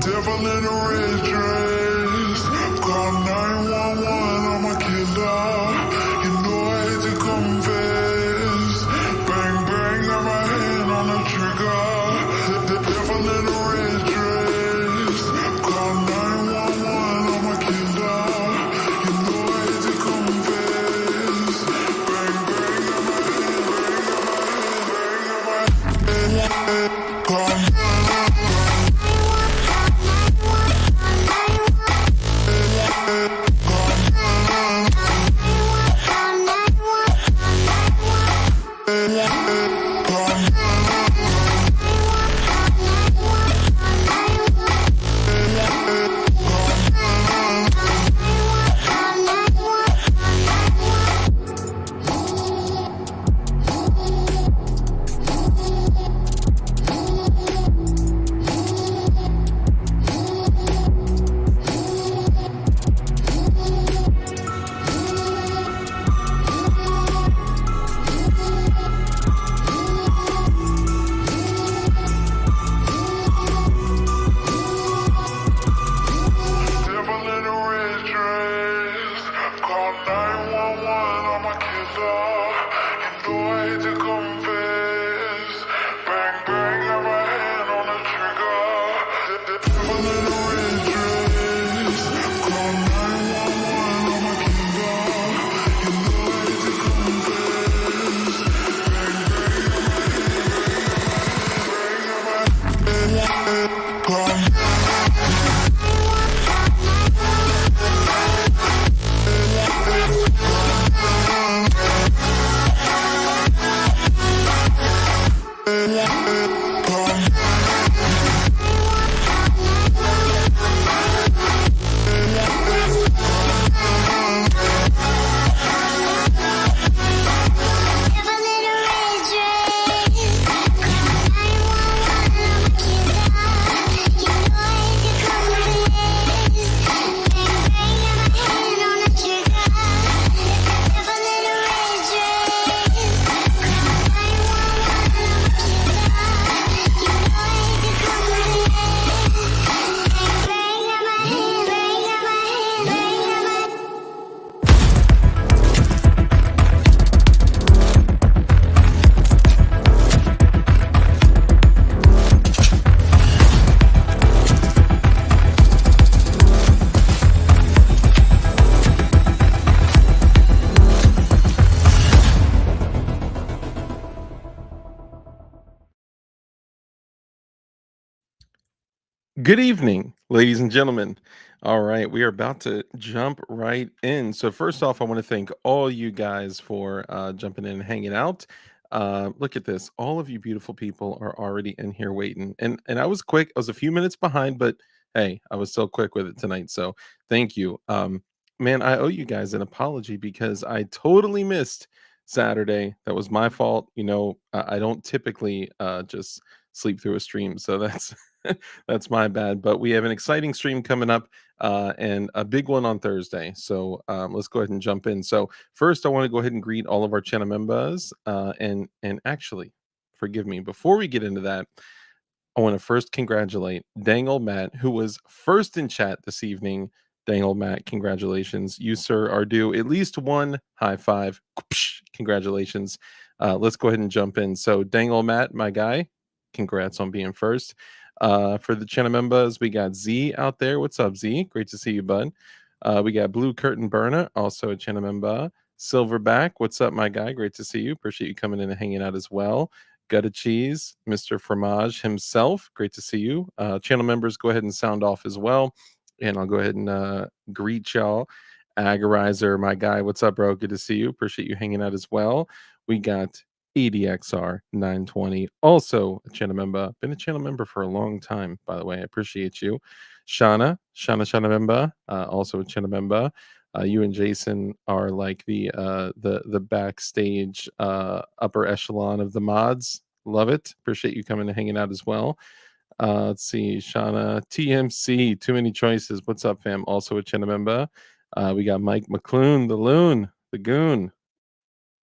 Devil in a red dress. Call 911, I'm a killer. You know I hate to confess. Bang, bang, got my hand on the trigger. The devil in a red dress. Call 911, I'm a killer. You know I hate to confess. Bang, bang, got my hand, bang, got my hand. Call Good evening, ladies and gentlemen. All right, we are about to jump right in. So first off, I want to thank all you guys for jumping in and hanging out. Look at this; all of you beautiful people are already in here waiting, and I was quick. I was a few minutes behind, but hey, I was still quick with it tonight. So thank you, man. I owe you guys an apology because I totally missed Saturday. That was my fault. I don't typically just sleep through a stream, so that's that's my bad, but we have an exciting stream coming up and a big one on Thursday. So let's go ahead and jump in. So first, I want to go ahead and greet all of our channel members. And actually, forgive me, before we get into that, I want to first congratulate Dangle Matt, who was first in chat this evening. Dangle Matt, congratulations. You, sir, are due at least one high five. Congratulations. Let's go ahead and jump in. So, Dangle Matt, my guy, congrats on being first. For the channel members, we got Z out there. What's up, Z? Great to see you, bud. We got Blue Curtain Burner, also a channel member. Silverback, what's up, my guy? Great to see you. Appreciate you coming in and hanging out as well. Gutta Cheese, Mr. Fromage himself. Great to see you. Channel members, go ahead and sound off as well. And I'll go ahead and greet y'all. Agorizer, my guy. What's up, bro? Good to see you. Appreciate you hanging out as well. We got EDXR 920, also a channel member. Been a channel member for a long time, by the way. I appreciate you. Shana member, also a channel member. You and Jason are like the backstage upper echelon of the mods. Love it. Appreciate you coming and hanging out as well. Let's see, Shauna TMC. Too many choices. What's up, fam? Also a channel member. We got Mike McClune, the loon, the goon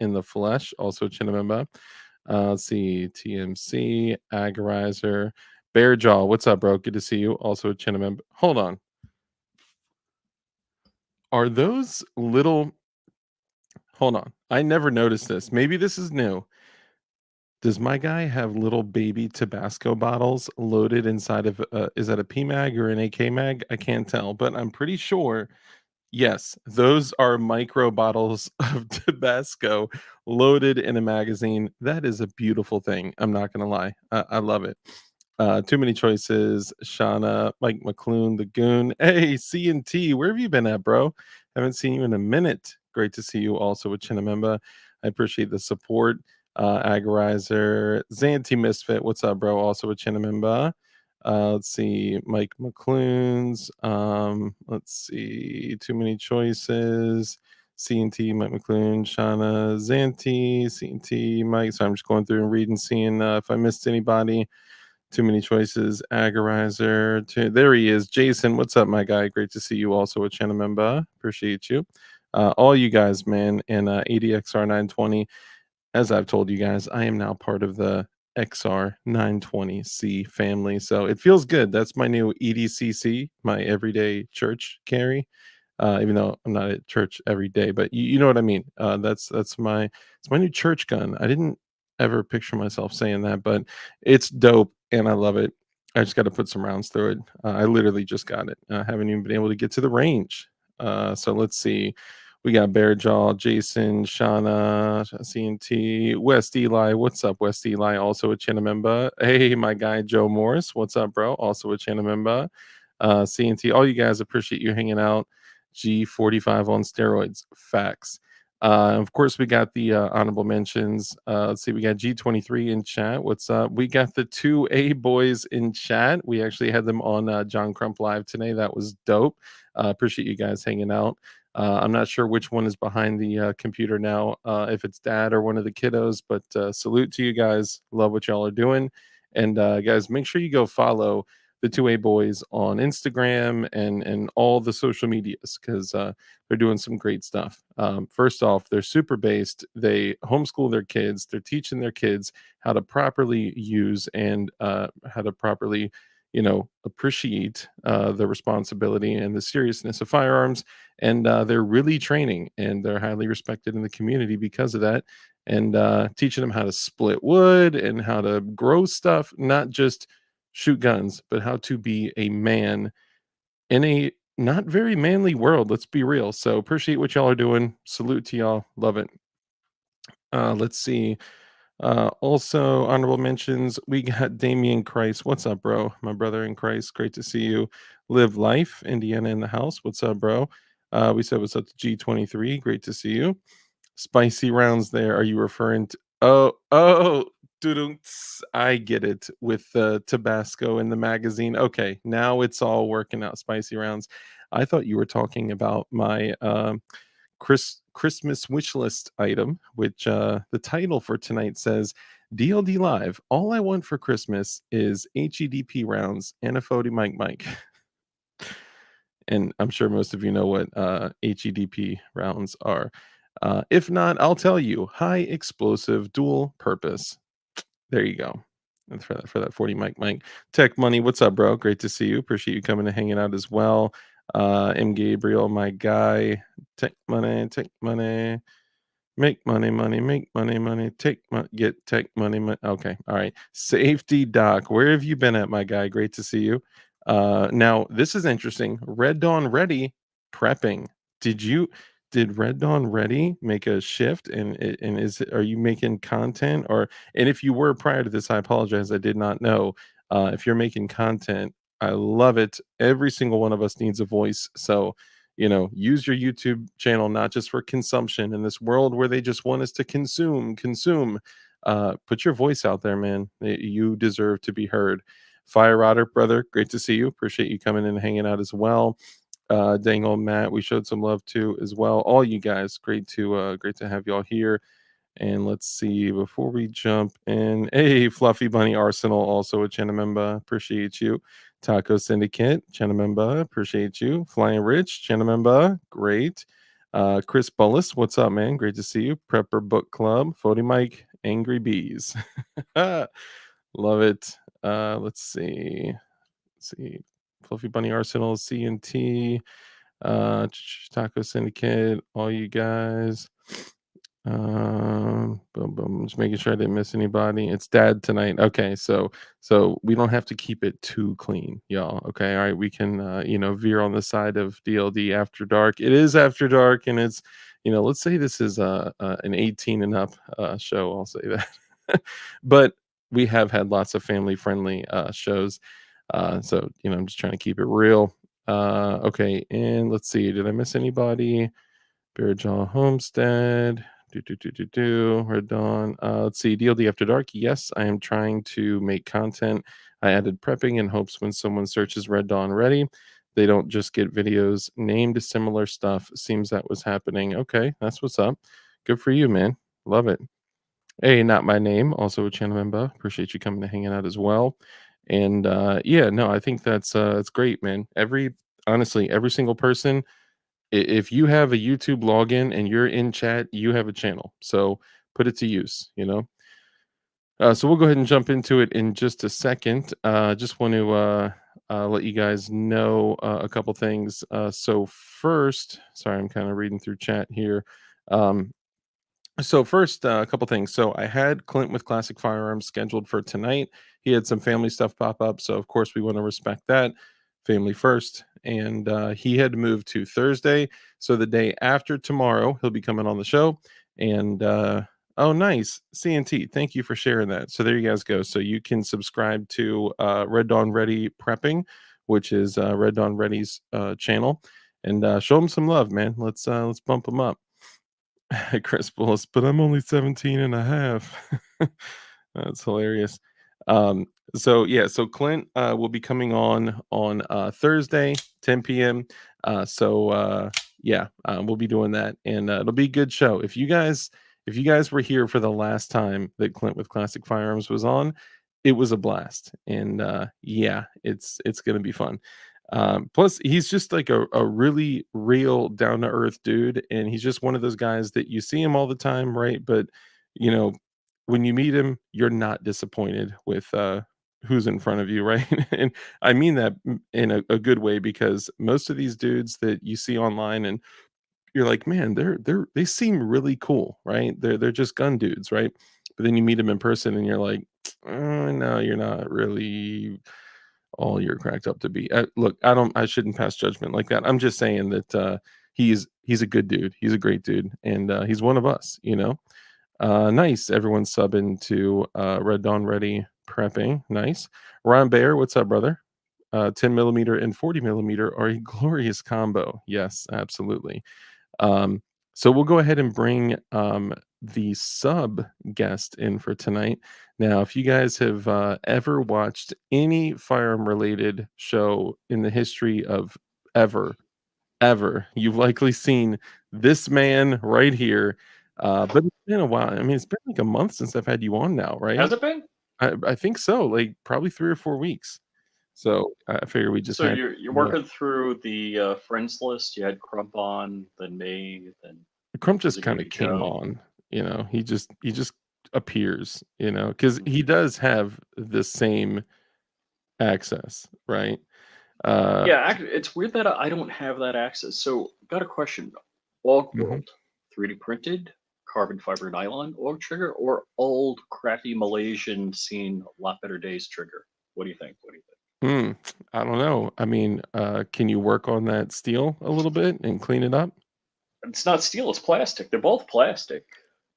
in the flesh. Also a channel member. Let's see, TMC, Agorizer, Bear Jaw, what's up, bro? Good to see you. Also a Chinamem. Hold on. Are those little hold on. I never noticed this. Maybe this is new. Does my guy have little baby Tabasco bottles loaded inside of is that a PMag or an AK mag? I can't tell, but I'm pretty sure yes, those are micro bottles of Tabasco loaded in a magazine. That is a beautiful thing. I'm not gonna lie. I love it. Too many choices. Shauna, Mike McClune, the Goon. Hey, C&T, where have you been at, bro? Haven't seen you in a minute. Great to see you also with Chinamemba. I appreciate the support. Agorizer, Zanti Misfit, what's up, bro? Also with Chinamemba. Let's see, Mike McClune's. Let's see, too many choices. C&T, Mike McClune, Shauna, Zanti, C&T, Mike. So I'm just going through and reading, seeing if I missed anybody. Too many choices. Agorizer. There he is. Jason, what's up, my guy? Great to see you also with Chanamemba. Appreciate you. All you guys, man, and ADXR 920. As I've told you guys, I am now part of the XR 920C family. So it feels good. That's my new EDCC, my everyday church carry. Even though I'm not at church every day, but you know what I mean. That's my it's my new church gun. I didn't ever picture myself saying that, but it's dope and I love it. I just got to put some rounds through it. I literally just got it. I haven't even been able to get to the range. So let's see. We got Bearjaw, Jason, Shauna, CNT, West Eli. What's up, West Eli? Also a Chinamemba. Hey, my guy Joe Morris. What's up, bro? Also a Chinamemba. CNT, all you guys appreciate you hanging out. G45 on steroids. Facts. Of course, we got the honorable mentions. Let's see, we got G23 in chat. What's up? We got the 2A boys in chat. We actually had them on John Crump Live today. That was dope. Appreciate you guys hanging out. I'm not sure which one is behind the computer now, if it's dad or one of the kiddos, but salute to you guys. Love what y'all are doing. And guys, make sure you go follow the 2A boys on Instagram and all the social medias because they're doing some great stuff. First off, they're super based. They homeschool their kids. They're teaching their kids how to properly use and how to properly, appreciate the responsibility and the seriousness of firearms. And they're really training and they're highly respected in the community because of that. And teaching them how to split wood and how to grow stuff, not just shoot guns, but how to be a man in a not very manly world. Let's be real. So appreciate what y'all are doing. Salute to y'all. Love it. Let's see. Also, honorable mentions. We got Damian Christ. What's up, bro? My brother in Christ. Great to see you. Live life, Indiana in the house. What's up, bro? We said what's up to G23. Great to see you. Spicy rounds there. Are you referring to doo-doo-ts. I get it with the Tabasco in the magazine. Okay, now it's all working out. Spicy rounds. I thought you were talking about my Christmas wish list item, which the title for tonight says DLD Live. All I want for Christmas is HEDP rounds and a 40 mic. And I'm sure most of you know what HEDP rounds are. If not, I'll tell you. High explosive dual purpose. There you go. And for that 40 mic. Tech Money, what's up, bro? Great to see you. Appreciate you coming and hanging out as well. M. Gabriel, my guy. Tech Money. Make money, make money, get tech money. Okay, all right. Safety Doc, where have you been at, my guy? Great to see you. Now this is interesting. Red Dawn Ready prepping. Did Red Dawn Ready make a shift? And are you making content and if you were prior to this, I apologize, I did not know. If you're making content, I love it. Every single one of us needs a voice. So use your YouTube channel not just for consumption in this world where they just want us to consume. Put your voice out there, man. You deserve to be heard. Fire Rodder, brother, great to see you. Appreciate you coming in and hanging out as well. Dang old Matt, we showed some love to as well. All you guys, great to have y'all here. And let's see, before we jump in, hey, Fluffy Bunny Arsenal, also a Chanamemba, appreciate you. Taco Syndicate, Chanamemba, appreciate you. Flying Rich, Chanamemba, great. Chris Bullis, what's up, man? Great to see you. Prepper Book Club, Fody Mike, Angry Bees. Love it. Let's see. Let's see. Fluffy Bunny Arsenal, CNT, Taco Syndicate, all you guys. Boom, boom. Just making sure I didn't miss anybody. It's Dad tonight. Okay, so we don't have to keep it too clean, y'all. Okay, all right. We can veer on the side of DLD after dark. It is after dark, and it's let's say this is an 18 and up show. I'll say that, but we have had lots of family friendly shows. So I'm just trying to keep it real. Okay, and let's see. Did I miss anybody? Bearjaw Homestead. Red Dawn. Let's see. DLD After Dark. Yes, I am trying to make content. I added prepping in hopes when someone searches Red Dawn Ready, they don't just get videos named similar stuff. Seems that was happening. Okay, that's what's up. Good for you, man. Love it. Hey, not my name. Also a channel member. Appreciate you coming and hanging out as well. And yeah, no, I think that's it's great, man. Honestly, every single person, if you have a YouTube login and you're in chat, you have a channel. So put it to use, So we'll go ahead and jump into it in just a second. Just want to let you guys know a couple things. So first, sorry, I'm kind of reading through chat here. So first, a couple things. So I had Clint with Classic Firearms scheduled for tonight. He had some family stuff pop up, so of course we want to respect that. Family first, and he had to move to Thursday. So the day after tomorrow, he'll be coming on the show. And oh, nice, CNT. Thank you for sharing that. So there you guys go. So you can subscribe to Red Dawn Ready Prepping, which is Red Dawn Ready's channel, and show him some love, man. Let's bump him up. Chris Bullis, but I'm only 17 and a half. That's hilarious. So yeah, so Clint will be coming on Thursday, 10 p.m. Yeah, we'll be doing that, and it'll be a good show. If you guys were here for the last time that Clint with Classic Firearms was on, it was a blast, and yeah, it's gonna be fun. Plus, he's just like a really real, down to earth dude. And he's just one of those guys that you see him all the time, right? But, you know, when you meet him, you're not disappointed with who's in front of you, right? And I mean that in a good way, because most of these dudes that you see online and you're like, man, they seem really cool, right? They're just gun dudes, right? But then you meet them in person and you're like, oh, no, you're not really all you're cracked up to be. Look, I shouldn't pass judgment like that. I'm just saying that he's a good dude. He's a great dude, and he's one of us. Nice. Everyone's subbing to Red Dawn Ready Prepping. Nice. Ron Bayer, what's up, brother? 10 millimeter and 40 millimeter are a glorious combo. Yes, absolutely. So we'll go ahead and bring the sub guest in for tonight. Now, if you guys have ever watched any firearm related show in the history of ever, you've likely seen this man right here. But it's been a while. I mean, it's been like a month since I've had you on now, right? Has it been? I think so, like probably 3 or 4 weeks. So I figure we just So had you're working through the friends list. You had Crump on, then me, then Crump is just it going kind to of be came Joe? on, he just appears, because he does have the same access, right? Uh, Yeah, it's weird that I don't have that access. So, got a question. Log mhm. World, 3D printed, carbon fiber nylon, or trigger, or old crappy Malaysian seen a lot better days trigger? What do you think? What do you think? Hmm, I don't know. I mean, can you work on that steel a little bit and clean it up? It's not steel. It's plastic. They're both plastic.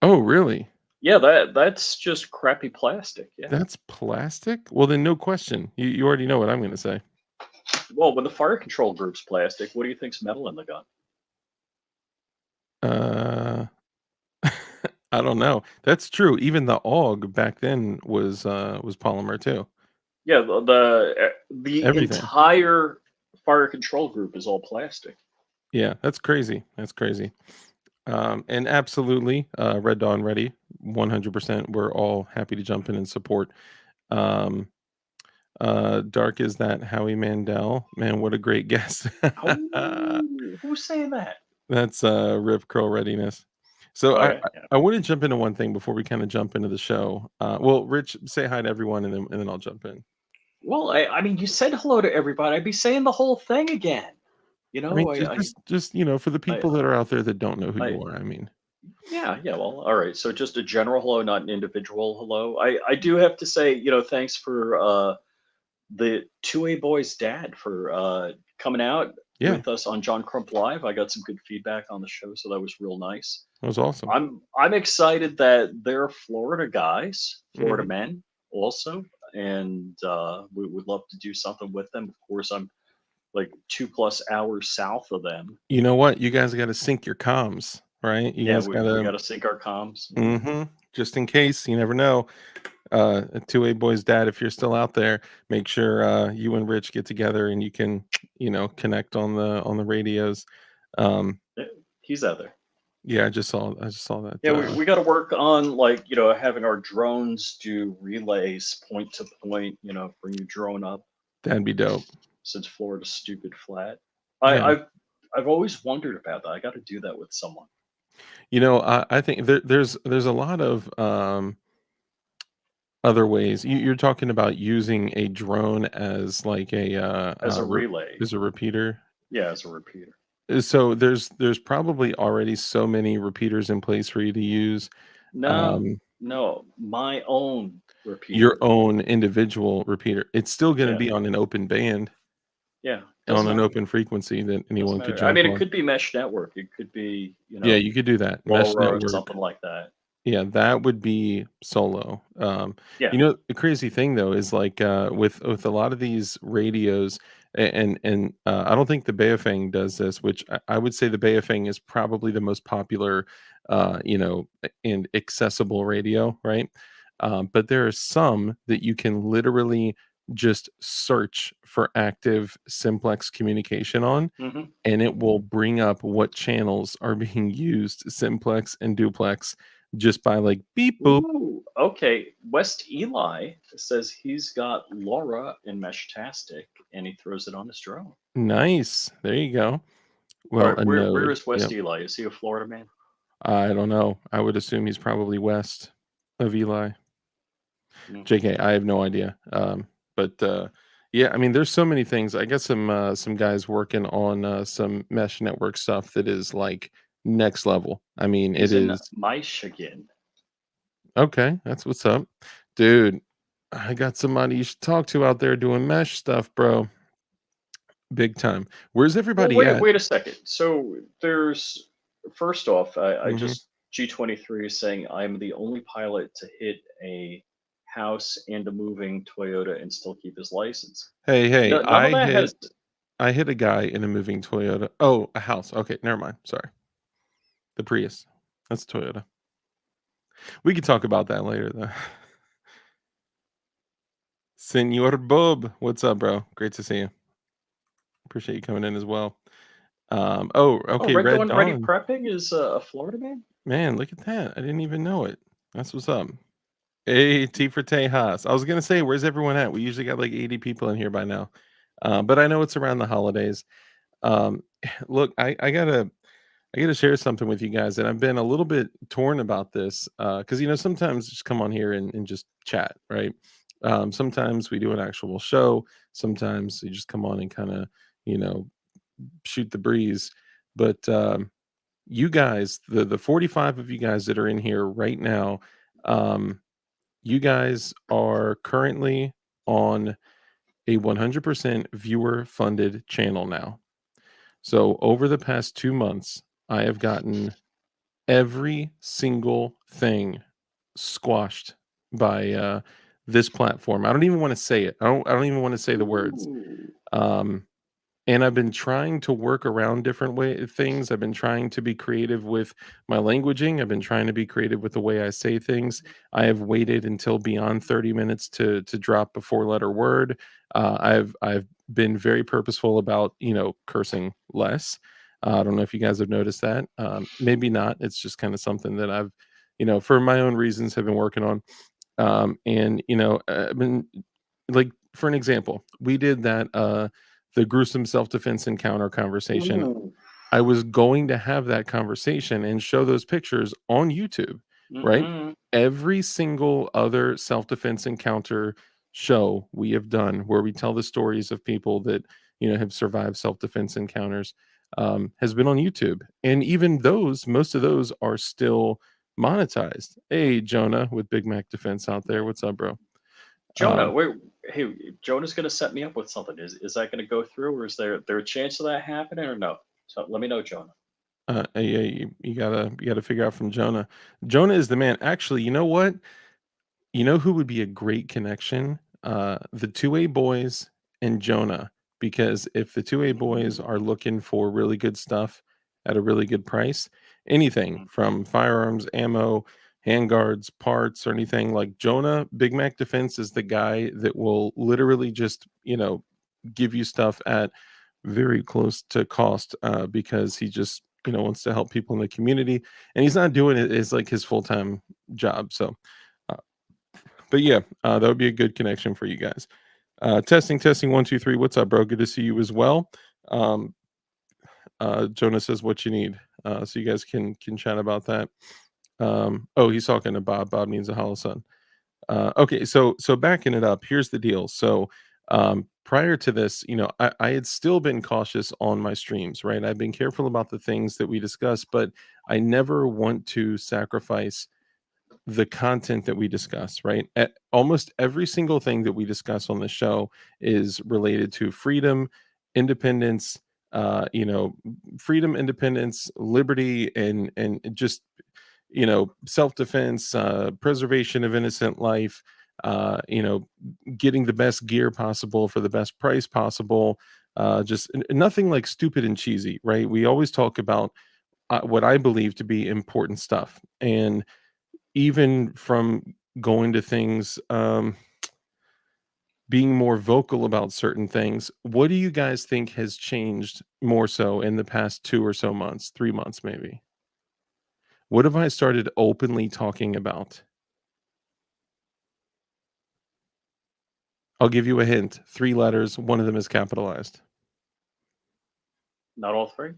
Oh, really? Yeah, that's just crappy plastic. Yeah. That's plastic? Well, then no question. You already know what I'm gonna say. Well, when the fire control group's plastic, what do you think's metal in the gun? Uh, I don't know. That's true. Even the AUG back then was polymer too. Yeah, the Everything. entire fire control group is all plastic. Yeah, that's crazy. That's crazy. And absolutely, Red Dawn Ready, 100%. We're all happy to jump in and support. Um, Dark is that Howie Mandel. Man, what a great guest. Oh, who's saying that? That's Rip Curl Readiness. So Oh I, yeah, I yeah. I want to jump into one thing before we kind of jump into the show. Well, Rich, say hi to everyone, and then I'll jump in. Well, I mean, you said hello to everybody. I'd be saying the whole thing again. You I mean, know, just for the I, people that are out there that don't know who I, you are. I mean, yeah, yeah. Well, all right. So just a general hello, not an individual hello. I do have to say, thanks for the 2A boy's dad for coming out yeah, with us on John Crump Live. I got some good feedback on the show, so that was real nice. that was awesome. I'm excited that they're Florida guys, Florida Mhm. men also, and we would love to do something with them. Of course, I'm like 2+ hours south of them. You know what? You guys got to sync your comms, right? You Yeah, guys we got got to sync our comms. to, just in case. You never know. 2A boy's dad, if you're still out there, make sure you and Rich get together and you can, connect on the radios. Um, Yeah, he's out there. yeah, I just saw that. Yeah, we got to work on like having our drones do relays point to point. Bring your drone up That'd be dope. since Florida's stupid flat. Yeah. I've always wondered about that. I got to do that with someone. I think there's a lot of other ways. You're talking about using a drone as like As a relay. as a repeater. Yeah, as a repeater. So there's probably already so many repeaters in place for you to use. No, Um, no, my own your repeater. own individual repeater. It's still going to Yeah, be on an open band, yeah, on doesn't an matter. open frequency that Doesn't anyone could matter. I jump mean, it on. could be mesh network. It could be, Yeah, you could do that. Mesh LoRa, network. something like that. Yeah, that would be solo. Yeah. The crazy thing though is like with a lot of these radios, and I don't think the Baofeng does this, which I would say the Baofeng is probably the most popular, and accessible radio, right? But there are some that you can literally just search for active simplex communication on, Hmm. and it will bring up what channels are being used simplex and duplex just by like beep boop. Ooh, okay. West Eli says he's got LoRa in Meshtastic and he throws it on his drone. Nice. There you go. All Well, right, a where node. is West Yep. Eli? Is he a Florida man? I don't know. I would assume he's probably west of Eli. Mm. JK, I have no idea. But yeah, I mean, there's so many things. I got some guys working on some mesh network stuff that is like next level. I mean, it He's in is Michigan. okay. That's what's up, dude. I got somebody you should talk to out there doing mesh stuff, bro. Big time. Where's Well, everybody wait, at? wait a second. So there's first off, I Mhm. just G23 is saying I'm the only pilot to hit a house and a moving Toyota and still keep his license. Hey, hey, No, none of that has. I hit a guy in a moving Toyota. Oh, a house. Okay, never mind. Sorry. The Prius. That's Toyota. We could talk about that later though. Senor Bob, what's up, bro? Great to see you. Appreciate you coming in as well. Oh, Oh, okay, Red Red Dawn Ready Dawn. Prepping is a Florida man. Man, look at that. I didn't even know it. That's what's up. Hey, T for Tejas. I was gonna say, where's everyone at? We usually got like 80 people in here by now. But I know it's around the holidays. Um, look, I gotta share something with you guys, and I've been a little bit torn about this because sometimes just come on here and just chat, right? Sometimes we do an actual show. Sometimes we just come on and kind of you know shoot the breeze. But you guys, the 45 of you guys that are in here right now, um, you guys are currently on a 100% viewer funded channel now. So over the past 2 months, I have gotten every single thing squashed by this platform. I don't even want to say it. I don't even want to say the words. Ooh. Um, and I've been trying to work around different things. I've been trying to be creative with my languaging. I've been trying to be creative with the way I say things. I have waited until beyond 30 minutes to drop a four-letter word. I've been very purposeful about cursing less. I don't know if you guys have noticed that. Maybe not. It's just kind of something that I've for my own reasons have been working on. And I've been like for an example, we did that the gruesome self-defense encounter conversation. Ooh. I was going to have that conversation and show those pictures on YouTube, right? Mm-mm. Every single other self-defense encounter show we have done where we tell the stories of people that have survived self-defense encounters has been on YouTube, and even those, most of those are still monetized. Hey, Jonah with Big Mac Defense out there, what's up, bro? Jonah, Um, wait, hey, Jonah's gonna set me up with something. Is that gonna go through, or is there a chance of that happening, or no? So let me know, Jonah. yeah, you gotta figure out from Jonah. Jonah is the man. Actually, you know what? You know who would be a great connection? The 2A boys and Jonah. Because if the 2A boys Mm, are looking for really good stuff at a really good price, anything mhm. from firearms, ammo, handguards, parts, or anything like Jonah, Big Mac Defense is the guy that will literally just, give you stuff at very close to cost because he just, wants to help people in the community. And he's not doing it as like his full time job. So, uh, but yeah, that would be a good connection for you guys. Testing, testing, 1, 2, 3. What's up, bro? Good to see you as well. Um, Jonah says what you need, so you guys can chat about that. Oh, he's talking to Bob. Bob needs a hollow sun. Okay, so backing it up, here's the deal. So prior to this, I had still been cautious on my streams, right? I've been careful about the things that we discuss, but I never want to sacrifice the content that we discuss, right? Almost every single thing that we discuss on the show is related to freedom, independence, freedom, independence, liberty, and just self-defense, preservation of innocent life, getting the best gear possible for the best price possible. Just nothing like stupid and cheesy, right? We always talk about what I believe to be important stuff, and even from going to things, being more vocal about certain things. What do you guys think has changed more so in the past 2 or so months, 3 months maybe? What have I started openly talking about? I'll give you a hint. 3 letters, one of them is capitalized. Not all three.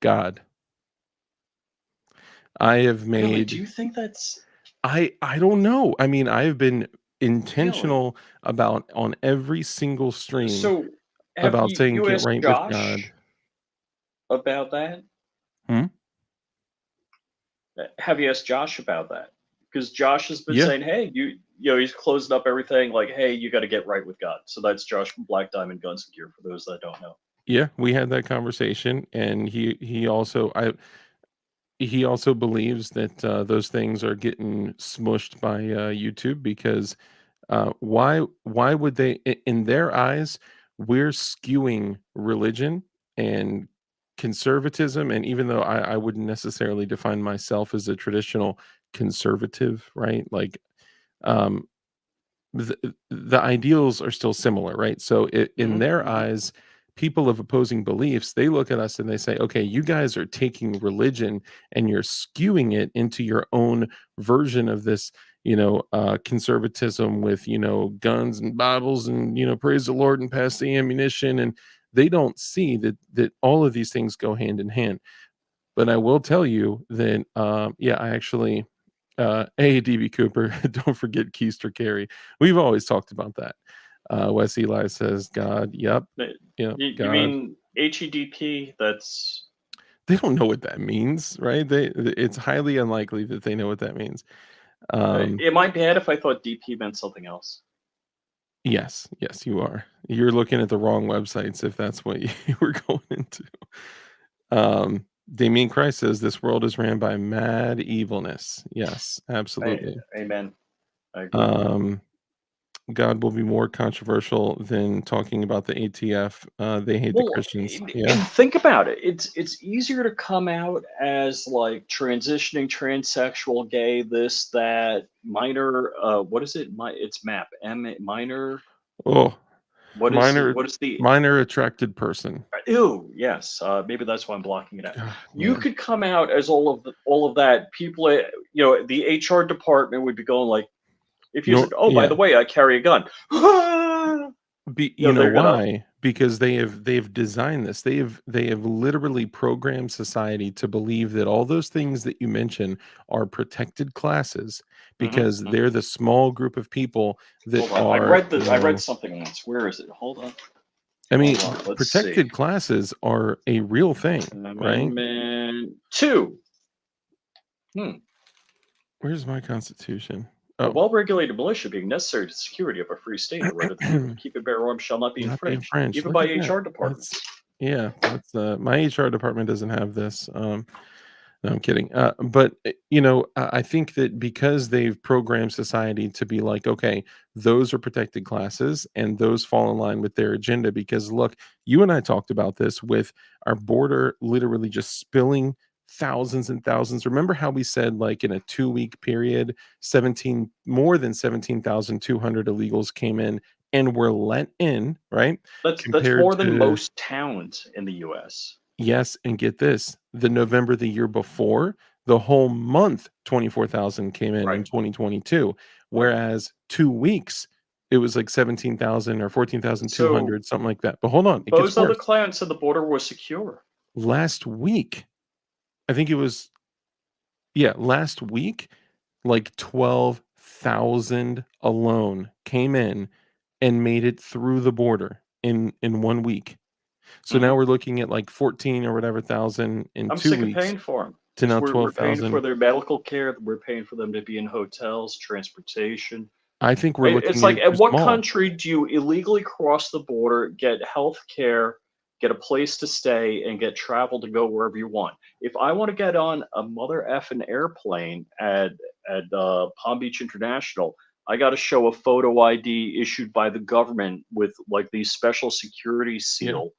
God. I have Really? Do made you think that's I don't know. I mean, I have been really? intentional about on every single stream So have about saying you get asked right with God. Josh about that? Hmm? Have you asked Josh about that? Because Josh has been Yeah. saying, hey, he's closing up everything like, hey, you got to get right with God. So that's Josh from Black Diamond Guns and Gear, for those that don't know. Yeah, we had that conversation, and he also believes that those things are getting smushed by YouTube because why would they in their eyes we're skewing religion and conservatism, and even though I wouldn't necessarily define myself as a traditional conservative, right? Like um the ideals are still similar, right? So in Hmm. their Hmm. eyes, people of opposing beliefs, they look at us and they say, okay, you guys are taking religion and you're skewing it into your own version of this, conservatism with, guns and Bibles and, praise the Lord and pass the ammunition. And they don't see that all of these things go hand in hand. But I will tell you that, yeah, I actually, hey, DB Cooper, don't forget Keister Carey. We've always talked about that. Wes Eli says, God, yep, yep, You God. mean HEDP? That's They don't know what that means, right? It's highly unlikely that they know what that means. Um, it might be bad if I thought DP meant something else. yes, yes, you are. You're looking at the wrong websites if that's what you were going into. Damien Christ says this world is ran by mad evilness. Yes, absolutely. Amen. I agree. Um, God will be more controversial than talking about the ATF. They hate the Well, Christians. Yeah. and think about it. It's easier to come out as like transitioning, transsexual, gay, this, that, minor. What is it? It's MAP. Minor. Oh, minor What is the minor attracted person. ew? Yes. Maybe that's why I'm blocking it out. God, You man. could come out as all of that. People, the HR department would be going like, if you No, said, "Oh, by the yeah. way, I carry a gun," You know they're gonna. why? Because they've designed this. They have literally programmed society to believe that all those things that you mention are protected classes because they're the small group of people that Hold on. are, I read something once. Where is it? Hold on. I mean, Hold on. Let's see. protected classes are a real thing, right? Amendment 2. Where's my constitution? A Oh, well-regulated militia being necessary to the security of a free state, the right of the people to keep and bear arms shall not be not being infringed, French. even Look by at that. HR departments. That's my HR department doesn't have this. No, I'm kidding. But you know, I think that because they've programmed society to be like, okay, those are protected classes, and those fall in line with their agenda. Because look, you and I talked about this with our border literally just spilling thousands and thousands. Remember how we said, like, in a 2 week period, more than 17,200 illegals came in and were let in, right? That's Compared more than to, most towns in the U.S. yes, and get this, the November the year before, the whole month, 24,000 came in Right. 2022, Right. whereas 2 weeks, it was like 17,000 or So 14,200, something like that. But hold on, it gets those other worse. clans said the border was secure. Last week, I think it was, yeah, last week, like 12,000 alone came in and made it through the border in 1 week. So now Mhm. we're looking at like 14 or whatever thousand in I'm 2 sick of weeks paying for them to because now we're paying for 12,000. their medical care. We're paying for them to be in hotels, transportation. I think we're It's looking at like, it at too what small. country do you illegally cross the border, get health care, get a place to stay, and get travel to go wherever you want? If I want to get on a mother effing airplane at Palm Beach International, I got to show a photo ID issued by the government with like the special security Yeah, seal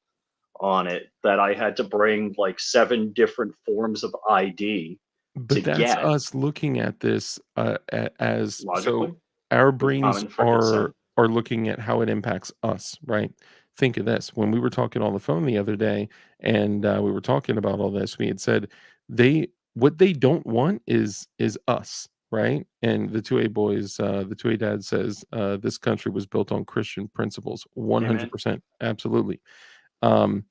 on it that I had to bring like 7 different forms of ID to but that's get us looking at this, as so logically our with brains common frickin' sense. are looking at how it impacts us, right? Think of this, when we were talking on the phone the other day, and, we were talking about all this, we had said what they don't want is us, right? And the 2A boys, the 2A dad says, "This country was built on Christian principles." Amen. 100%, absolutely. Um,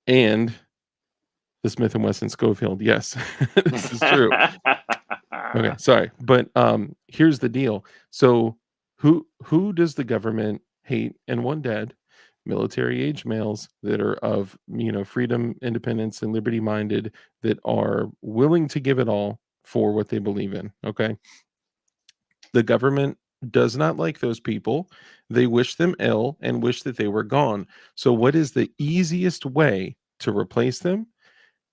and the Smith& and Wesson Schofield, yes, this is true. Okay, sorry, but, here's the deal. So, who does the government hate and want dead? Military-age males that are of, freedom, independence, and liberty-minded, that are willing to give it all for what they believe in, okay? The government does not like those people. They wish them ill and wish that they were gone. So what is the easiest way to replace them?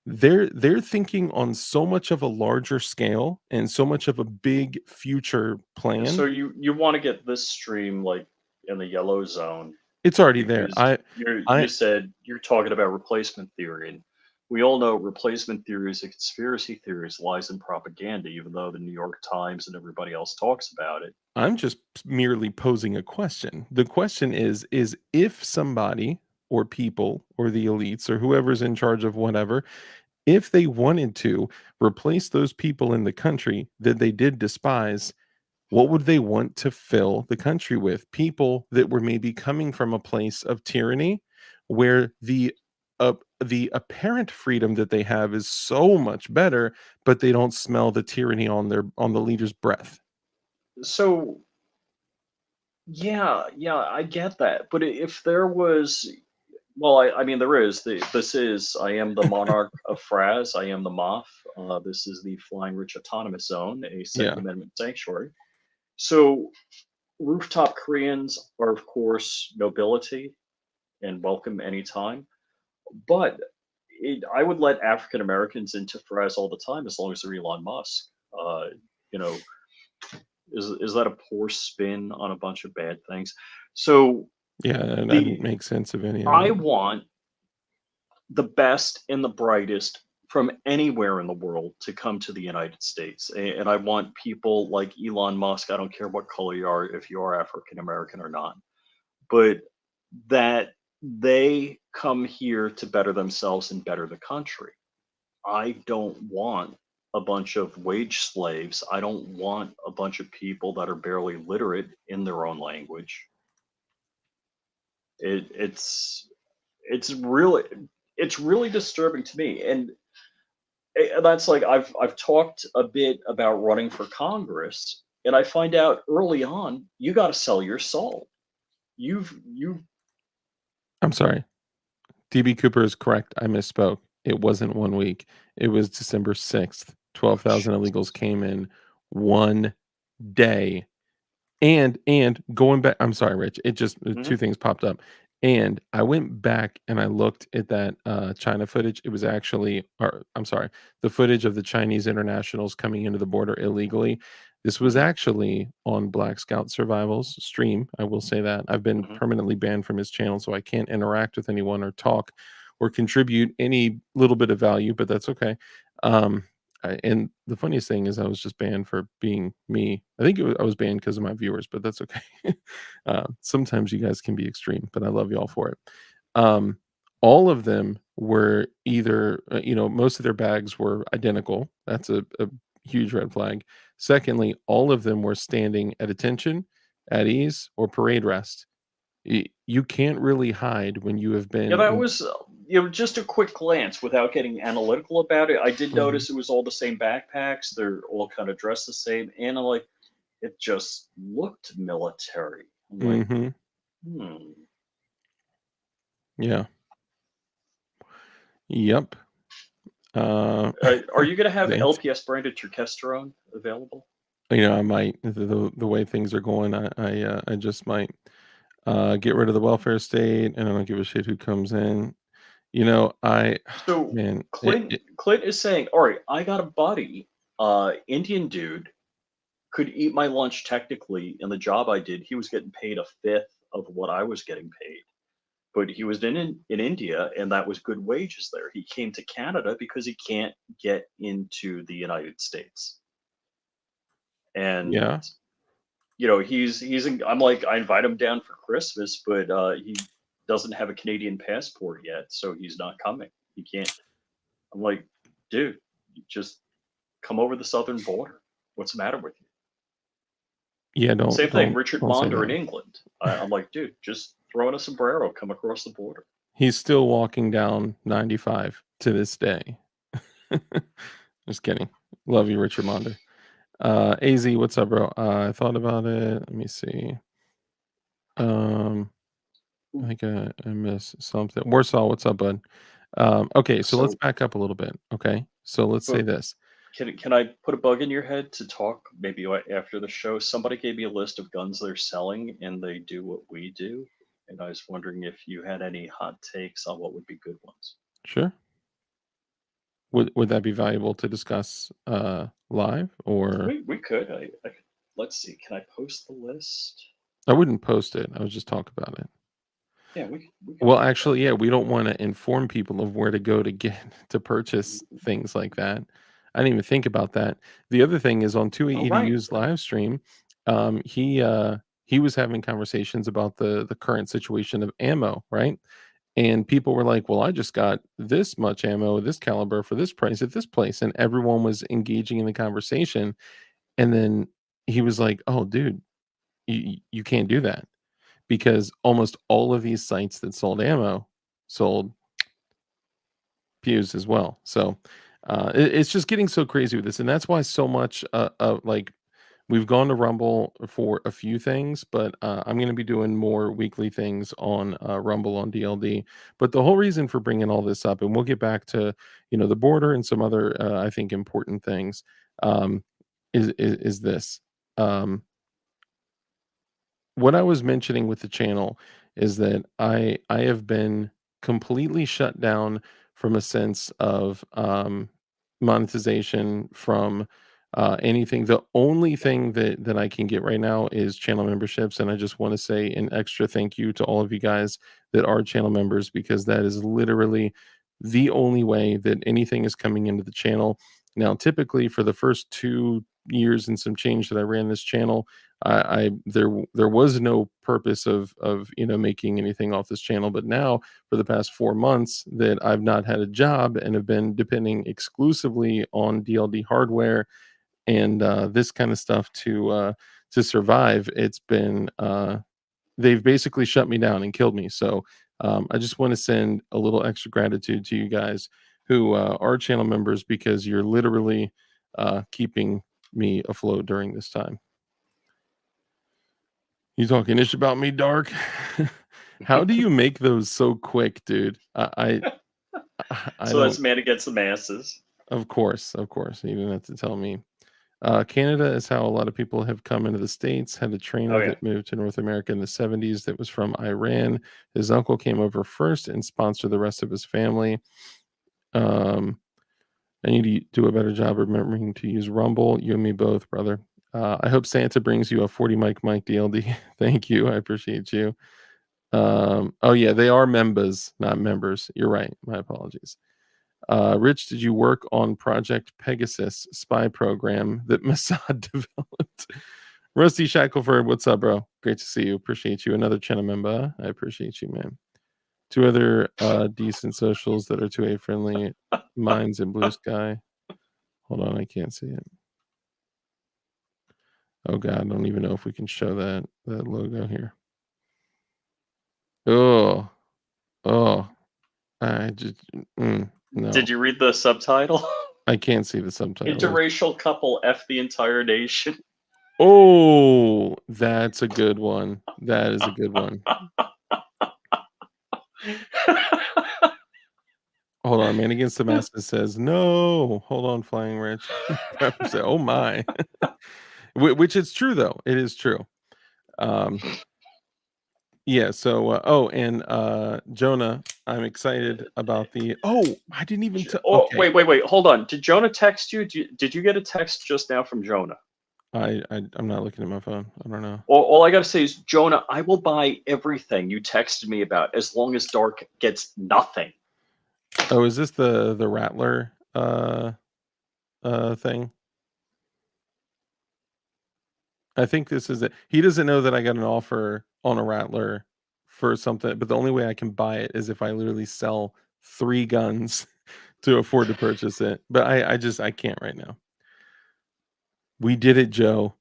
They're thinking on so much of a larger scale and so much of a big future So plan. you want to get this stream like in the yellow zone It's already there. because you I said you're talking about replacement theory, and we all know replacement theories and conspiracy theories lies in propaganda, even though the New York Times and everybody else talks about it. I'm just merely posing a question. The question is if somebody or people or the elites or whoever's in charge of whatever, if they wanted to replace those people in the country that they did despise, what would they want to fill the country with? People that were maybe coming from a place of tyranny, where the apparent freedom that they have is so much better, but they don't smell the tyranny on the leader's breath. So yeah, I get that. But if there was, well, I mean, there is. This is, I am the monarch of Fraz. I am the Moth. This is the Flying Rich Autonomous Zone, a Second Yeah. Amendment sanctuary. So rooftop Koreans are, of course, nobility and welcome anytime. But I would let African Americans into Fraz all the time as long as they're Elon Musk. Uh, you know, is that a poor spin on a bunch of bad things? So Yeah, and I didn't the make sense of any of I it. want the best and the brightest from anywhere in the world to come to the United States. And I want people like Elon Musk, I don't care what color you are, if you are African American or not, but that they come here to better themselves and better the country. I don't want a bunch of wage slaves. I don't want a bunch of people that are barely literate in their own language. It's it's really it's really disturbing to me. And that's like I've talked a bit about running for Congress, and I find out early on you got to sell your soul. You I'm sorry. DB Cooper is correct. I misspoke. It wasn't 1 week. It was December 6th. 12,000 illegals came in 1 day. And going back, I'm sorry, Rich. It just Mhm. two things popped up. And I went back and I looked at that China footage. It was actually, or I'm sorry, the footage of the Chinese internationals coming into the border illegally. This was Mhm. actually on Black Scout Survival's stream. I will say that. I've been Mhm. permanently banned from his channel, so I can't interact with anyone or talk or contribute any little bit of value, but that's okay. Um, and the funniest thing is I was just banned for being me. I think I was banned because of my viewers, but that's okay. Sometimes you guys can be extreme, but I love y'all for it. Um, all of them were either, most of their bags were identical. That's a huge red flag. Secondly, all of them were standing at attention, at ease, or parade rest. You can't really hide when you have Yeah, been that in. was just a quick glance without getting analytical about it. I did Mhm, notice it was all the same backpacks. They're all kind of dressed the same, and I'm like, it just looked military. I'm like, mhm, hmm. yeah, yep. Uh, Are you going to have the LPS branded Turkesterone available? I might the way things are going, I just might get rid of the welfare state, and I don't give a shit who comes in. I So man, Clint is saying, all right, I got a buddy, Indian dude, could eat my lunch technically in the job I did. He was getting paid a fifth of what I was getting paid. But he was in India, and that was good wages there. He came to Canada because he can't get into the United States. And yeah, I'm like, I invite him down for Christmas, but he doesn't have a Canadian passport yet, so he's not coming. He can't. I'm like, dude, you just come over the southern border. What's the matter with you? yeah, Same don't thing, don't Richard don't say Monder in that. England. I'm like, dude, just throw in a sombrero, come across the border. He's still walking down 95 to this day. Just kidding. Love you, Richard Monder. AZ, what's up, bro? I thought about it. Let me see. Um, I think I missed something. Warsaw, what's up, bud? Okay, so let's So, back up a little bit. Okay, so let's say but this. can I put a bug in your head to talk maybe after the show? Somebody gave me a list of guns they're selling, and they do what we do. And I was wondering if you had any hot takes on what would be good ones. Sure. Would that be valuable to discuss live, or We could. Let's see. Can I post the list? I wouldn't post it. I would just talk about it. Yeah, we could Well, do that. actually, yeah, we don't want to inform people of where to go to get to purchase things like that. I didn't even think about that. The other thing is on Oh, 280 right, U's right. live stream, he was having conversations about the current situation of ammo, right? And people were like, "Well, I just got this much ammo, this caliber for this price at this place," and everyone was engaging in the conversation. And then he was like, "Oh, dude, you can't do that." Because almost all of these sites that sold ammo sold pews as well. So it's just getting so crazy with this, and that's why so much like we've gone to Rumble for a few things, but I'm going to be doing more weekly things on Rumble on DLD. But the whole reason for bringing all this up, and we'll get back to the border and some other I think important things, um, is this. Um, what I was mentioning with the channel is that I have been completely shut down from a sense of monetization from anything. The only thing that I can get right now is channel memberships, and I just want to say an extra thank you to all of you guys that are channel members because that is literally the only way that anything is coming into the channel. Now, typically for the first 2 years and some change that I ran this channel, there was no purpose of making anything off this channel, but now for the past 4 months that I've not had a job and have been depending exclusively on DLD hardware and this kind of stuff to survive, it's been they've basically shut me down and killed me. So I just want to send a little extra gratitude to you guys who are channel members because you're literally keeping me afloat during this time. You talking ish about me, Dark? How do you make those so quick, dude? I So that's don't. man against the masses. Of course, of course. You didn't have to tell me. Canada is how a lot of people have come into the States. Had a Oh trainer yeah. that moved to North America in the 70s that was from Iran. His uncle came over first and sponsored the rest of his family. Um, I need to do a better job remembering to use Rumble. You and me both, brother. I hope Santa brings you a 40 mic DLD. Thank you. I appreciate you. Oh yeah, they are members, not members. You're right. My apologies. Rich, did you work on Project Pegasus spy program that Mossad developed? Rusty Shackelford, what's up, bro? Great to see you. Appreciate you. Another channel member. I appreciate you, man. Two other decent socials that are 2A friendly. Minds and Blue Sky. Hold on, I can't see it. Oh god, I don't even know if we can show that logo here. Oh, oh, I just no. Did you read the subtitle? I can't see the subtitles. Interracial couple F the entire nation. Oh, that's a good one. That is a good one. Hold on, man against the masses says no. Hold on, Flying Rich. Say, oh my, which is true though. It is true. Yeah. So, and Jonah, I'm excited about the. Oh, I didn't even. Oh, Okay. wait. Hold on. Did Jonah text you? Did you get a text just now from Jonah? I'm not looking at my phone. I don't know. All I gotta say is, Jonah, I will buy everything you texted me about as long as Dark gets nothing. Oh, is this the Rattler thing? I think this is it. He doesn't know that I got an offer on a Rattler for something, but the only way I can buy it is if I literally sell 3 guns to afford to purchase it. But I can't right now. We did it, Joe.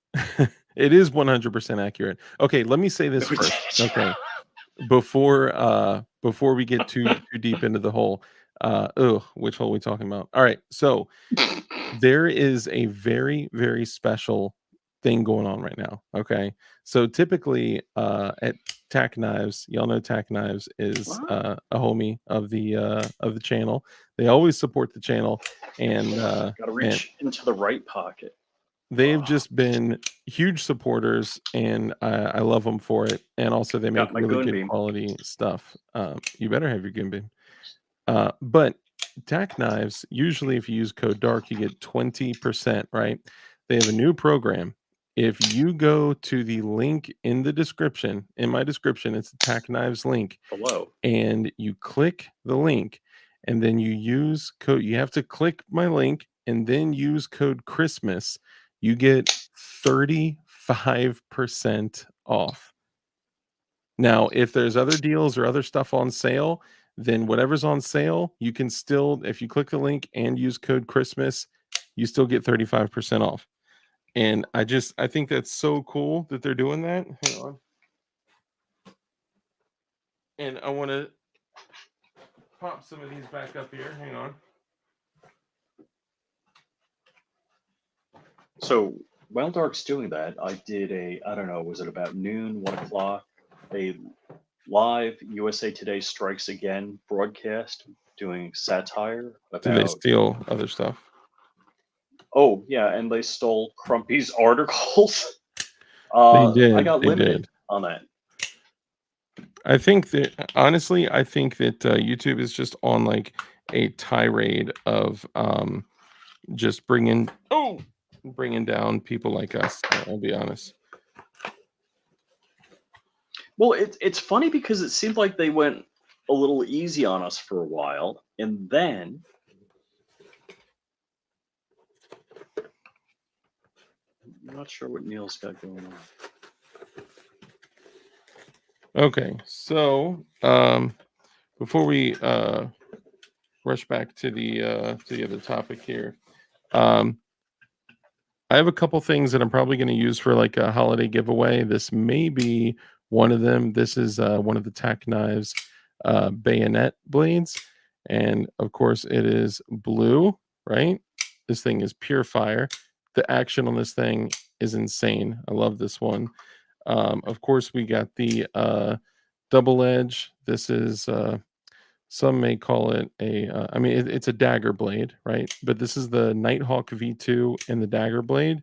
It is 100% accurate. Okay, let me say this first. Okay. Before we get too deep into the hole. Which hole are we talking about? All right. So there is a very, very special thing going on right now. Okay. So typically at Tack Knives, y'all know Tack Knives is a homie of the channel. They always support the channel and Gotta reach into the right pocket. they've just been huge supporters and I love them for it. And also they make Got my really goon good beam. quality stuff. You better have your goon beam. But Tack Knives, usually if you use code DARK, you get 20%, right? They have a new program. If you go to the link in the description, in my description, it's the Tack Knives link, Below. and you click the link, and then you use code, you have to click my link and then use code Christmas, you get 35% off. Now, if there's other deals or other stuff on sale, then whatever's on sale, you can still, if you click the link and use code Christmas, you still get 35% off. And I think that's so cool that they're doing that. Hang on. And I want to pop some of these back up here. Hang on. So while Dark's doing that, I did I don't know, was it about noon, 1 o'clock, a live USA Today Strikes Again broadcast doing satire Did they about. steal other stuff? Oh yeah, and they stole Crumpy's articles. They did. I got They limited did. on that. I think that honestly, I think that YouTube is just on like a tirade of just bringing down people like us. I'll be honest. Well, it's funny because it seemed like they went a little easy on us for a while, and then I'm not sure what Neil's got going on. Okay, so before we rush back to the other topic here, I have a couple things that I'm probably going to use for like a holiday giveaway. This may be one of them. This is one of the Tack Knives bayonet blades, and of course it is blue, right? This thing is pure fire. The action on this thing is insane. I love this one. Of course, we got the double edge. This is some may call it a. I mean, it's a dagger blade, right? But this is the Nighthawk V2 and the dagger blade.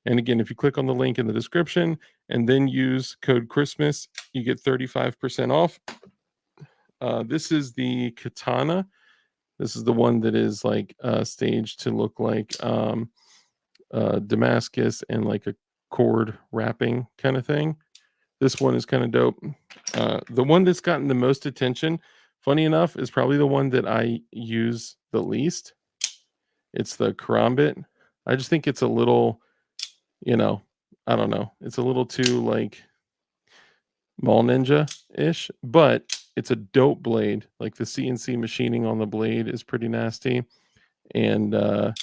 And again, if you click on the link in the description and then use code Christmas, you get 35% off. This is the katana. This is the one that is like staged to look like Damascus and like a cord wrapping kind of thing. This one is kind of dope. The one that's gotten the most attention, funny enough, is probably the one that I use the least. It's the karambit. I just think it's a little, you know, I don't know. It's a little too like mall ninja-ish, but it's a dope blade. Like the CNC machining on the blade is pretty nasty. And oh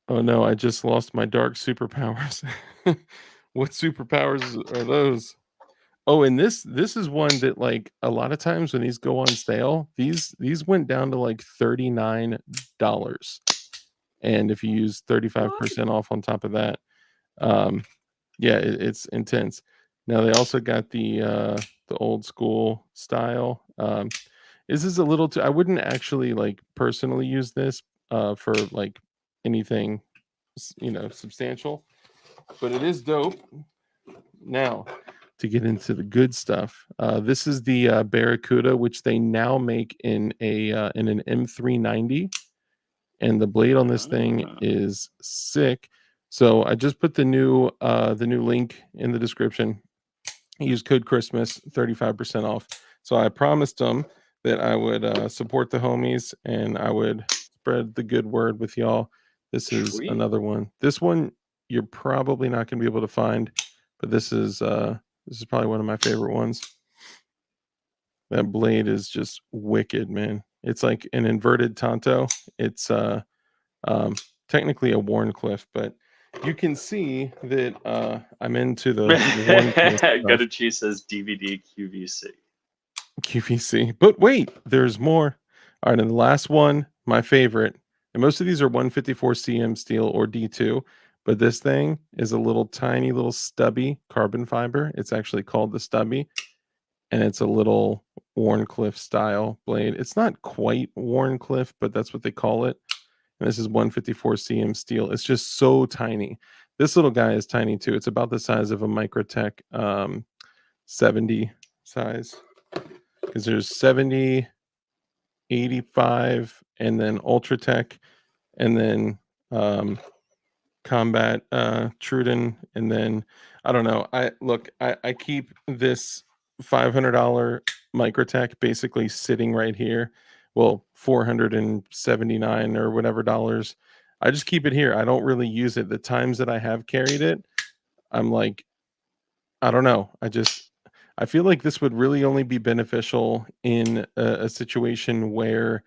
no, I just lost my dark superpowers. What superpowers are those? Oh, and this is one that like a lot of times when these go on sale, these went down to like $39. And if you use 35% off on top of that, yeah, it's intense. Now they also got the old school style. This is a little too, I wouldn't actually like personally use this for like anything substantial, but it is dope. Now to get into the good stuff, this is the Barracuda, which they now make in an M390, and the blade on this thing is sick. So I just put the new link in the description. Use code Christmas, 35% off. So I promised them that I would support the homies and I would spread the good word with y'all. This is Sweet. another one. This one you're probably not going to be able to find, but this is probably one of my favorite ones. That blade is just wicked, man. It's like an inverted tanto. It's technically a Warncliffe, but you can see that I'm into the Warncliffe stuff. Guttachi says DVD QVC. QVC. But wait, there's more. All right, and the last one, my favorite. And most of these are 154 cm steel or D2, but this thing is a little tiny little stubby carbon fiber. It's actually called the stubby, and it's a little Warncliffe style blade. It's not quite Warncliffe, but that's what they call it. And this is 154 cm steel. It's just so tiny. This little guy is tiny too. It's about the size of a Microtech 70 size, because there's 70, 85, and then Ultratech, and then Combat Truden, and then I don't know. I keep this $500 Microtech basically sitting right here. Well, 479 or whatever dollars. I just keep it here. I don't really use it. The times that I have carried it, I'm like, I don't know. I feel like this would really only be beneficial in a situation where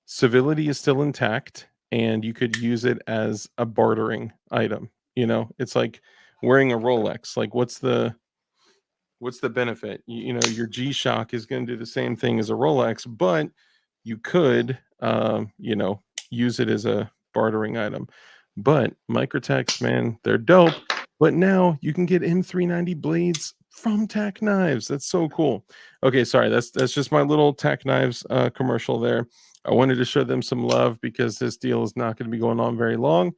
civility is still intact and you could use it as a bartering item. It's like wearing a Rolex. Like what's the benefit? Your G-Shock is going to do the same thing as a Rolex, but you could use it as a bartering item. But Microtechs, man, they're dope. But now you can get M390 blades from Tack Knives. That's so cool. Okay, sorry, that's just my little Tack Knives commercial there. I wanted to show them some love because this deal is not going to be going on very long.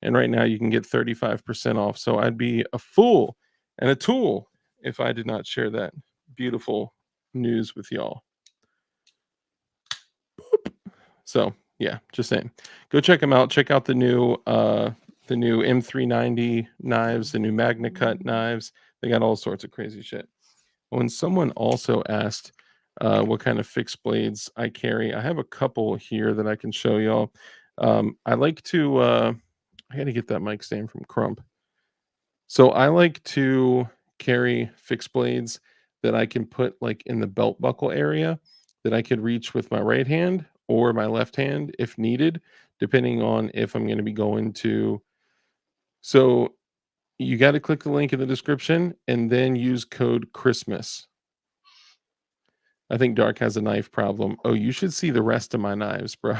And right now you can get 35% off. So I'd be a fool and a tool if I did not share that beautiful news with y'all. Boop. So yeah, just saying. Go check them out. Check out the new M390 knives, the new Magna Cut knives. They got all sorts of crazy shit. When someone also asked what kind of fixed blades I carry, I have a couple here that I can show y'all. I like to I got to get that mic stand from Crump. So I like to carry fixed blades that I can put like in the belt buckle area that I could reach with my right hand or my left hand if needed, depending on if I'm going to be going to. So you got to click the link in the description and then use code Christmas. I think Dark has a knife problem. Oh, you should see the rest of my knives, bro.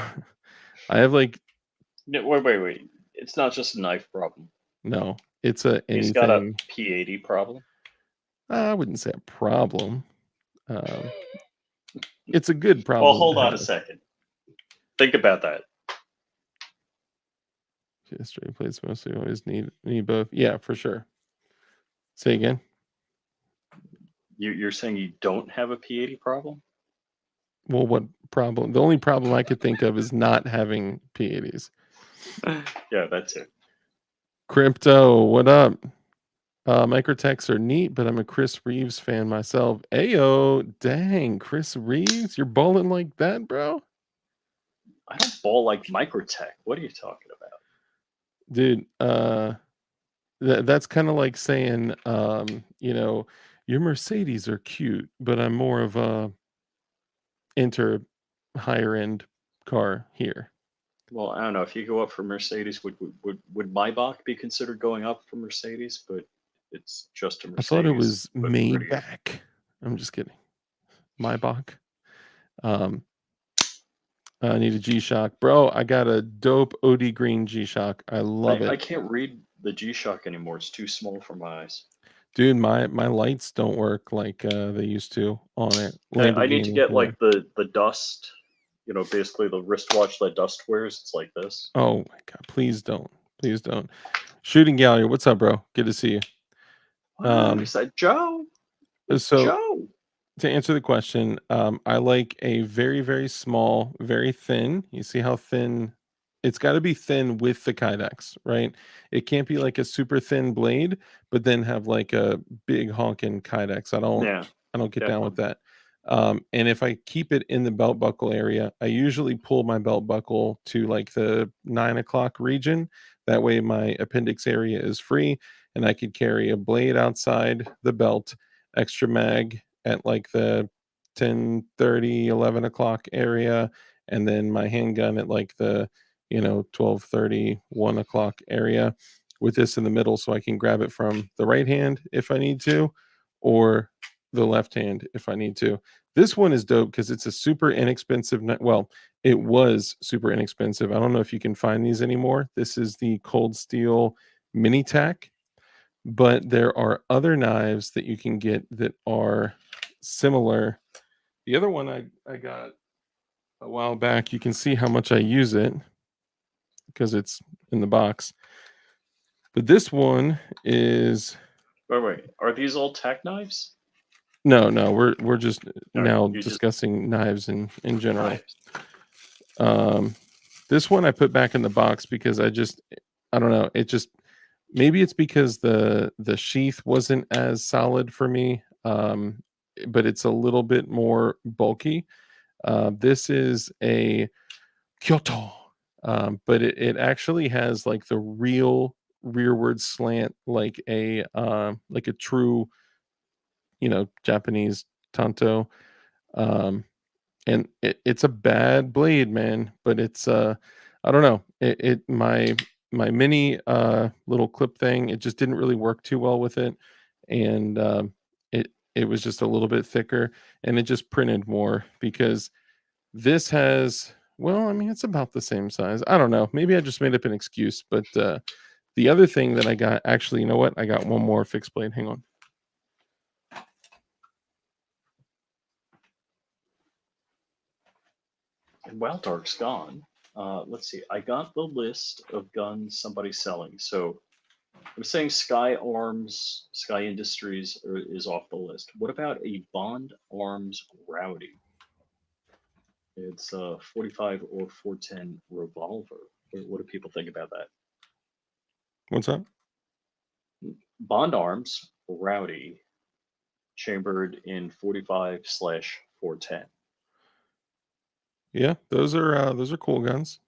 I have like. No, wait. It's not just a knife problem. No, it's a He's got a anything. P80 problem. I wouldn't say a problem. It's a good problem. Well, hold to on a have. second. Think about that. Straight plates mostly always need both. Yeah, for sure. Say again. You're saying you don't have a P80 problem? Well, what problem? The only problem I could think of is not having P80s. Yeah, that's it. Crypto, what up? Microtechs are neat, but I'm a Chris Reeves fan myself. Ayo, dang, Chris Reeves, you're balling like that, bro? I don't ball like Microtech. What are you talking about? Dude, that's kind of like saying, your Mercedes are cute, but I'm more of a enter higher end car here. Well, I don't know. If you go up for Mercedes, would Maybach be considered going up for Mercedes? But it's just a I Mercedes. thought it was but prettier. Maybach. I'm just kidding. Maybach. I need a G-Shock. Bro, I got a dope OD green G-Shock. I love it. I can't read the G-Shock anymore. It's too small for my eyes. Dude, my lights don't work like they used to on it. I need to Lamborghini, get yeah. like the dust, basically the wristwatch that Dust wears. It's like this. Oh my god, please don't. Please don't. Shooting Gallery, what's up, bro? Good to see you. Is that Joe? It's So Joe. to answer the question, I like a very, very small, very thin. You see how thin? It's got to be thin with the Kydex, right? It can't be like a super thin blade, but then have like a big honking Kydex. I don't get down with that. And if I keep it in the belt buckle area, I usually pull my belt buckle to like the 9 o'clock region. That way my appendix area is free and I could carry a blade outside the belt, extra mag at like the 10:30, 11 o'clock area, and then my handgun at like the 12:30, 1 o'clock area, with this in the middle so I can grab it from the right hand if I need to, or the left hand if I need to. This one is dope because it's a super inexpensive. Well, it was super inexpensive. I don't know if you can find these anymore. This is the Cold Steel Mini Tac, but there are other knives that you can get that are similar. The other one I got a while back, you can see how much I use it because it's in the box. But this one is Wait. Are these all tech knives? no. We're just now you just- discussing knives in general. This one I put back in the box because I don't know. It just maybe it's because the sheath wasn't as solid for me. But it's a little bit more bulky. This is a Kyoto, but it actually has like the real rearward slant, like a true, Japanese tanto. And it's a bad blade, man, but it's I don't know. My mini little clip thing, it just didn't really work too well with it, and it was just a little bit thicker, and it just printed more because this has, well, I mean, it's about the same size. I don't know. Maybe I just made up an excuse, but the other thing that I got, actually, you know what? I got one more fixed blade. Hang on. While Dark's gone, let's see. I got the list of guns somebody's selling. So I'm saying Sky Arms, Sky Industries is off the list. What about a Bond Arms Rowdy? It's a 45 or 410 revolver. What do people think about that? What's up? Bond Arms Rowdy, chambered in 45/410. Yeah, those are cool guns.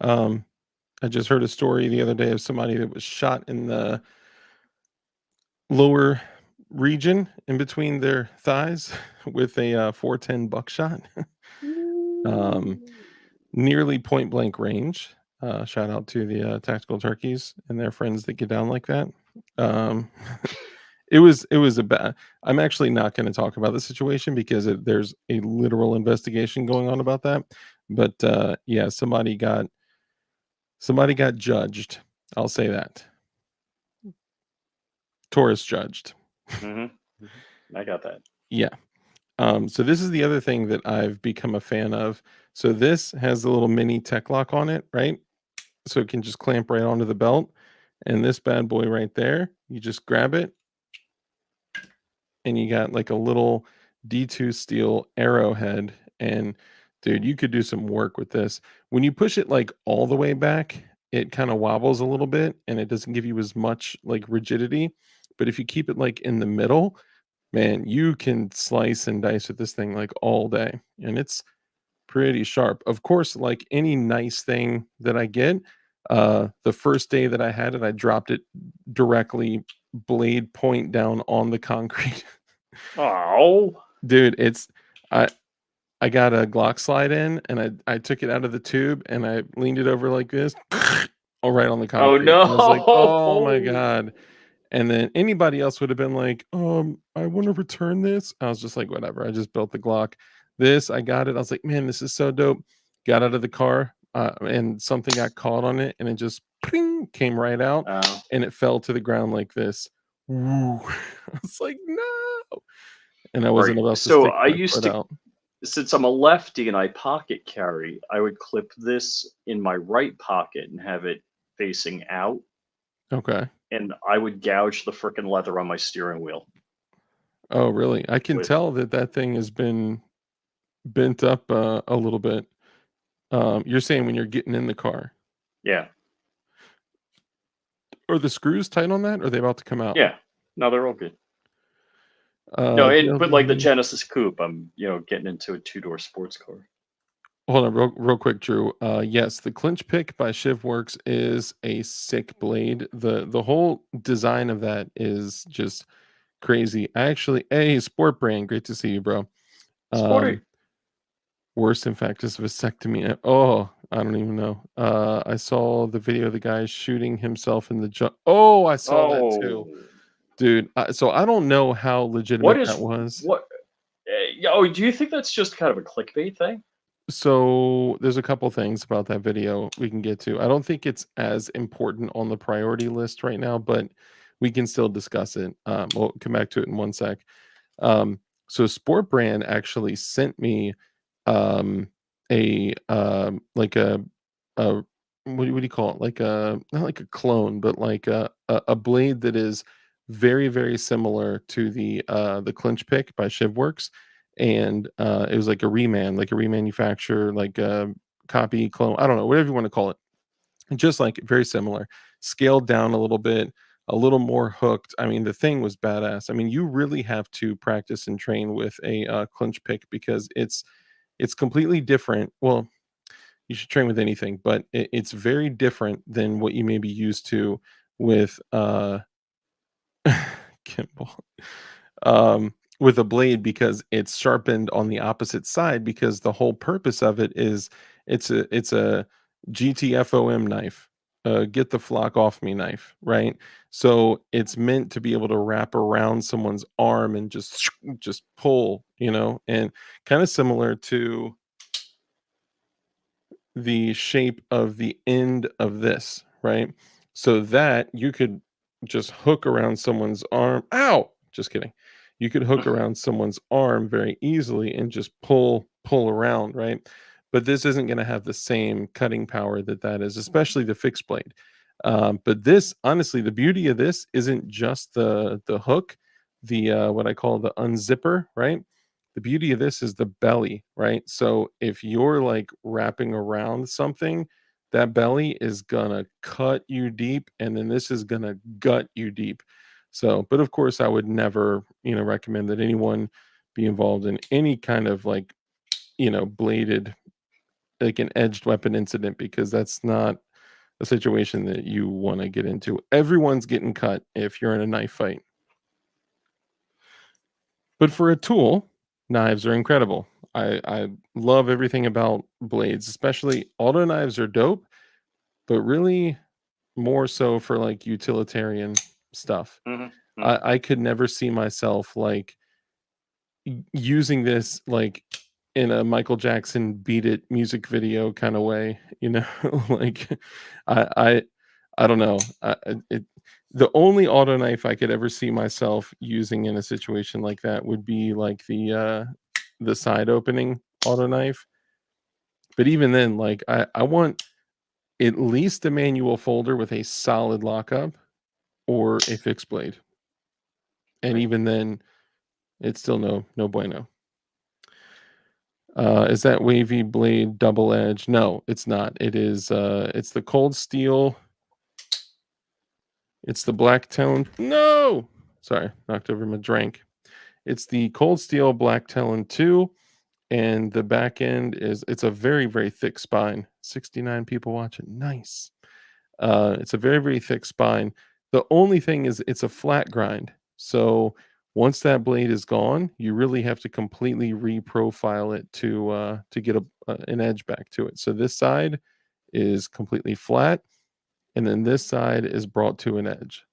I just heard a story the other day of somebody that was shot in the lower region in between their thighs with a 410 buckshot. Nearly point blank range. Shout out to the Tactical Turkeys and their friends that get down like that. It was a bad. I'm actually not going to talk about the situation because there's a literal investigation going on about that. But yeah, somebody got judged. I'll say that. Tourist judged. I got that. Yeah. So this is the other thing that I've become a fan of. So this has a little mini tech lock on it, right? So it can just clamp right onto the belt. And this bad boy right there, you just grab it and you got like a little D2 steel arrowhead. And dude, you could do some work with this. When you push it like all the way back, it kind of wobbles a little bit and it doesn't give you as much like rigidity. But if you keep it like in the middle, man, you can slice and dice with this thing like all day. And it's pretty sharp. Of course, like any nice thing that I get, the first day that I had it, I dropped it directly blade point down on the concrete. Oh, Dude, I I got a Glock slide in and I took it out of the tube and I leaned it over like this, all right on the oh concrete. I was like, "Oh my no! god." And then anybody else would have been like, I want to return this. I was just like, whatever. I just built the Glock. This, I got it. I was like, man, this is so dope. Got out of the car and something got caught on it and it just ping, came right out Oh, and it fell to the ground like this. Woo. I was like, no. And I right. wasn't about to So stick I my used foot to, out. since I'm a lefty and I pocket carry, I would clip this in my right pocket and have it facing out, Okay. and I would gouge the frickin' leather on my steering wheel Oh, really? I can with, tell that that thing has been bent up a little bit. You're saying when you're getting in the car. yeah, Are the screws tight on that? Or are they about to come out? yeah. No, they're all good. No, but like the DLD. Genesis Coupe, I'm getting into a two-door sports car. Hold on, real quick, Drew. Yes, the clinch pick by Shivworks is a sick blade. The whole design of that is just crazy. I actually, hey, Sport Brand, great to see you, bro. Sporty. Worst, in fact, is vasectomy. Oh, I don't even know. I saw the video of the guy shooting himself in the jaw. Oh, I saw that too, Oh, dude. So I don't know how what legitimate is that was. what? Yeah, oh, do you think that's just kind of a clickbait thing? So there's a couple things about that video we can get to. I don't think it's as important on the priority list right now, but we can still discuss it. We'll come back to it in one sec. So Sport Brand actually sent me a like a what do you call it? Like a not like a clone, but like a blade that is very very similar to the clinch pick by Shivworks, and it was like like a remanufacture, like a copy clone. I don't know, whatever you want to call it. Just like very similar, scaled down a little bit, a little more hooked. I mean, the thing was badass. I mean, you really have to practice and train with a clinch pick because it's completely different. Well, you should train with anything, but it's very different than what you may be used to with Kimball. With a blade because it's sharpened on the opposite side because the whole purpose of it is it's a GTFOM knife, get the flock off me knife, right? So it's meant to be able to wrap around someone's arm and just pull, and kind of similar to the shape of the end of this, right? So that you could just hook around someone's arm. Ow! Just kidding. You could hook around someone's arm very easily and just pull around, right? But this isn't going to have the same cutting power that is, especially the fixed blade. But this, honestly, the beauty of this isn't just the hook, the what I call the unzipper, right? The beauty of this is the belly, right? So if you're like wrapping around something, that belly is gonna cut you deep, and then this is gonna gut you deep. So, but of course, I would never, recommend that anyone be involved in any kind of like, bladed, like an edged weapon incident because that's not a situation that you want to get into. Everyone's getting cut if you're in a knife fight. But for a tool, knives are incredible. I love everything about blades, especially auto knives are dope, but really more so for like utilitarian stuff. Hmm. I could never see myself like using this like in a Michael Jackson "Beat It" music video kind of way, like I I I don't know. It The only auto knife I could ever see myself using in a situation like that would be like the side opening auto knife. But even then, like I want at least a manual folder with a solid lockup or a fixed blade. And Right. even then, it's still no bueno. Is that wavy blade double edge? No, it's not. It is it's the cold steel. It's the black tone. No! Sorry, knocked over my drink. It's the cold steel black talon 2, and the back end is it's a very, very thick spine. 69 people watching. Nice. It's a very, very thick spine. The only thing is it's a flat grind. So once that blade is gone, you really have to completely reprofile it to get an edge back to it. So this side is completely flat, and then this side is brought to an edge.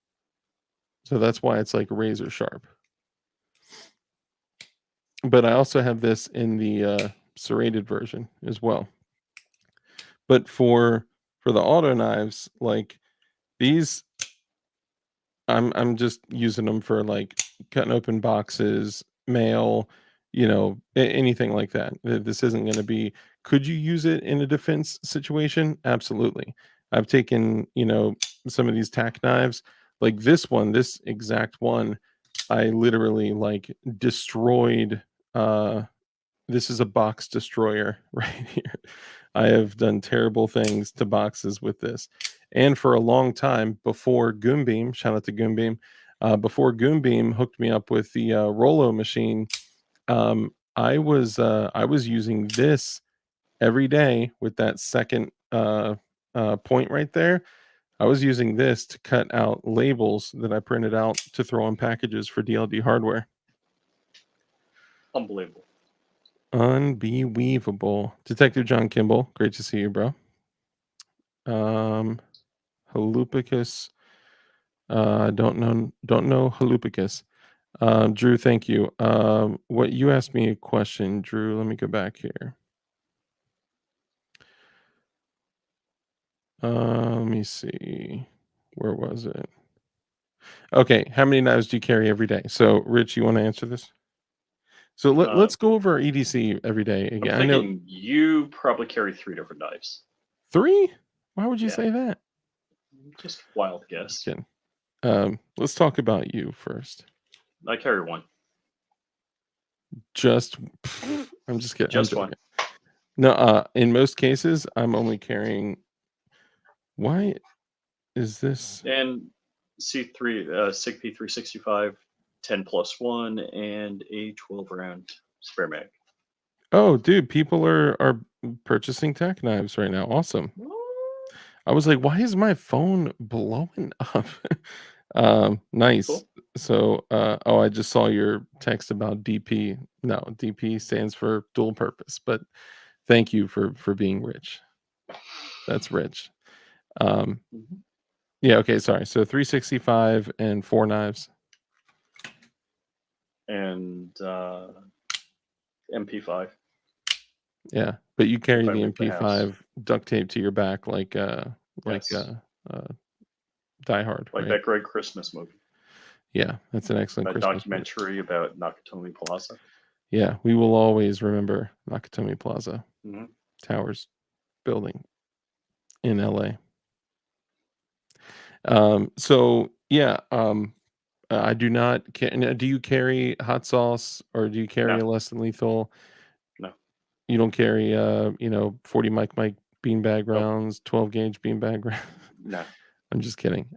So that's why it's like razor sharp. But I also have this in the serrated version as well. But for the auto knives, like these, I'm just using them for like cutting open boxes, mail, anything like that. This isn't going to be. Could you use it in a defense situation? Absolutely. I've taken some of these tack knives, like this exact one. I literally like destroyed. This is a box destroyer right here. I have done terrible things to boxes with this. And for a long time before Goombeam, shout out to Goombeam, before Goombeam hooked me up with the Rollo machine, I was using this every day with that second point right there. I was using this to cut out labels that I printed out to throw in packages for DLD hardware. Unbelievable. Unbelievable. Detective John Kimball, great to see you, bro. Halupicus. Don't know Halupicus. Drew, thank you. What you asked me a question, Drew. Let me go back here. Let me see. Where was it? Okay, how many knives do you carry every day? So, Rich, you want to answer this? So let's go over our EDC every day again. I'm thinking you probably carry 3 different knives. 3? Why would you Yeah. say that? Just wild guess. Just kidding. Let's talk about you first. I carry 1. I'm just kidding. Just 1. No, in most cases, I'm only carrying. Why is this? And C3 SIG P365 10+1 and a 12 round spare mag. Oh, dude, people are purchasing tack knives right now. Awesome. I was like, why is my phone blowing up? Nice. Cool. So, I just saw your text about DP. No, DP stands for dual purpose, but thank you for being rich. That's rich. Yeah, okay, sorry. So 365 and 4 knives. And MP5. Yeah, but you carry If I the leave the house. MP5 duct tape to your back like Yes. Die Hard, Like right? that great Christmas movie. Yeah, that's an excellent That Christmas movie. documentary about Nakatomi Plaza. Yeah, we will always remember Nakatomi Plaza Mhm. Towers building in LA. So yeah, I do not. Do you carry hot sauce or do you carry a No. less than lethal? No. You don't carry 40 Mike beanbag Nope. rounds, 12 gauge beanbag rounds. No. I'm just kidding.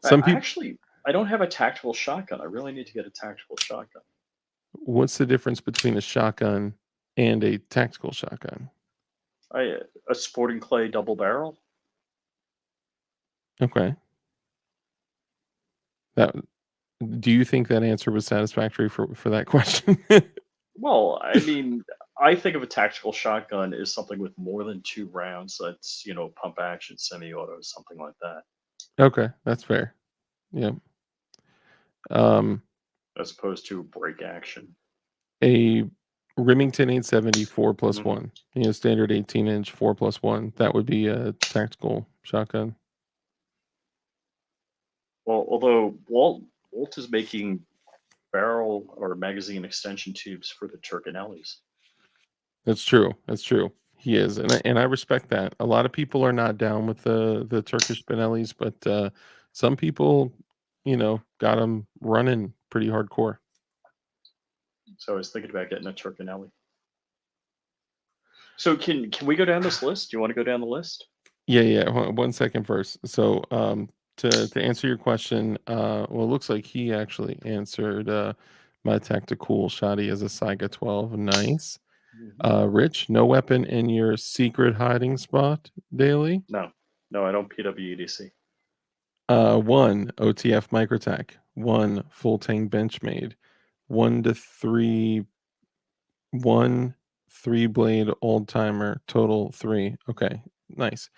Some people actually, I don't have a tactical shotgun. I really need to get a tactical shotgun. What's the difference between a shotgun and a tactical shotgun? A Sporting Clay double barrel. Okay. Do you think that answer was satisfactory for that question? Well, I mean, I think of a tactical shotgun as something with more than 2 rounds. That's pump action, semi-auto, something like that. Okay, that's fair. Yeah. As opposed to break action. A Remington 870 4+1, Mhm. standard 18-inch 4+1. That would be a tactical shotgun. Well, although Walt is making barrel or magazine extension tubes for the Turkinellis. That's true. That's true. He is, and I respect that. A lot of people are not down with the Turkish Benellis, but some people, got them running pretty hardcore. So I was thinking about getting a Turkinelli. So can we go down this list? Do you want to go down the list? Yeah, yeah. 1 second first. So, to answer your question, well, it looks like he actually answered my tactical shoddy as a Saiga 12. Nice. Mhm. Rich, no weapon in your secret hiding spot daily. No, I don't PWEDC. One OTF Microtech, one full tank Benchmade, 1 to 3, one 3 blade old timer, total 3. Okay, nice.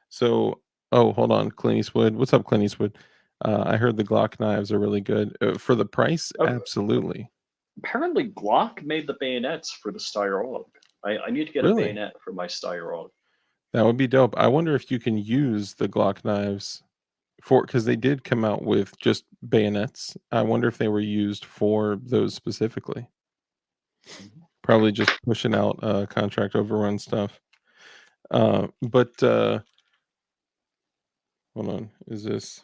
So, oh, hold on, Clint Eastwood. What's up, Clint Eastwood? I heard the Glock knives are really good. For the price, Oh, absolutely. apparently Glock made the bayonets for the Steyr AUG. I need to get a Really? bayonet for my Steyr AUG. That would be dope. I wonder if you can use the Glock knives for, because they did come out with just bayonets. I wonder if they were used for those specifically. Mhm. Probably just pushing out contract overrun stuff. But hold on, is this?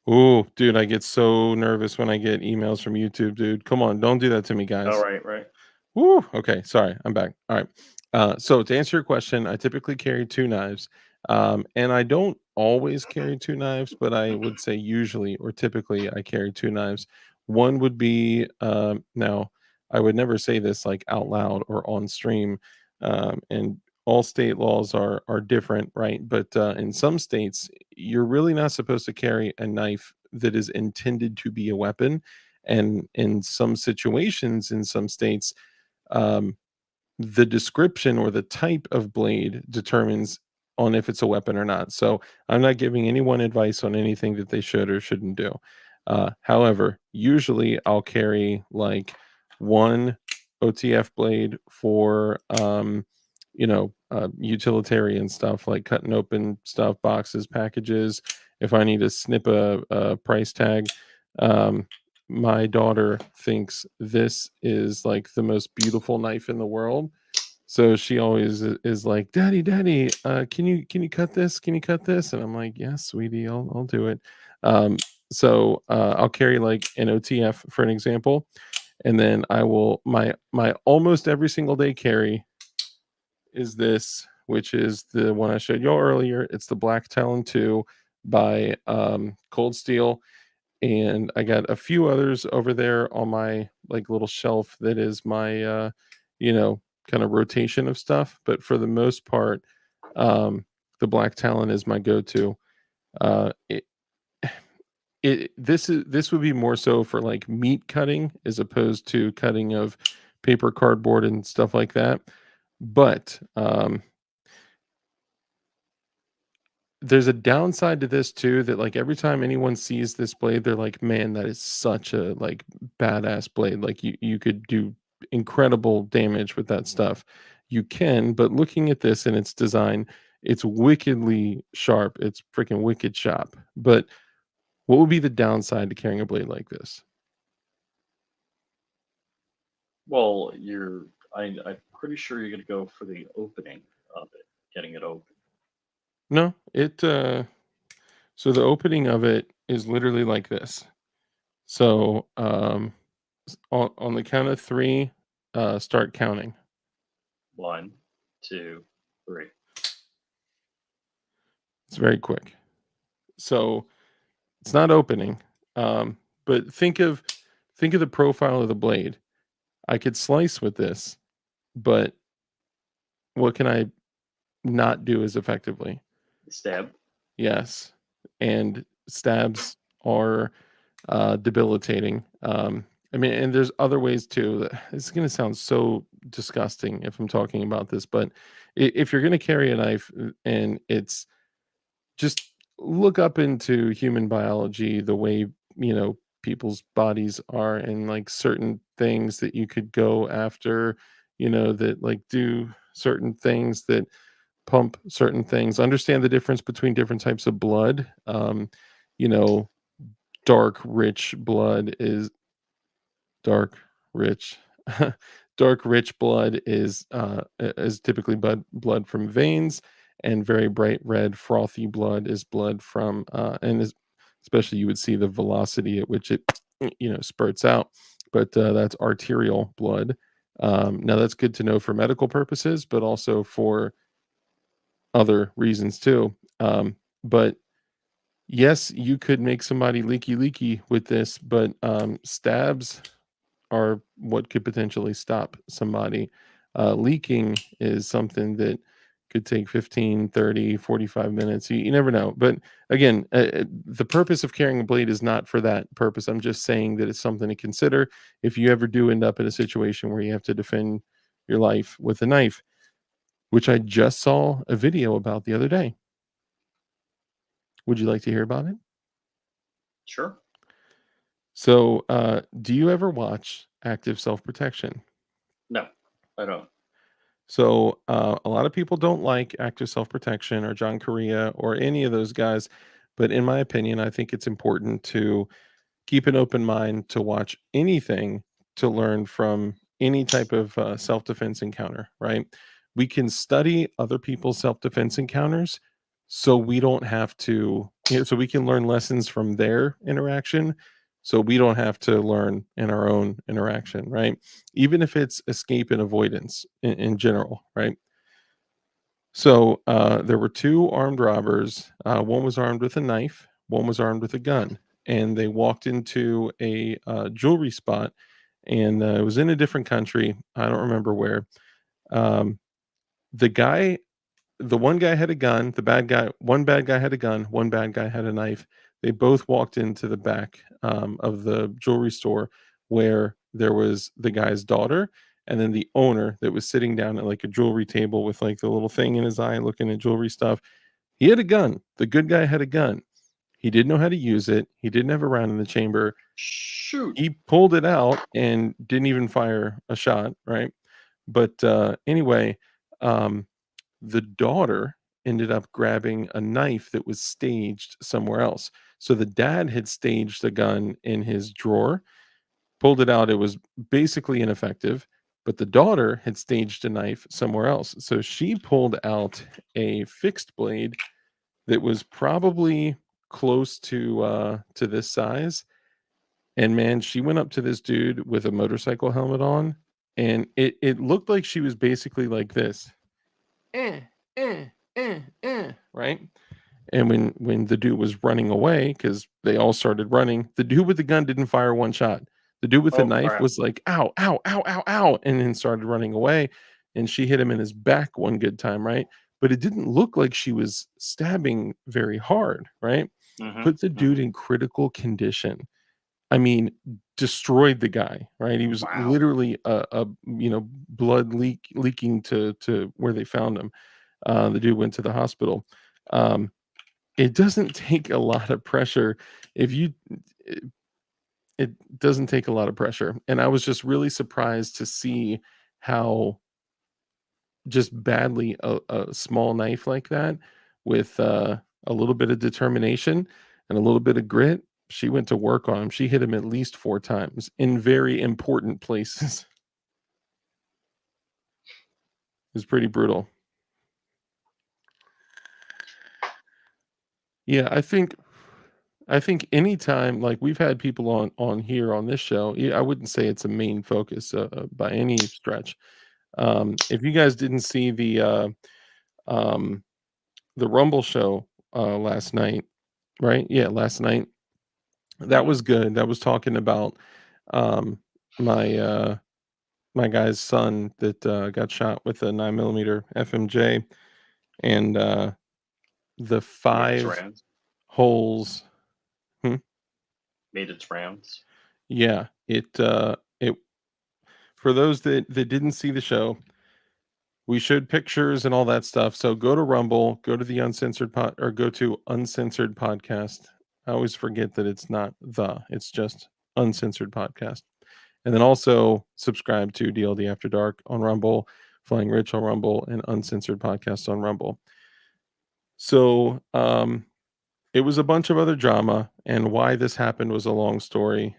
Oh, dude, I get so nervous when I get emails from YouTube, dude. Come on, don't do that to me, All guys. right, right. Woo! Okay, sorry, I'm back. All right. So to answer your question, I typically carry 2 knives, and I don't always carry 2 knives, but I would say usually or typically I carry 2 knives. One would be now I would never say this like out loud or on stream, and all state laws are different, right? But in some states, you're really not supposed to carry a knife that is intended to be a weapon, and in some situations, in some states um, the description or the type of blade determines on if it's a weapon or not. So I'm not giving anyone advice on anything that they should or shouldn't do. However, usually I'll carry like one OTF blade for utilitarian stuff like cutting open stuff, boxes, packages. If I need to snip a price tag, um, my daughter thinks this is like the most beautiful knife in the world. So she always is like, "Daddy, Daddy, can you cut this? Can you cut this?" And I'm like, "Yes, sweetie, I'll do it." Um, so I'll carry like an OTF for an example, and then I will my almost every single day carry is this, which is the one I showed you earlier. It's the Black Talon 2 by Cold Steel, and I got a few others over there on my like little shelf that is my kind of rotation of stuff, but for the most part the Black Talon is my go-to. It, this would be more so for like meat cutting as opposed to cutting of paper, cardboard, and stuff like that. But there's a downside to this too, that like every time anyone sees this blade, they're like, "Man, that is such a like badass blade. Like you could do incredible damage with that stuff." You can, but looking at this and its design, it's wickedly sharp. It's freaking wicked sharp. But what would be the downside to carrying a blade like this? Well, I'm pretty sure you're going to go for the opening of it, getting it open. No, so the opening of it is literally like this. So on the count of three, start counting. 1, 2, 3. It's very quick. So it's not opening. But think of the profile of the blade. I could slice with this, but what can I not do as effectively? Stab. Yes. And stabs are debilitating. I mean, and there's other ways too. It's going to sound so disgusting if I'm talking about this, but if you're going to carry a knife and it's just look up into human biology, the way, people's bodies are, and like certain things that you could go after, that like do certain things that pump certain things. Understand the difference between different types of blood. you know, dark rich blood is dark rich dark rich blood is typically blood from veins, and very bright red frothy blood is blood from especially you would see the velocity at which it spurts out, but that's arterial blood. Now that's good to know for medical purposes, but also for other reasons too. But yes, you could make somebody leaky with this, but stabs are what could potentially stop somebody. Leaking is something that could take 15, 30, 45 minutes. You never know. But again, the purpose of carrying a blade is not for that purpose. I'm just saying that it's something to consider if you ever do end up in a situation where you have to defend your life with a knife, which I just saw a video about the other day. Would you like to hear about it? Sure. So, do you ever watch Active Self Protection? No, I don't. So, a lot of people don't like Active Self Protection or John Correa or any of those guys. But in my opinion, I think it's important to keep an open mind to watch anything to learn from any type of self-defense encounter, right? We can study other people's self-defense encounters so we don't have to, so we can learn lessons from their interaction so we don't have to learn in our own interaction, right? Even if it's escape and avoidance in general, right? So there were two armed robbers. One was armed with a knife, one was armed with a gun, and they walked into a jewelry spot, and it was in a different country. I don't remember where. Um, the guy, the one guy had a gun. One bad guy had a gun. One bad guy had a knife. They both walked into the back of the jewelry store where there was the guy's daughter and then the owner that was sitting down at like a jewelry table with like the little thing in his eye looking at jewelry stuff. He had a gun. The good guy had a gun. He didn't know how to use it. He didn't have a round in the chamber. Shoot. He pulled it out and didn't even fire a shot, right? But anyway, um, the daughter ended up grabbing a knife that was staged somewhere else. So the dad had staged a gun in his drawer, pulled it out. It was basically ineffective, but the daughter had staged a knife somewhere else. So she pulled out a fixed blade that was probably close to this size. And man, she went up to this dude with a motorcycle helmet on, and it looked like she was basically like this. Eh, right? And when the dude was running away, because they all started running, the dude with the gun didn't fire one shot. The dude with the Oh knife crap. was like, "Ow, ow, ow, ow, ow," and then started running away, and she hit him in his back one good time, right? But it didn't look like she was stabbing very hard, right? Mm-hmm. Put the dude in critical condition. I mean, destroyed the guy, right? He was Wow. literally blood leaking to where they found him. The dude went to the hospital. Um, it doesn't take a lot of pressure if you it, it doesn't take a lot of pressure. And I was just really surprised to see how just badly a small knife like that with a little bit of determination and a little bit of grit, she went to work on him. She hit him at least 4 times in very important places. It was pretty brutal. Yeah, I think anytime like we've had people on here on this show, yeah, I wouldn't say it's a main focus by any stretch. If you guys didn't see um, the Rumble show last night, right? Yeah, last night that Mm-hmm. was good. That was talking about um, my my guy's son that got shot with a 9mm FMJ, and the Made its 5 rounds. holes. Hmm? Made its rounds. Yeah, it for those that didn't see the show, we showed pictures and all that stuff. So go to Rumble, go to the uncensored pod, or go to uncensored podcast. I always forget that it's not it's just uncensored podcast. And then also subscribe to DLD After Dark on Rumble, Flying Rich on Rumble, and Uncensored Podcast on Rumble. So it was a bunch of other drama, and why this happened was a long story.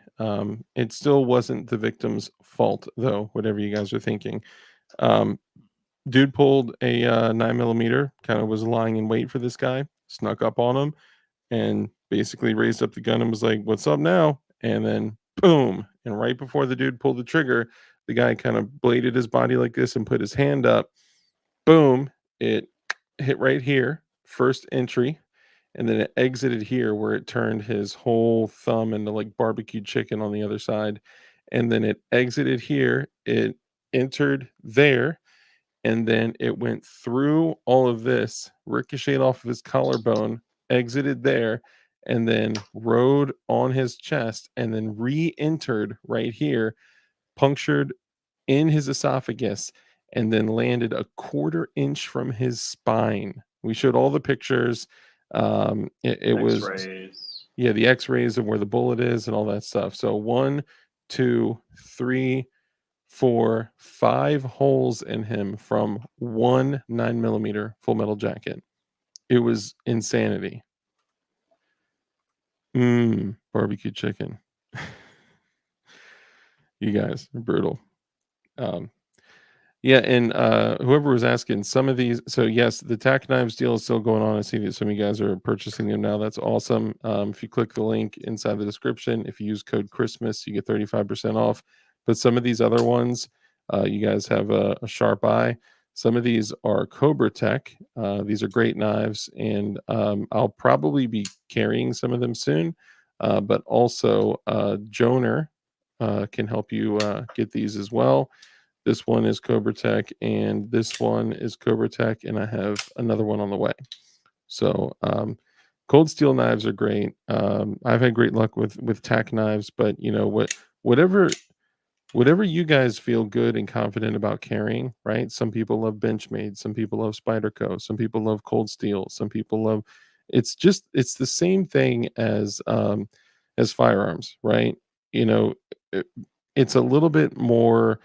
It still wasn't the victim's fault, though, whatever you guys are thinking. Um, Dude pulled a 9 millimeter, kind of was lying in wait for this guy, snuck up on him, and basically raised up the gun and was like, "What's up now?" And then boom, and right before the dude pulled the trigger, the guy kind of bladed his body like this and put his hand up. Boom, it hit right here, first entry, and then it exited here where it turned his whole thumb into like barbecued chicken on the other side. And then it exited here, it entered there, and then it went through all of this, ricocheted off of his collarbone, exited there, and then rode on his chest, and then re-entered right here, punctured in his esophagus, and then landed a quarter inch from his spine. We showed all the pictures. It was, X-rays. yeah, the X-rays of where the bullet is and all that stuff. So 1, 2, 3, 4, 5 holes in him from one 9 millimeter full metal jacket. It was insanity. Barbecue chicken. You guys are brutal. Um, Yeah, and whoever was asking, some of these, so yes, the tack knives deal is still going on. I see that some of you guys are purchasing them now. That's awesome. If you click the link inside the description, if you use code Christmas, you get 35% off. But some of these other ones, you guys have a sharp eye. Some of these are Cobra Tech. These are great knives, and I'll probably be carrying some of them soon. But also, Joner can help you get these as well. This one is Cobra Tech, and this one is Cobra Tech, and I have another one on the way. So, cold steel knives are great. I've had great luck with tack knives, but you know what? Whatever you guys feel good and confident about carrying, right? Some people love Benchmade, some people love Spyderco, some people love cold steel, some people love. It's the same thing as firearms, right? You know, it, it's a little bit more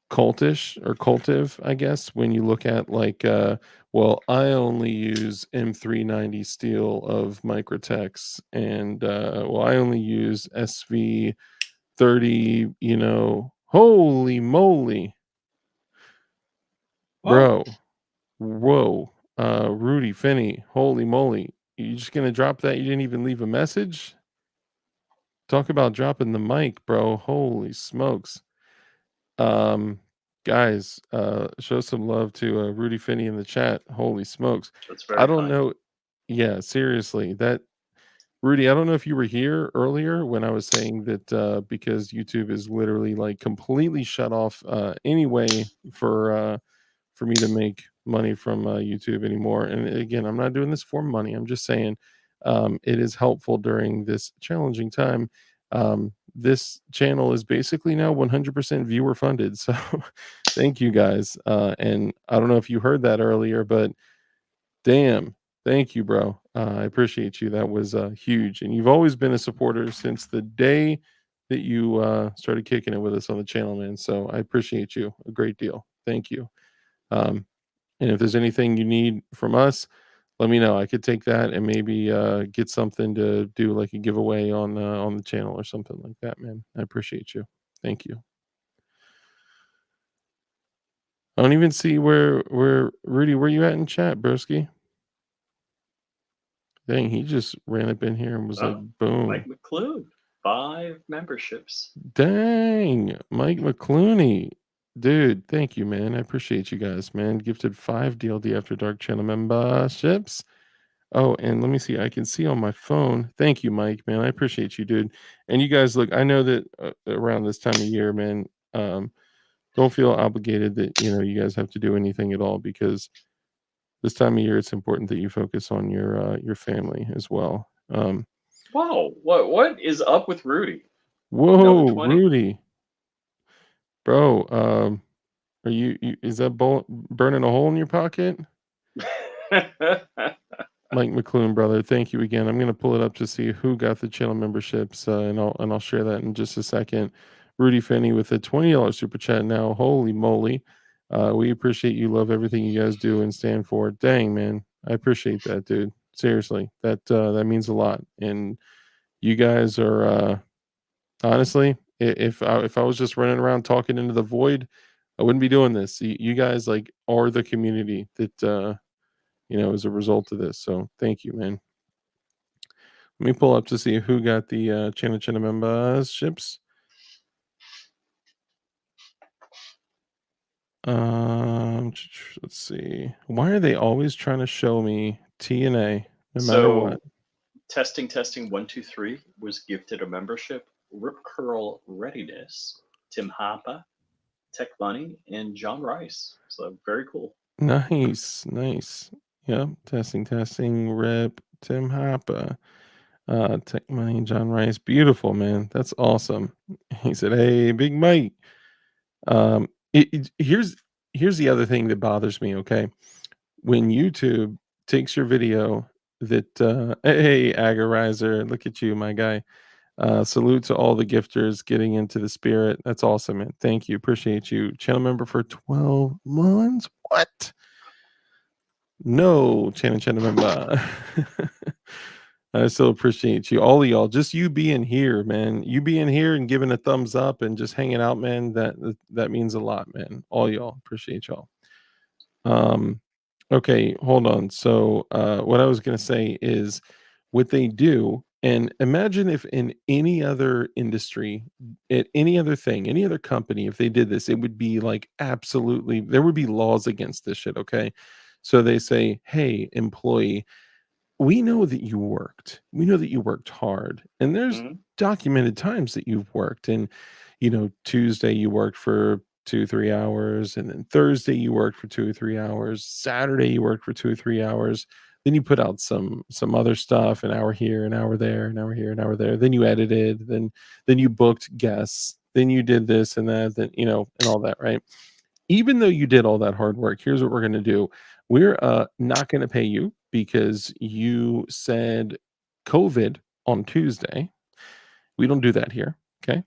cultish or cultive, I guess, when you look at like well, I only use M390 steel of Microtex, and well, I only use SV30, holy moly, Whoa. bro. Whoa. Rudy Finney, holy moly. You just gonna drop that? You didn't even leave a message? Talk about dropping the mic, bro. Holy smokes. Um, Guys, show some love to Rudy Finney in the chat. Holy smokes. That's I very don't kind. know. Yeah, seriously. That Rudy, I don't know if you were here earlier when I was saying that because YouTube is literally like completely shut off any way for me to make money from YouTube anymore. And again, I'm not doing this for money. I'm just saying it is helpful during this challenging time. This channel is basically now 100% viewer funded. So thank you guys. And I don't know if you heard that earlier, but damn, thank you, bro. I appreciate you. That was huge. And you've always been a supporter since the day that you started kicking it with us on the channel, man. So I appreciate you a great deal. Thank you. Um, and if there's anything you need from us, let me know. I could take that and maybe get something to do like a giveaway on the channel or something like that, man. I appreciate you. Thank you. I don't even see where Rudy, where you at in chat, broski? Dang, he just ran up in here and was like, Oh, Mike boom. McClune, 5 memberships. Dang, Mike McClooney. Dude, thank you, man. I appreciate you guys, man. Gifted 5 DLD After Dark channel memberships. Oh, and let me see. I can see on my phone. Thank you, Mike, man. I appreciate you, dude. And you guys, look, I know that around this time of year, man, don't feel obligated that, you guys have to do anything at all because this time of year, it's important that you focus on your family as well. Whoa, what is up with Rudy? Another Whoa, 20? Rudy, bro. Are is that burning a hole in your pocket? Mike McClune, brother, thank you again. I'm gonna pull it up to see who got the channel memberships, and I'll share that in just a second. Rudy Finney with a $20 super chat now. Holy moly. We appreciate you, love everything you guys do and stand for. Dang, man. I appreciate that, dude. Seriously, that means a lot. And you guys are honestly, if I was just running around talking into the void, I wouldn't be doing this. You guys like are the community that as a result of this. So thank you, man. Let me pull up to see who got the Chana memberships. Let's see. Why are they always trying to show me TNA no matter what? So testing 1 2 3 was gifted a membership. Rip Curl Readiness, Tim Hapa, Tech Money, and John Rice. So very cool. Nice, nice. Yep, testing. Rep Tim Hapa, Tech Money, John Rice. Beautiful, man. That's awesome. He said, "Hey, Big Mike." Here's the other thing that bothers me. Okay, when YouTube takes your video that hey Agorizer, look at you, my guy. Salute to all the gifters getting into the spirit. That's awesome, man. Thank you. Appreciate you. Channel member for 12 months. What? No, channel member. I still appreciate you. All of y'all. Just you being here, man. You being here and giving a thumbs up and just hanging out, man. That means a lot, man. All y'all. Appreciate y'all. Okay, hold on. So what I was gonna say is what they do, and imagine if in any other industry, at any other thing, any other company, if they did this, it would be like absolutely there would be laws against this shit, okay? So they say, hey, employee, we know that you worked. We know that you worked hard. And there's Mhm. documented times that you've worked. And, Tuesday you worked for 2 3 hours. And then Thursday you worked for 2 or 3 hours. Saturday you worked for 2 or 3 hours. Then you put out some other stuff, an hour here, an hour there, an hour here, an hour there. Then you edited, then you booked guests, then you did this and that, then and all that, right? Even though you did all that hard work, here's what we're going to do. We're not going to pay you because you said COVID on Tuesday. We don't do that here. Okay.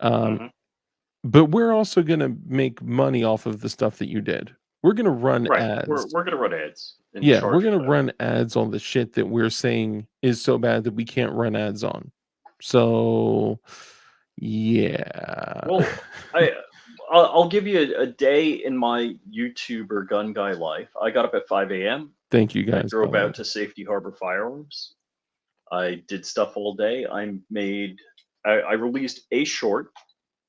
Um, Mhm. but we're also going to make money off of the stuff that you did. We're going to run Right. We're ads. we're gonna run ads and Yeah, we're charge going for to that. run ads on the shit that we're saying is so bad that we can't run ads on. So, yeah. Well, I I'll give you a day in my YouTuber gun guy life. I got up at 5 a.m. Thank you I guys, by drove the way. out to Safety Harbor Firearms. I did stuff all day. I released a short,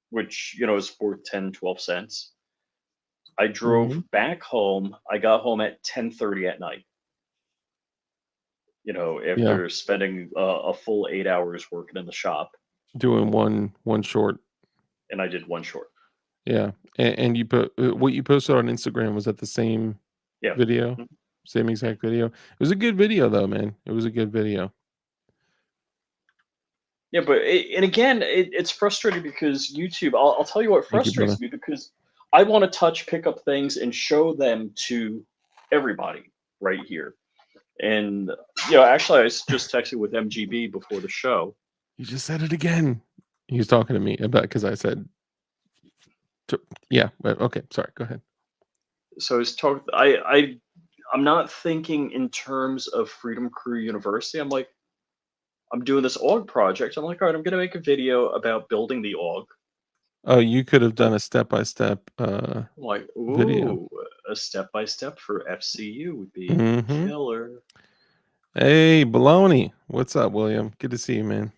which is for 10, 12 cents. I drove Mhm. back home. I got home at 10:30 at night. Yeah. After spending a full 8 hours working in the shop, Doing one short. and I did one short. Yeah, and you put what you posted on Instagram, was that the same Yeah. video? Mhm. Same exact video? It was a good video though, man. It was a good video. Yeah, but and again, it's frustrating because YouTube. I'll tell you what Thank you, brother. frustrates me because I want to touch, pick up things, and show them to everybody right here. And actually, I just texted with MGB before the show. You just said it again. He was talking to me about because I said t yeah, but okay, sorry, go ahead. So I was talking. I'm not thinking in terms of Freedom Crew University. I'm doing this org project. I'm like, all right, I'm gonna make a video about building the org. Oh, you could have I'm done a step-by-step, like, video. ooh, a step by step for FCU would be Mhm. killer. Hey, baloney. What's up, William? Good to see you, man.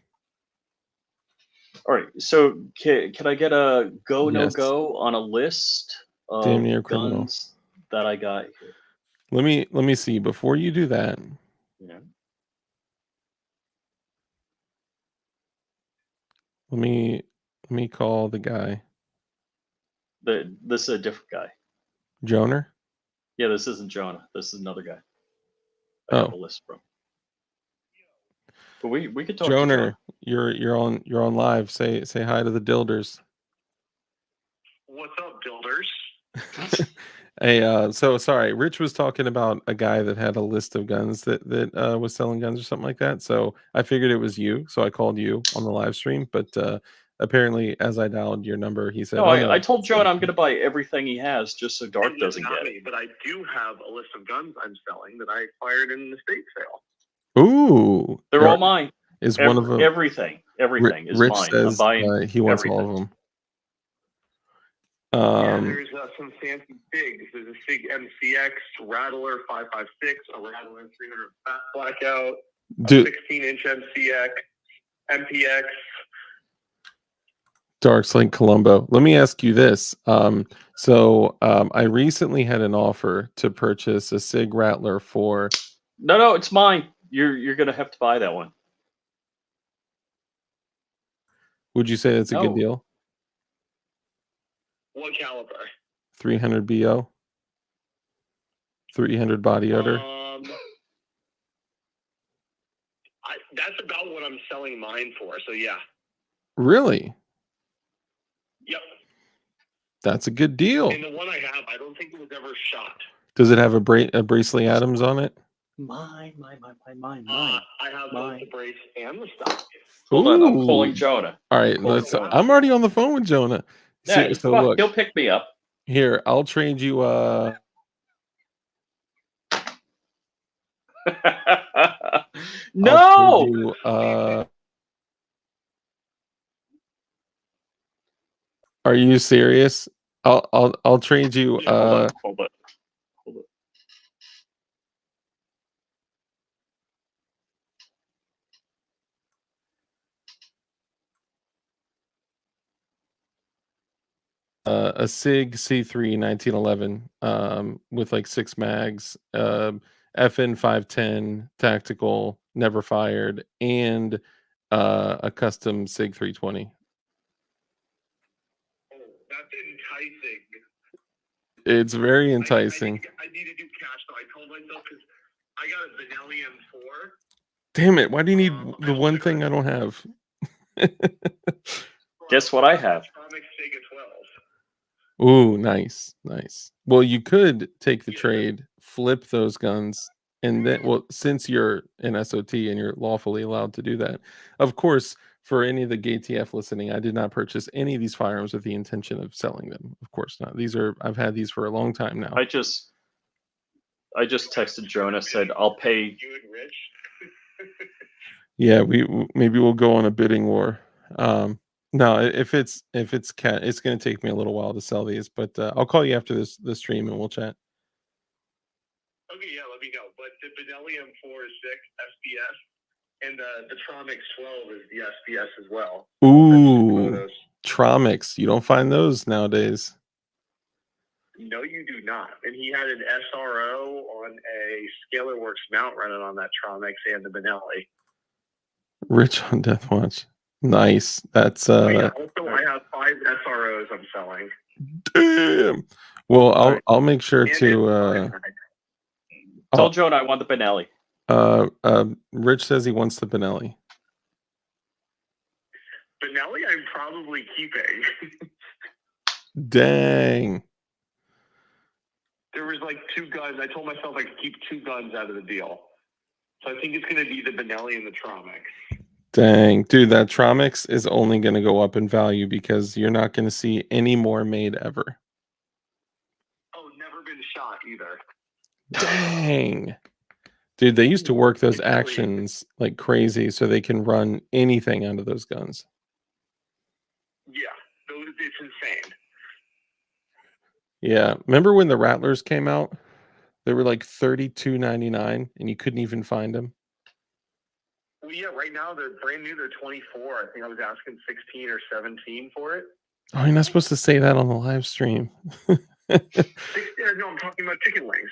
All right, so can I get a go no Yes. go on a list Damn of near criminal. guns that I got here? Let me see. Before you do that, Yeah, let me call the guy. this is a different guy. Joner? Yeah, this isn't Jonah. This is another guy. I got the Oh, list from. But we could talk to Joner, Jonah. you're on live. Say hi to the Dilders. What's up, builders? Hey, so sorry. Rich was talking about a guy that had a list of guns that was selling guns or something like that. So I figured it was you. So I called you on the live stream. But apparently, as I dialed your number, he said, No, "Oh I no, told it's not Jonah I'm you." gonna buy everything he has just so Dark And it's doesn't not get me, it. but I do have a list of guns I'm selling that I acquired in an estate sale. Ooh, They're all mine. is one of them? Everything is Rich mine. I'm says buying he wants all of everything. them. Yeah, there's some fancy SIGs. There's a SIG MCX, Rattler 556, a Rattler 300 Fat Blackout, a 16-inch MCX, MPX. Darks like Columbo. Let me ask you this. I recently had an offer to purchase a SIG Rattler for. No, it's mine. You're gonna have to buy that one. Would you say that's a good deal? What caliber? 300 BO. 300 body odor. That's about what I'm selling mine for. So yeah. Really? Yep. That's a good deal. And the one I have, I don't think it was ever shot. Does it have a Braceley Adams on it? Mine. I have both the brace and the stock. Hold on, I'm calling Jonah. All right, I'm already on the phone with Jonah. Yeah, So look, he'll pick me up. Here, I'll trade you. No. Are you serious? I'll trade you. Hold on. A SIG C3 1911 with like 6 mags, FN 510 tactical, never fired, and a custom SIG 320. That's enticing. It's very enticing. I need to do cash though. I told myself because I got a Benelli M4. Damn it! Why do you need the one thing I don't have? Guess what I have? Ooh, nice. Well, you could take the trade, flip those guns, and then, well, since you're an SOT and you're lawfully allowed to do that, of course, for any of the GATF listening, I did not purchase any of these firearms with the intention of selling them. Of course not. I've had these for a long time now. I just texted Jonah, said I'll pay. You and Rich. Yeah, maybe we'll go on a bidding war. No, if it's it's going to take me a little while to sell these, but I'll call you after this stream and we'll chat. Okay, yeah, let me know. But the Benelli M4 is 6 SPS, and the Tromix 12 is the SPS as well. Ooh, Tromix. You don't find those nowadays. No, you do not. And he had an SRO on a Scalarworks mount running on that Tromix and the Benelli. Rich on Deathwatch. Nice. That's yeah, also I have 5 SROs I'm selling. Damn. Well, I'll make sure to tell Jonah I want the Benelli. Rich says he wants the Benelli. Benelli I'm probably keeping. Dang. There was like 2 guns. I told myself I could keep 2 guns out of the deal. So I think it's going to be the Benelli and the Tromix. Dang. Dude, that Tromix is only going to go up in value because you're not going to see any more made ever. Oh, never been shot either. Dang. Dude, they used to work those actions like crazy so they can run anything out of those guns. Yeah, it's insane. Yeah. Remember when the Rattlers came out? They were like $32.99 and you couldn't even find them. Well, yeah, right now they're brand new. They're 24. I think I was asking 16 or 17 for it. Oh, you're not supposed to say that on the live stream. 16, no, I'm talking about chicken wings.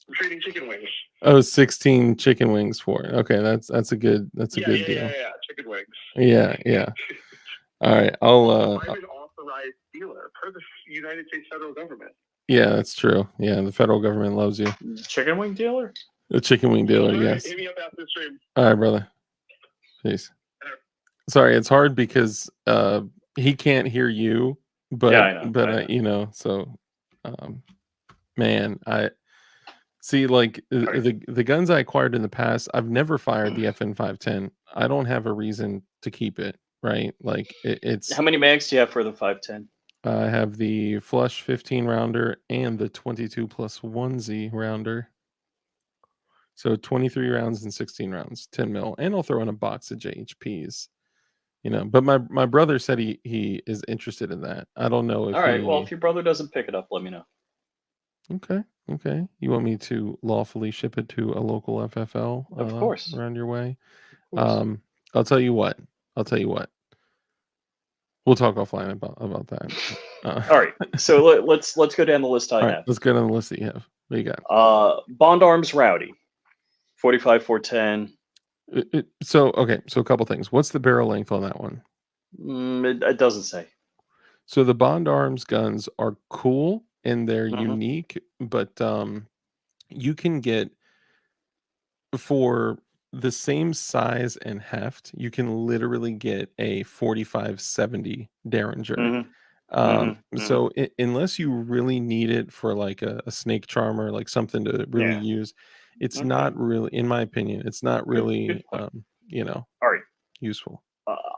I'm trading chicken wings. Oh, 16 chicken wings for it. Okay, that's a good good deal. Yeah, chicken wings. Yeah. All right, I'll I'm an authorized dealer per the United States federal government. Yeah, that's true. Yeah, the federal government loves you. Chicken wing dealer? The chicken wing dealer, All right, yes. hit me up after the stream. All right, brother. Peace. Sorry, it's hard because he can't hear you, but yeah, I know. but you know, so man, I see like the guns I acquired in the past, I've never fired the FN 510. I don't have a reason to keep it, right? Like it's How many mags do you have for the 510? I have the flush 15 rounder and the 22 plus 1Z rounder. So 23 rounds and 16 rounds, 10 mil, and I'll throw in a box of JHPs. You know, but my brother said he is interested in that. I don't know if All right. Well, he. if your brother doesn't pick it up, let me know. Okay, okay. You want me to lawfully ship it to a local FFL Of course. around your way? Of course. I'll tell you what. I'll tell you what. We'll talk offline about that. All right. So let's go down the list I All right, have. let's get on the list that you have. What you got? Bond Arms Rowdy, 45 410. So okay, so a couple things. What's the barrel length on that one? It doesn't say. So the Bond Arms guns are cool and they're Mhm. unique, but you can get for the same size and heft, you can literally get a 4570 Derringer. So unless you really need it for like a snake charmer, like something to really Yeah. use, it's Okay. not really, in my opinion, it's not really, Good point. All right. useful.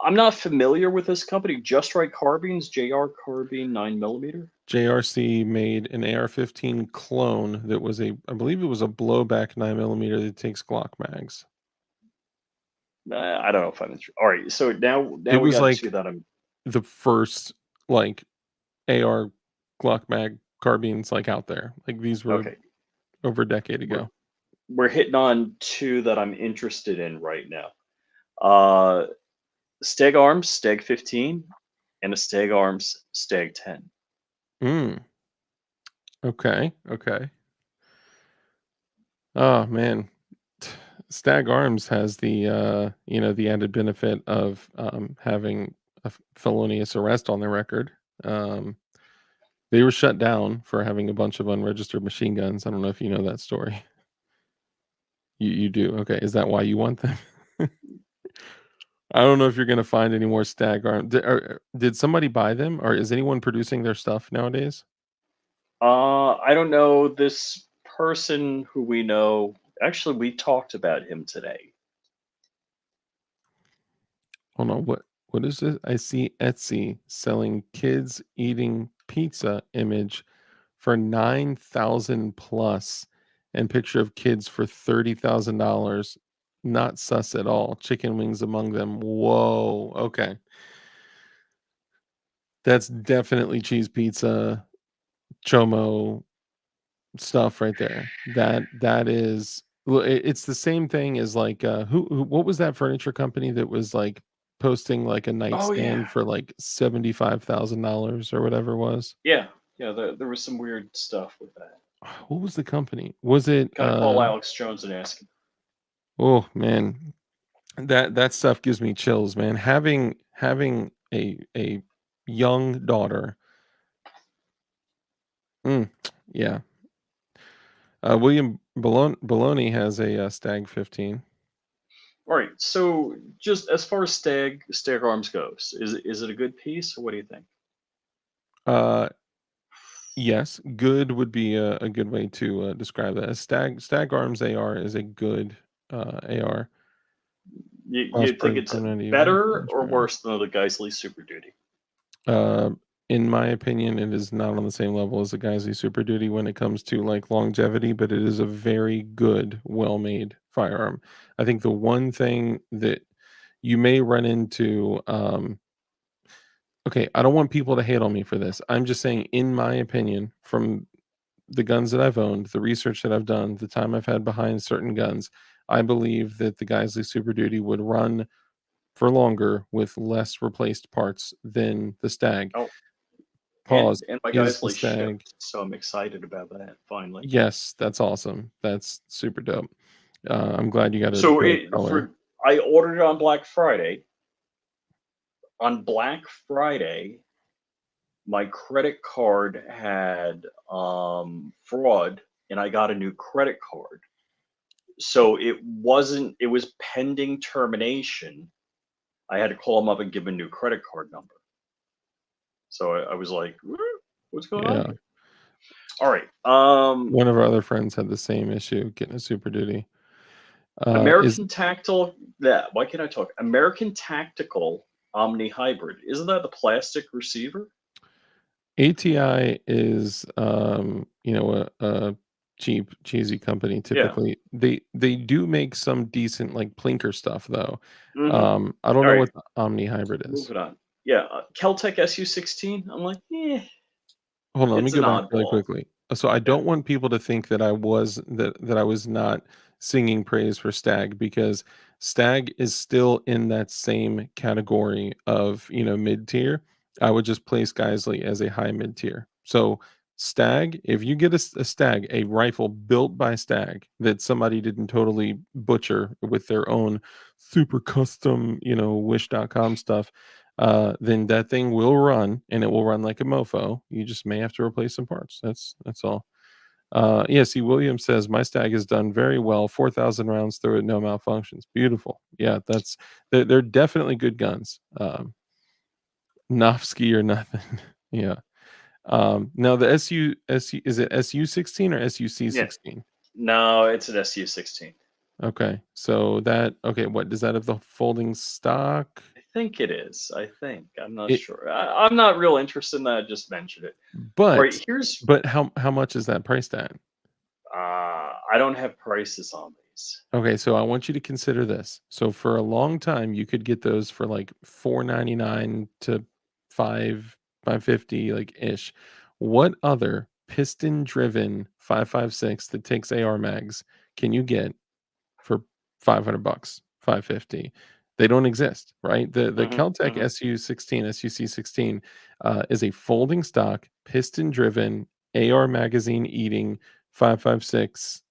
I'm not familiar with this company. Just Right Carbines, JR Carbine 9mm. JRC made an AR-15 clone that was I believe it was a blowback 9mm that takes Glock mags. I don't know if I'm interested. All right. So now It we was got like two that I'm. the first like AR Glock mag carbines like out there. Like these were Okay. over a decade ago. We're hitting on two that I'm interested in right now. Steg Arms, Steg 15, and a Steg Arms, Steg 10. Okay. Okay. Oh man. Stag Arms has the the added benefit of having a felonious arrest on their record. They were shut down for having a bunch of unregistered machine guns. I don't know if you know that story. You do. Okay. Is that why you want them? I don't know if you're going to find any more Stag Arms. Did somebody buy them, or is anyone producing their stuff nowadays? I don't know this person who we know. Actually, we talked about him today. Hold on. What is this? I see Etsy selling kids eating pizza image for 9,000 plus and picture of kids for $30,000. Not sus at all. Chicken wings among them. Whoa. Okay. That's definitely cheese pizza, chomo stuff right there. That is it's the same thing as like who what was that furniture company that was like posting like a Oh yeah, nightstand for like $75,000 or whatever it was? yeah. There was some weird stuff with that. What was the company? Was it Gotta call Alex Jones and ask him. oh man, that stuff gives me chills, man. Having a young daughter. Yeah. William Baloney has a Stag 15. All right. So just as far as Stag Arms goes, is it a good piece, or what do you think? Yes, good would be a good way to describe that. A Stag Arms AR is a good AR. You think it's better or worse than the Geisley Super Duty? In my opinion, it is not on the same level as the Geisley Super Duty when it comes to like longevity, but it is a very good, well-made firearm. I think the one thing that you may run into, okay, I don't want people to hate on me for this. I'm just saying, in my opinion, from the guns that I've owned, the research that I've done, the time I've had behind certain guns, I believe that the Geisley Super Duty would run for longer with less replaced parts than the Stag. Oh, Pause. and my Is the Geisley Stag? shipped, so I'm excited about that. Finally. Yes, that's awesome. That's super dope. I'm glad you got a So dope color. I ordered it on Black Friday. On Black Friday, my credit card had fraud, and I got a new credit card. So it was pending termination. I had to call them up and give them a new credit card number. So I was like, what's going on here? All right. One of our other friends had the same issue getting a Super Duty. American Tactical. Why can't I talk? American Tactical Omni Hybrid. Isn't that the plastic receiver? ATI is, a cheap, cheesy company. Yeah. Typically, they do make some decent like plinker stuff though. Mm-hmm. I don't All know right, what the Omni Hybrid is. moving on. Yeah, Keltec SU16. I'm like, Hold on, let me it's an go back really oddball. quickly. So I Yeah. don't want people to think that I was not singing praise for Stag, because Stag is still in that same category of, mid tier. I would just place Geisley as a high mid tier. So Stag, if you get a Stag, a rifle built by Stag that somebody didn't totally butcher with their own super custom, wish.com stuff, then that thing will run, and it will run like a mofo. You just may have to replace some parts. That's all. Yeah, see, William says my Stag has done very well. 4,000 rounds through it, no malfunctions. Beautiful. Yeah, they're definitely good guns. Nofsky or nothing. Yeah. Now the SU is it SU16 or Yeah. SUC16? No, it's an SU16. Okay, what does that have, the folding stock? I think it is. I think. I'm not It sure. I'm not real interested in that. I just mentioned it. All right, but here's. how much is that priced at? I don't have prices on these. Okay, so I want you to consider this. So for a long time, you could get those for like 4.99 to 550 like ish. What other piston-driven 5.56 that takes AR mags can you get for $500, 550? They don't exist, right? The Hmm. Keltec Hmm. SU16, SUC16 is a folding stock, piston-driven, AR magazine eating 5.56.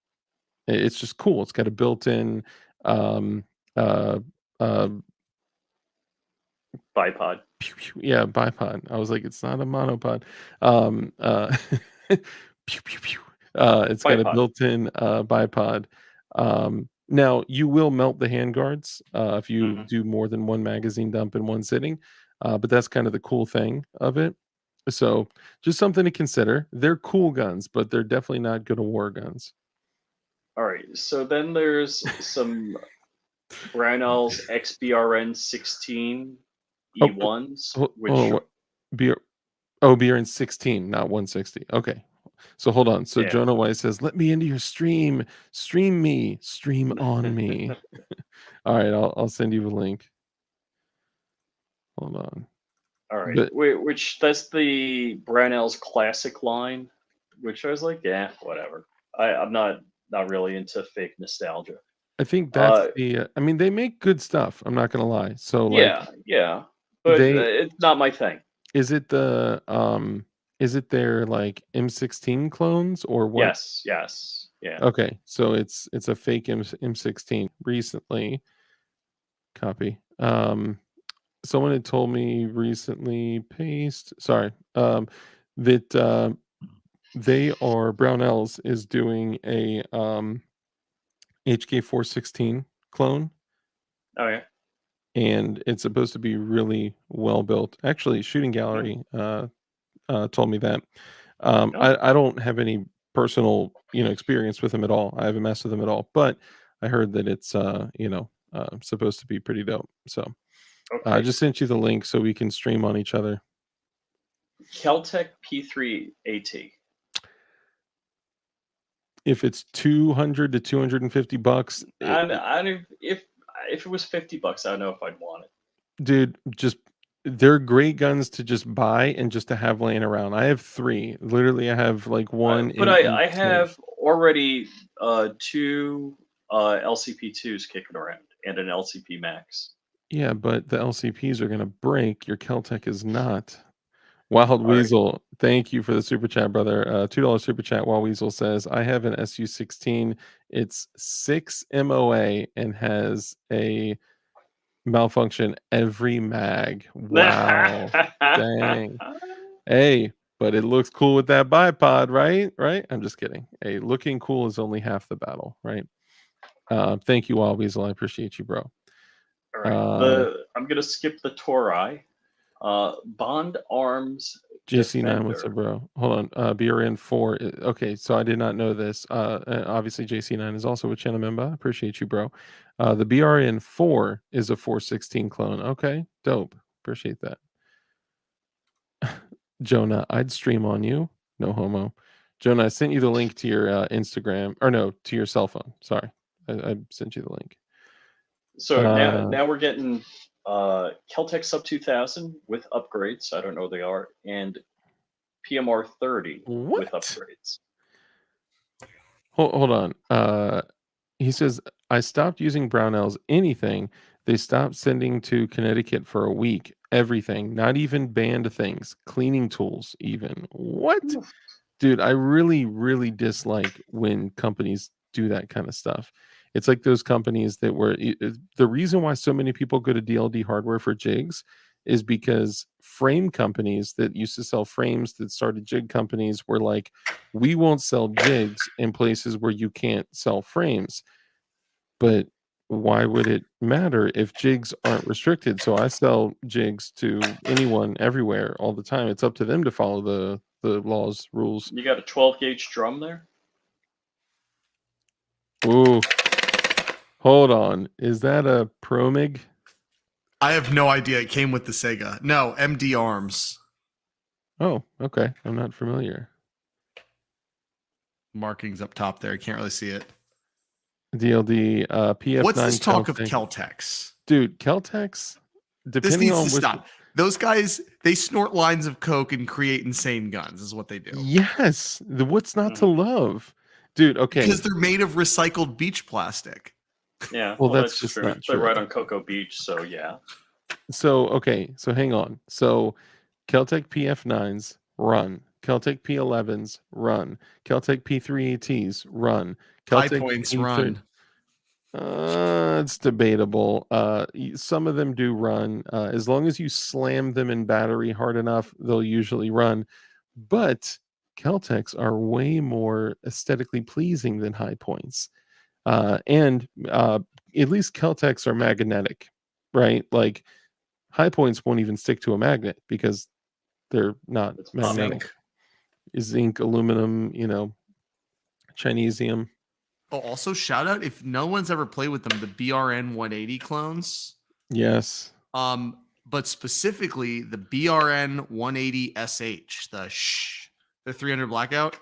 It's just cool. It's got a built-in, um, uh, uh, Bipod. pew, pew, yeah, bipod. I was like, it's not a monopod. Um, uh, pew, pew, pew. It's got a Bipod. built-in bipod. Now you will melt the handguards if you Hmm. do more than one magazine dump in one sitting, but that's kind of the cool thing of it. So just something to consider. They're cool guns, but they're definitely not good war guns. All right. So then there's some Brownell's XBRN 16 Oh, E1s, hold on, which what? Beer. Oh, beer in 16, not 160. Okay. So hold on. So yeah. Jonah White says, "Let me into your stream. Stream me. Stream on me." All right, I'll send you the link. Hold on. All right. But Which that's the Brownell's classic line, which I was like, yeah, whatever. I'm not really into fake nostalgia. I think that's Uh, I mean, they make good stuff. I'm not gonna lie. So like yeah, yeah, but they it's not my thing. is it the is it their like M16 clones or what? Yes, yes, yeah. Okay, so it's a fake M16 recently. Copy. Someone had told me recently, that they are Brownells is doing a HK416 clone, Oh yeah. and it's supposed to be really well built. Actually, Shooting Hmm. Gallery told me that. No. I don't have any personal experience with them at all. I haven't messed with them at all, but I heard that it's supposed to be pretty dope. So I Okay. just sent you the link so we can stream on each other. Keltec P3 AT. If it's 200 to 250 bucks, And if it was $50, I don't know if I'd want it. dude, just they're great guns to just buy and just to have laying around. I have 3. Literally, I have like one But in I safe. have already two LCP2s kicking around and an LCP Max. Yeah, but the LCPs are gonna break. Your Keltec is not. Wild All right. Weasel, thank you for the super chat, brother. $2 super chat. Wild Weasel says, I have an SU16. It's 6 MOA and has a malfunction every mag. Wow. Dang. Hey, but it looks cool with that bipod, right? Right? I'm just kidding. Hey, looking cool is only half the battle, right? Thank you, Wild Weasel. I appreciate you, bro. All right. Uh, I'm gonna skip the Torai. Bond Arms JC9, what's up, Defender. bro? Hold on. BRN4. Okay, so I did not know this. Obviously, JC9 is also a channel member. I appreciate you, bro. The BRN4 is a 416 clone. Okay, dope. Appreciate that. Jonah, I'd stream on you. No homo. Jonah, I sent you the link to your Instagram, or no, to your cell phone. Sorry, I sent you the link. So now we're getting Kel-Tec Sub 2000 with upgrades. I don't know what they are, and PMR 30 with upgrades. Hold on. He says, I stopped using Brownells anything. They stopped sending to Connecticut for a week. Everything, not even banned things, cleaning tools, even. What? Dude, I really, really dislike when companies do that kind of stuff. It's like those companies that were the reason why so many people go to DLD hardware for jigs is because frame companies that used to sell frames that started jig companies were like, we won't sell jigs in places where you can't sell frames. But why would it matter if jigs aren't restricted? So I sell jigs to anyone everywhere all the time. It's up to them to follow the laws, rules. You got a 12 gauge drum there? Ooh. Hold on. Is that a Promig? I have no idea. It came with the Sega. No, MD Arms. Oh, okay. I'm not familiar. Markings up top there. You can't really see it. DLD, PF9. What's this talk of Kel-Tec. Kel-Tecs? Dude, Kel-Tecs, This depending needs on to which... stop. Those guys, they snort lines of coke and create insane guns, is what they do. Yes. What's not to love? Dude, okay. Because they're made of recycled beach plastic. Yeah, Well, that's that's just true. not They're true. right on Cocoa Beach, so yeah. So, okay. So hang on. So Kel-Tec PF9s run. Kel-Tec P11s run. Kel-Tec P3ATs run. High Kel-Tec points P30 run. It's debatable. Some of them do run. As long as you slam them in battery hard enough, they'll usually run. But Kel-Tecs are way more aesthetically pleasing than high points. And at least Kel-Tecs are magnetic, right? Like high points won't even stick to a magnet because they're not It's magnetic. Zinc, aluminum, Chinesium. Oh, also shout out if no one's ever played with them, the BRN 180 clones. Yes. But specifically the BRN 180 SH, the 300 blackout.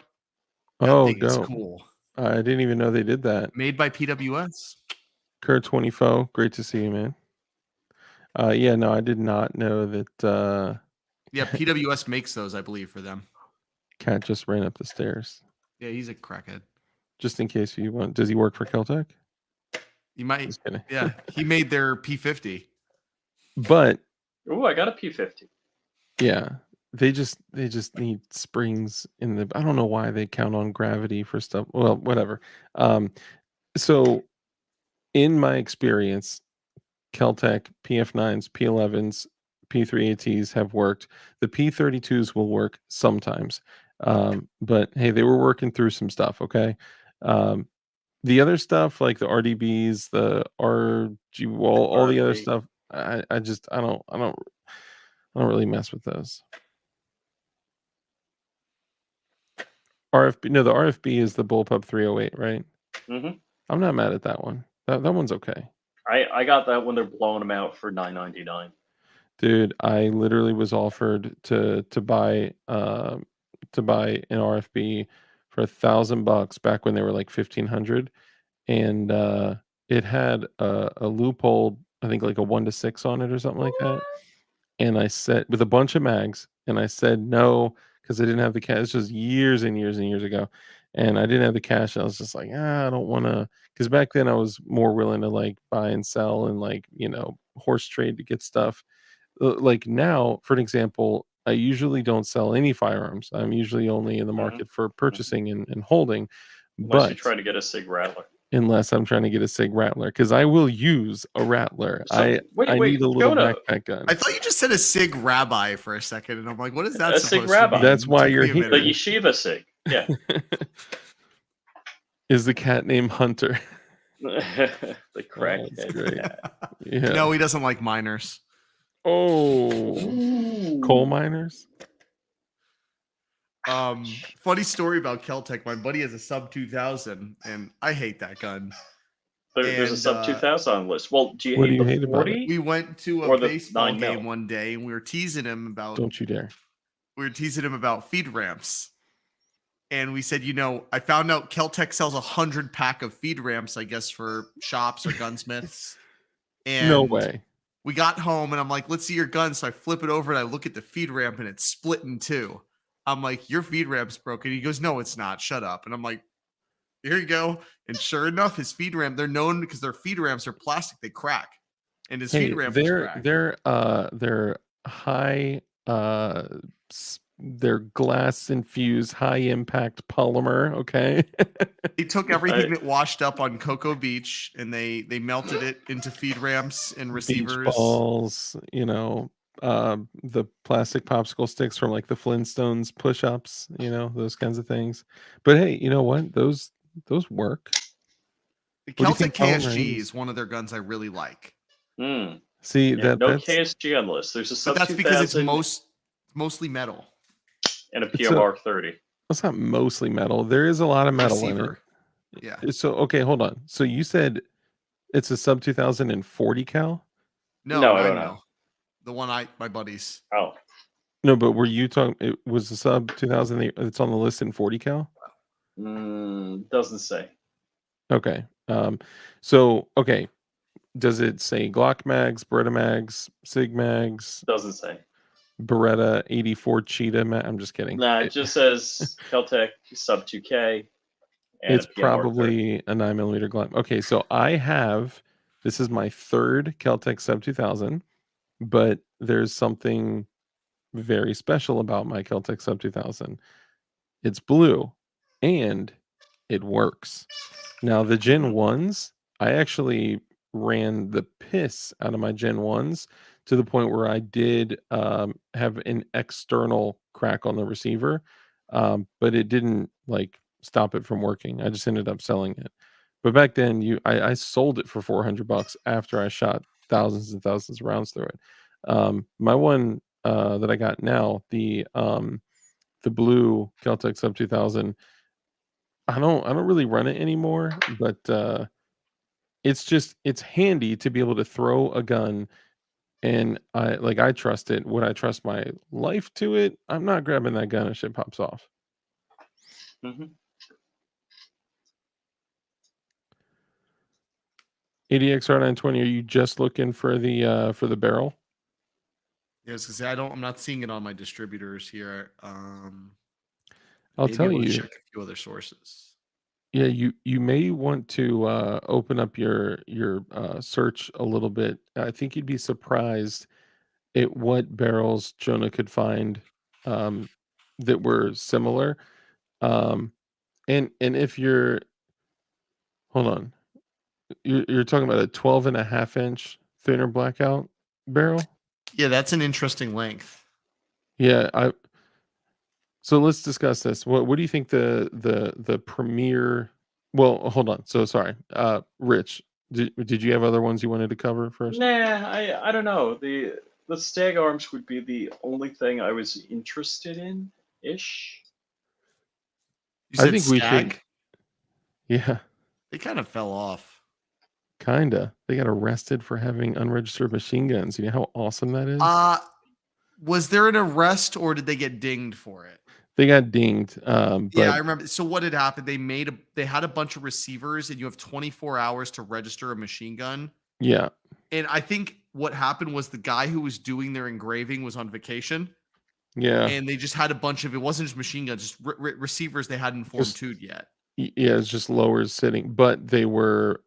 That thing is cool. I didn't even know they did that. Made by PWS. Kurt 24, great to see you, man. Yeah, no, I did not know that. Yeah, PWS makes those, I believe, for them. Cat just ran up the stairs. Yeah, he's a crackhead. Just in case you want, does he work for Kel-Tec? You might. Just kidding. Yeah, he made their P50. But Ooh, I got a P50. yeah, they just need springs in the. I don't know why they count on gravity for stuff. Well, whatever. So in my experience, Kel-Tec PF9s, P11s, P3ATs have worked. The P32s will work sometimes. But hey, they were working through some stuff, okay? The other stuff like the RDBs, the RG wall, all the other stuff, I don't really mess with those. RFB, no, the RFB is the Bullpup 308, right? Mm-hmm. I'm not mad at that one. That one's okay. I got that when they're blowing them out for $9.99. Dude, I literally was offered to buy an RFB for $1,000 back when they were like $1,500, and it had a loophole, I think like a 1-6 on it or something like that. And I said with a bunch of mags, and I said no because I didn't have the cash. This was years and years and years ago, and I didn't have the cash. I was just like, I don't want to, because back then I was more willing to like buy and sell and like horse trade to get stuff. Like now, for an example, I usually don't sell any firearms. I'm usually only in the market for purchasing and holding. Unless you try to get a SIG Rattler. Unless I'm trying to get a SIG Rattler, because I will use a Rattler. So, I need a little backpack gun. I thought you just said a SIG Rabbi for a second, and I'm like, what is that A supposed SIG to Rabbi. mean? That's why you're here. The Yeshiva SIG. Yeah. Is the cat named Hunter? The That's great. Yeah. No, he doesn't like miners. Oh, coal miners. Funny story about Kel-Tec. My buddy has a sub 2000, and I hate that gun. There's a sub 2000 on the list. Well, do you What hate do you the hate about 40? We went to Or a the baseball 9 game mil? one day, and we were teasing him about. Don't you dare. We were teasing him about feed ramps, And we said, I found out Kel-Tec sells 100 pack of feed ramps, I guess, for shops or gunsmiths. And No way. we got home and I'm like, let's see your gun. So I flip it over and I look at the feed ramp and it's split in two. I'm like, your feed ramp's broken. He goes, no, it's not. Shut up. And I'm like, here you go. And sure enough, his feed ramp, they're known because their feed ramps are plastic. They crack. And his feed ramp was cracked. They're high they're glass infused high impact polymer. Okay. They took everything that washed up on Cocoa Beach and they melted it into feed ramps and receivers. Beach balls, the plastic popsicle sticks from like the Flintstones push-ups, those kinds of things. But hey, you know what? Those work. The Kel-Tec KSG is one of their guns I really like. See, yeah, that's KSG on the list. There's a sub. But that's because it's mostly metal. And a PMR 30. That's not mostly metal. There is a lot of metal in it. Yeah. So okay, hold on. So you said it's a sub 2040 cal? No, I don't know. The one my buddies. Oh. No, but were you talking? It was the sub 2000. It's on the list in 40 cal. Doesn't say. Okay. So okay. Does it say Glock mags, Beretta mags, Sig mags? Doesn't say. Beretta 84 Cheetah mag? I'm just kidding. Nah, it just says Kel-Tec sub 2K. And It's probably a 9mm Glock. Okay, so this is my third Kel-Tec sub 2000, but there's something very special about my Kel-Tec sub 2000. It's blue and it works. Now the Gen 1s, I actually ran the piss out of my Gen 1s to the point where I did have an external crack on the receiver, but it didn't like stop it from working. I just ended up selling it. But back then, I sold it for $400 after I shot thousands and thousands of rounds through it. My one that I got now, the blue Kel-Tec sub 2000, I don't really run it anymore, but it's handy to be able to throw a gun. And I trust it. Would I trust my life to it? I'm not grabbing that gun if shit pops off. ADX R920. Are you just looking for the barrel? Yes, because I'm not seeing it on my distributors here. I'll tell you. Check a few other sources. Yeah, you may want to open up your search a little bit. I think you'd be surprised at what barrels Jonah could find that were similar. And if you're, hold on, you're talking about a 12.5-inch thinner blackout barrel. Yeah, that's an interesting length. Yeah, so let's discuss this. What do you think the premier? Well, hold on. So sorry, Rich. Did you have other ones you wanted to cover first? Nah, I don't know. The Stag Arms would be the only thing I was interested in ish. You said I think Stag? we should. Yeah, they kind of fell off. Kinda. They got arrested for having unregistered machine guns. You know how awesome that is? Was there an arrest or did they get dinged for it? They got dinged. Yeah, I remember. So what had happened? They had a bunch of receivers, and you have 24 hours to register a machine gun. Yeah. And I think what happened was the guy who was doing their engraving was on vacation. Yeah. And they just had a bunch of, it wasn't just machine guns, just receivers they hadn't Form 2'd yet. Yeah, it's just lowers sitting, but they were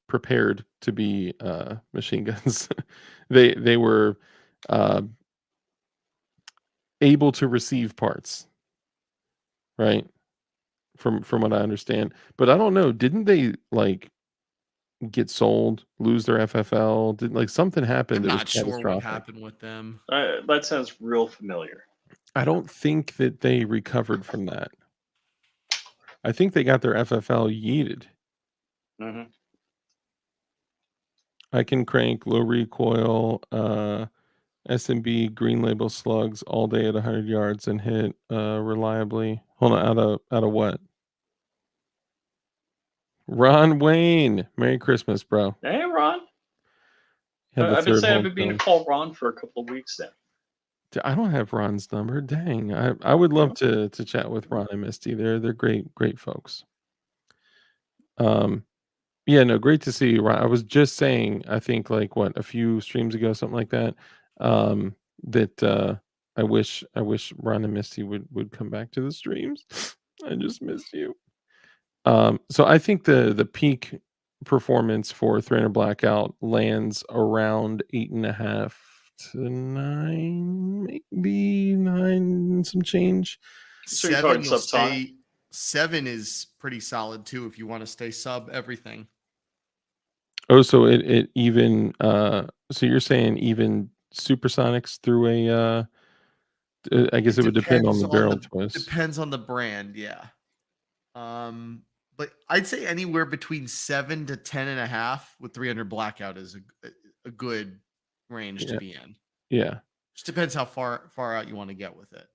prepared to be machine guns. they were able to receive parts, right? From what I understand, but I don't know. Didn't they like get sold, lose their FFL? Did like something happened? I'm not sure what happened with them. That sounds real familiar. I don't think that they recovered from that. I think they got their FFL yeeted. I can crank low recoil SMB green label slugs all day at 100 yards and hit reliably. Hold on, out of what? Ron Wayne, Merry Christmas, bro. Hey, Ron. I've been saying I've been meaning to call Ron for a couple of weeks now. I don't have Ron's number. Dang, I would love to chat with Ron and Misty. They're great folks. Yeah, no, great to see you, Ron. I was just saying, I think like what a few streams ago, something like that. That I wish Ron and Misty would come back to the streams. I just miss you. So I think the peak performance for 300 Blackout lands around 8.5 to 9, maybe 9 and some change. So you're talking 7 will subsonic? stay. 7 is pretty solid too if you want to stay sub everything. Oh, so it even so you're saying even supersonics through a I guess it would depend on the barrel twist. Depends on the brand, yeah. But I'd say anywhere between 7 to 10.5 with 300 Blackout is a good range to be in. Yeah. Just depends how far out you want to get with it.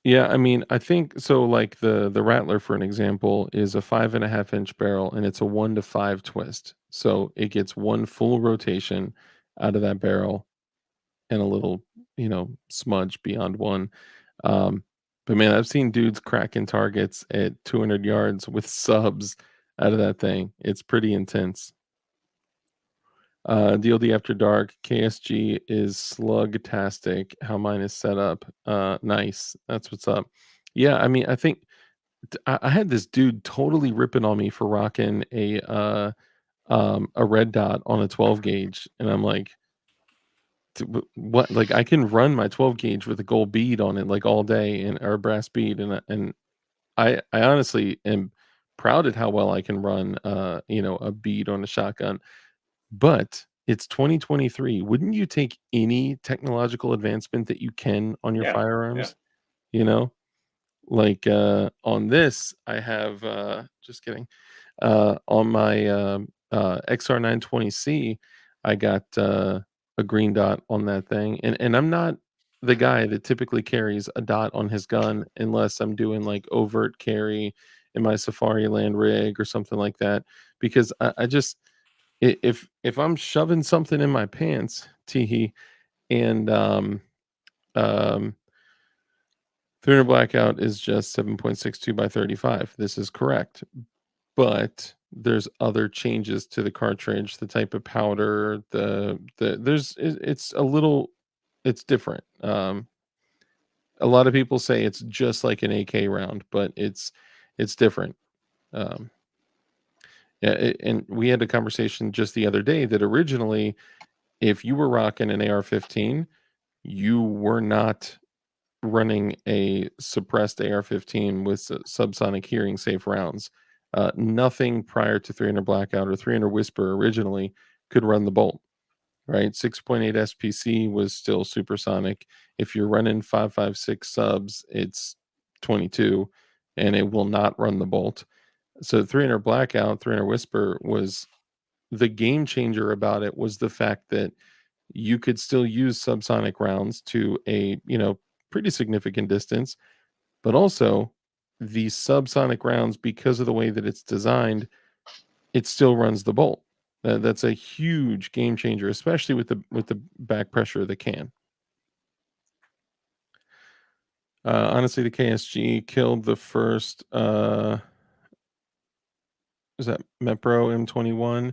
Yeah, I mean, I think so. Like the Rattler, for an example, is a 5.5-inch barrel, and it's a 1-to-5 twist. So it gets one full rotation out of that barrel, and a little, smudge beyond one. But man, I've seen dudes cracking targets at 200 yards with subs out of that thing. It's pretty intense. DLD After Dark, KSG is slug-tastic. How mine is set up. Nice. That's what's up. Yeah, I mean, I think I had this dude totally ripping on me for rocking a red dot on a 12 gauge, and I'm like, what? Like, I can run my 12 gauge with a gold bead on it like all day, or a brass bead, and I honestly am proud at how well I can run a bead on a shotgun. But it's 2023. Wouldn't you take any technological advancement that you can on your firearms? You know? Like on this, I have just kidding. On my XR920C, I got a green dot on that thing. And I'm not the guy that typically carries a dot on his gun unless I'm doing like overt carry in my Safari Land rig or something like that. Because I just if I'm shoving something in my pants, teehee, and um 300 Blackout is just 7.62 by 35. This is correct. But there's other changes to the cartridge, the type of powder, it's different. A lot of people say it's just like an AK round, but it's different. Yeah, and we had a conversation just the other day that originally, if you were rocking an AR-15, you were not running a suppressed AR-15 with subsonic hearing safe rounds. Nothing prior to 300 Blackout or 300 Whisper originally could run the bolt, right? 6.8 SPC was still supersonic. If you're running 5.56 subs, it's 22, and it will not run the bolt. So 300 Blackout, 300 Whisper was the game changer about it was the fact that you could still use subsonic rounds to a, pretty significant distance, but also the subsonic rounds, because of the way that it's designed, it still runs the bolt. That's a huge game changer, especially with the back pressure of the can. Honestly, the KSG killed the first is that Mepro M21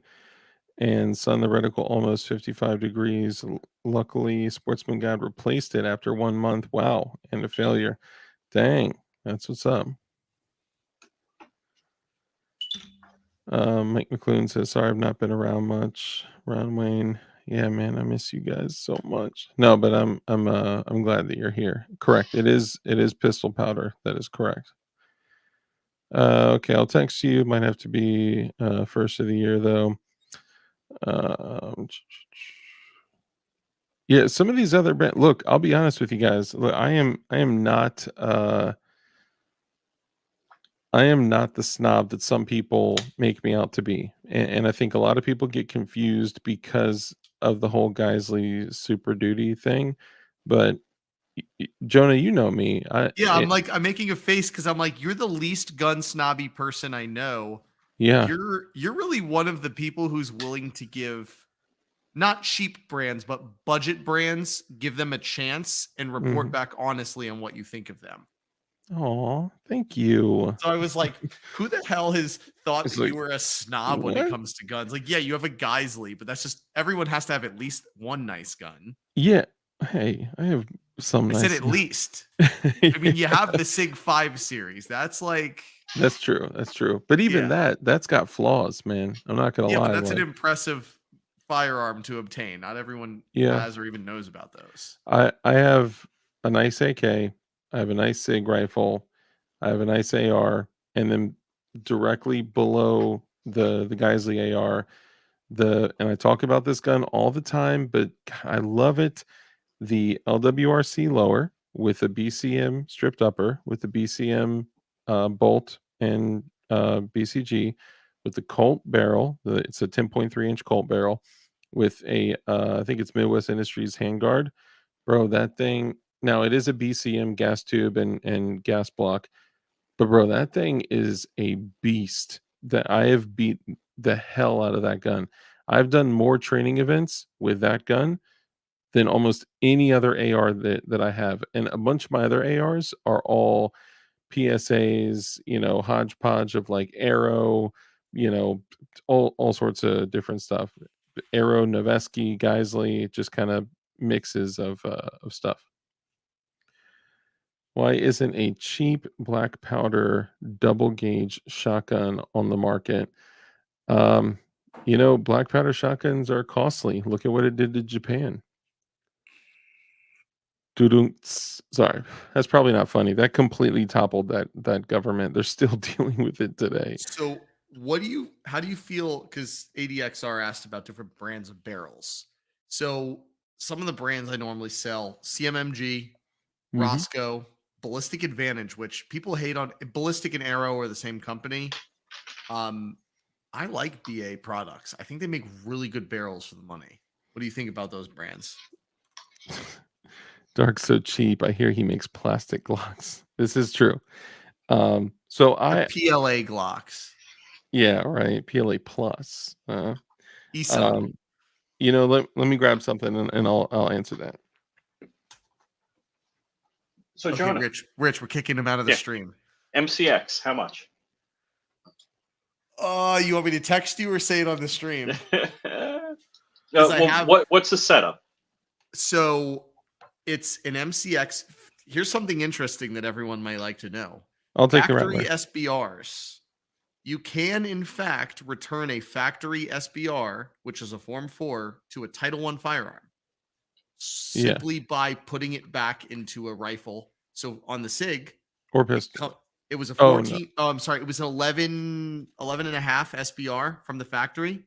and sun the reticle almost 55 degrees. Luckily, Sportsman God replaced it after 1 month. Wow, and a failure. Dang, that's what's up. Mike McLuhan says, "Sorry, I've not been around much." Ron Wayne, yeah, man, I miss you guys so much. No, but I'm glad that you're here. Correct. It is pistol powder. That is correct. Okay, I'll text you. Might have to be first of the year though. Yeah, some of these other brands. Look, I'll be honest with you guys. Look, I am not the snob that some people make me out to be, and I think a lot of people get confused because of the whole Geisley Super Duty thing. But Jonah, you know me. I'm making a face because I'm like, you're the least gun snobby person I know. Yeah, You're really one of the people who's willing to give not cheap brands, but budget brands, give them a chance and report Mhm. back honestly on what you think of them. Aw, thank you. So I was like, who the hell has thought It's that you like, were a snob when it what? comes to guns? Like, yeah, you have a Geisley, but that's just everyone has to have at least one nice gun. Yeah. Hey, I have some I said nice. at least. I mean, you have the SIG 5 series. That's like, That's true. That's true. But even yeah. that's got flaws, man. I'm not gonna Yeah, but lie. that's an Like, impressive firearm to obtain. Not everyone yeah, has or even knows about those. I have a nice AK. I have a nice SIG rifle. I have a nice AR, and then directly below the Geisley AR, and I talk about this gun all the time, but I love it. The LWRC lower with a BCM stripped upper with the BCM bolt and BCG with the Colt barrel. It's a 10.3-inch Colt barrel with a I think it's Midwest Industries handguard. Bro, that thing. Now it is a BCM gas tube and gas block, but bro, that thing is a beast. That I have beat the hell out of that gun. I've done more training events with that gun than almost any other AR that I have. And a bunch of my other ARs are all PSAs, hodgepodge of like Arrow, all sorts of different stuff. Arrow, Noveski, Geisley, just kind of mixes of stuff. Why isn't a cheap black powder double gauge shotgun on the market? Um, black powder shotguns are costly. Look at what it did to Japan. Doo-doo-ts. Sorry, that's probably not funny. That completely toppled that government. They're still dealing with it today. So, how do you feel? Because ADXR asked about different brands of barrels. So, some of the brands I normally sell, CMMG, Mhm. Roscoe, Ballistic Advantage, which people hate on. Ballistic and Arrow are the same company. I like BA products. I think they make really good barrels for the money. What do you think about those brands? Dark's so cheap. I hear he makes plastic Glocks. This is true. So The I PLA Glocks. Yeah, right. PLA plus. He sell them. Let me grab something and I'll answer that. So, Okay, Jonah, Rich, we're kicking him out of the Yeah. stream. MCX, how much? You want me to text you or say it on the stream? What's the setup? So it's an MCX. Here's something interesting that everyone might like to know. I'll take the Factory Rattler. SBRs. You can, in fact, return a factory SBR, which is a Form 4, to a Title I firearm simply by putting it back into a rifle. So on the SIG, Or pistol. it was a Oh, 14. no. I'm sorry. It was an 11 and a half SBR from the factory.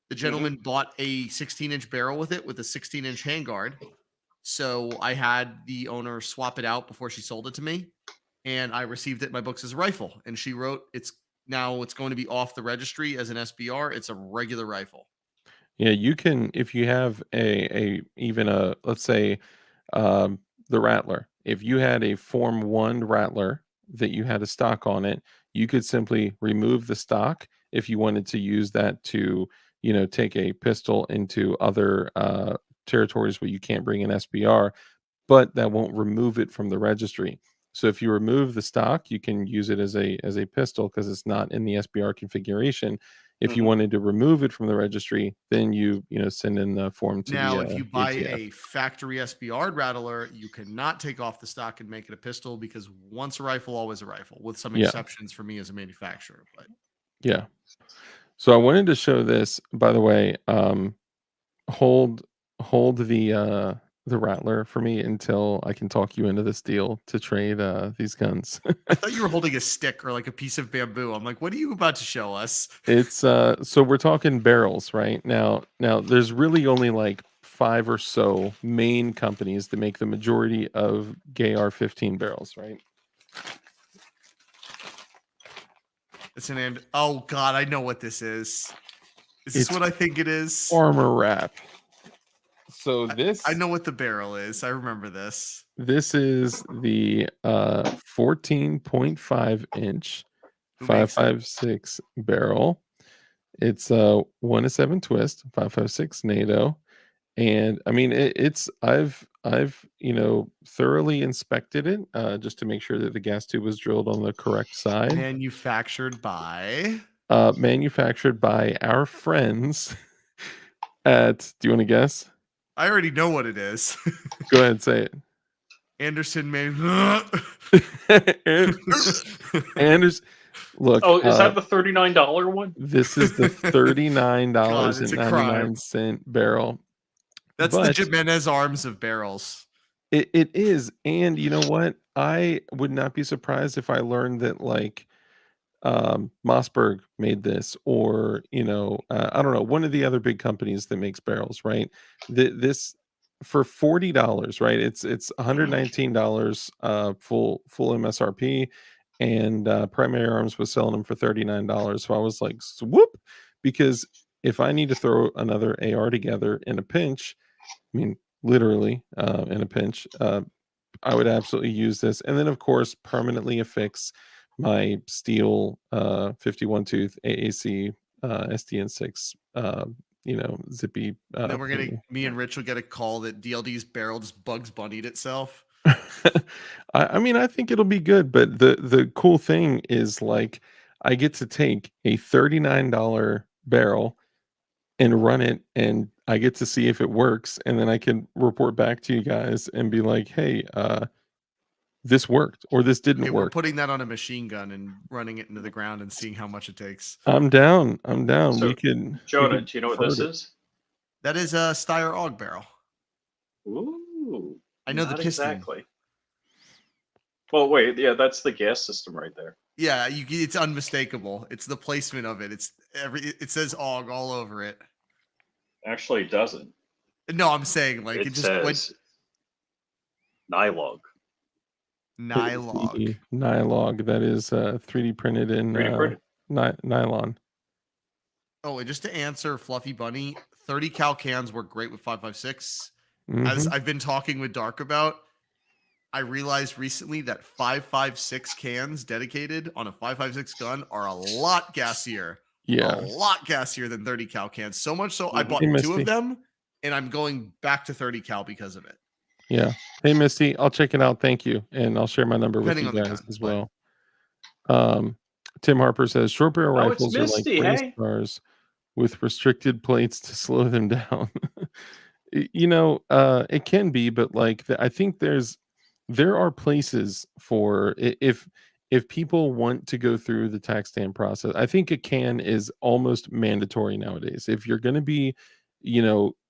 The gentleman bought a 16-inch barrel with it with a 16-inch handguard. So I had the owner swap it out before she sold it to me, and I received it in my books as a rifle. And she wrote, it's going to be off the registry as an SBR. It's a regular rifle. Yeah, you can, if you have let's say, the Rattler. If you had a Form 1 Rattler that you had a stock on it, you could simply remove the stock if you wanted to use that to, take a pistol into other territories where you can't bring an SBR, but that won't remove it from the registry. So if you remove the stock, you can use it as a pistol because it's not in the SBR configuration. If you wanted to remove it from the registry, then you send in the form to Now, the if you buy ATF. a factory SBR Rattler, you cannot take off the stock and make it a pistol because once a rifle, always a rifle, with some exceptions for me as a manufacturer. But yeah. So I wanted to show this, by the way. Hold the Rattler for me until I can talk you into this deal to trade these guns. I thought you were holding a stick or like a piece of bamboo. I'm like, what are you about to show us? It's so we're talking barrels, right? Now there's really only like 5 or so main companies that make the majority of gay R15 barrels, right? It's oh God, I know what this is. Is this what I think it is? Armor Wrap. So this I know what the barrel is. I remember this. This is the 14.5 inch 5.56 barrel. It's a 1-7 twist, 5.56 NATO. And I mean, I've thoroughly inspected it just to make sure that the gas tube was drilled on the correct side. Manufactured by. Manufactured by our friends at. Do you want to guess? I already know what it is. Go ahead, say it. Anderson man. Anders, look. Oh, is that the $39 one? This is the $39.99 barrel. That's but the Jimenez Arms of barrels. It is, and you know what? I would not be surprised if I learned that like Mossberg made this, or I don't know, one of the other big companies that makes barrels, right? This for $40, right? It's $119 full MSRP, and Primary Arms was selling them for $39. So I was like, swoop, because if I need to throw another AR together in a pinch, I mean, literally in a pinch, I would absolutely use this. And then, of course, permanently affix my steel 51 tooth AAC SDN6, zippy. Then we're gonna, me and Rich will get a call that DLD's barrel just Bugs Bunnied itself. I mean, I think it'll be good, but the cool thing is like I get to take a $39 barrel and run it, and I get to see if it works, and then I can report back to you guys and be like, hey, this worked or this didn't Okay, work. we're putting that on a machine gun and running it into the ground and seeing how much it takes. I'm down. So, we can. Jonah, do you know what this is? That is a Steyr AUG barrel. Ooh, I know the not piston. exactly. Well, wait, yeah, that's the gas system right there. Yeah, it's unmistakable. It's the placement of it. It says AUG all over it. Actually, it doesn't. No, I'm saying like It just says went Nylog. Nylog. That is 3D printed in 3D printed. nylon. Oh, and just to answer Fluffy Bunny, 30 cal cans work great with 5.56. Mm-hmm. As I've been talking with Dark about, I realized recently that 5.56 cans dedicated on a 5.56 gun are a lot gassier. Yeah, a lot gassier than 30 cal cans. So much so I bought Hey, two Misty. of them, and I'm going back to 30 cal because of it. Yeah. Hey, Misty, I'll check it out. Thank you, and I'll share my number Depending with on you the guys guns, as but- well. Tim Harper says short barrel Oh, it's rifles are like Misty, race hey? cars with restricted plates to slow them down. It can be, but like I think there are places for if people want to go through the tax stand process. I think a can is almost mandatory nowadays. If you're going to be,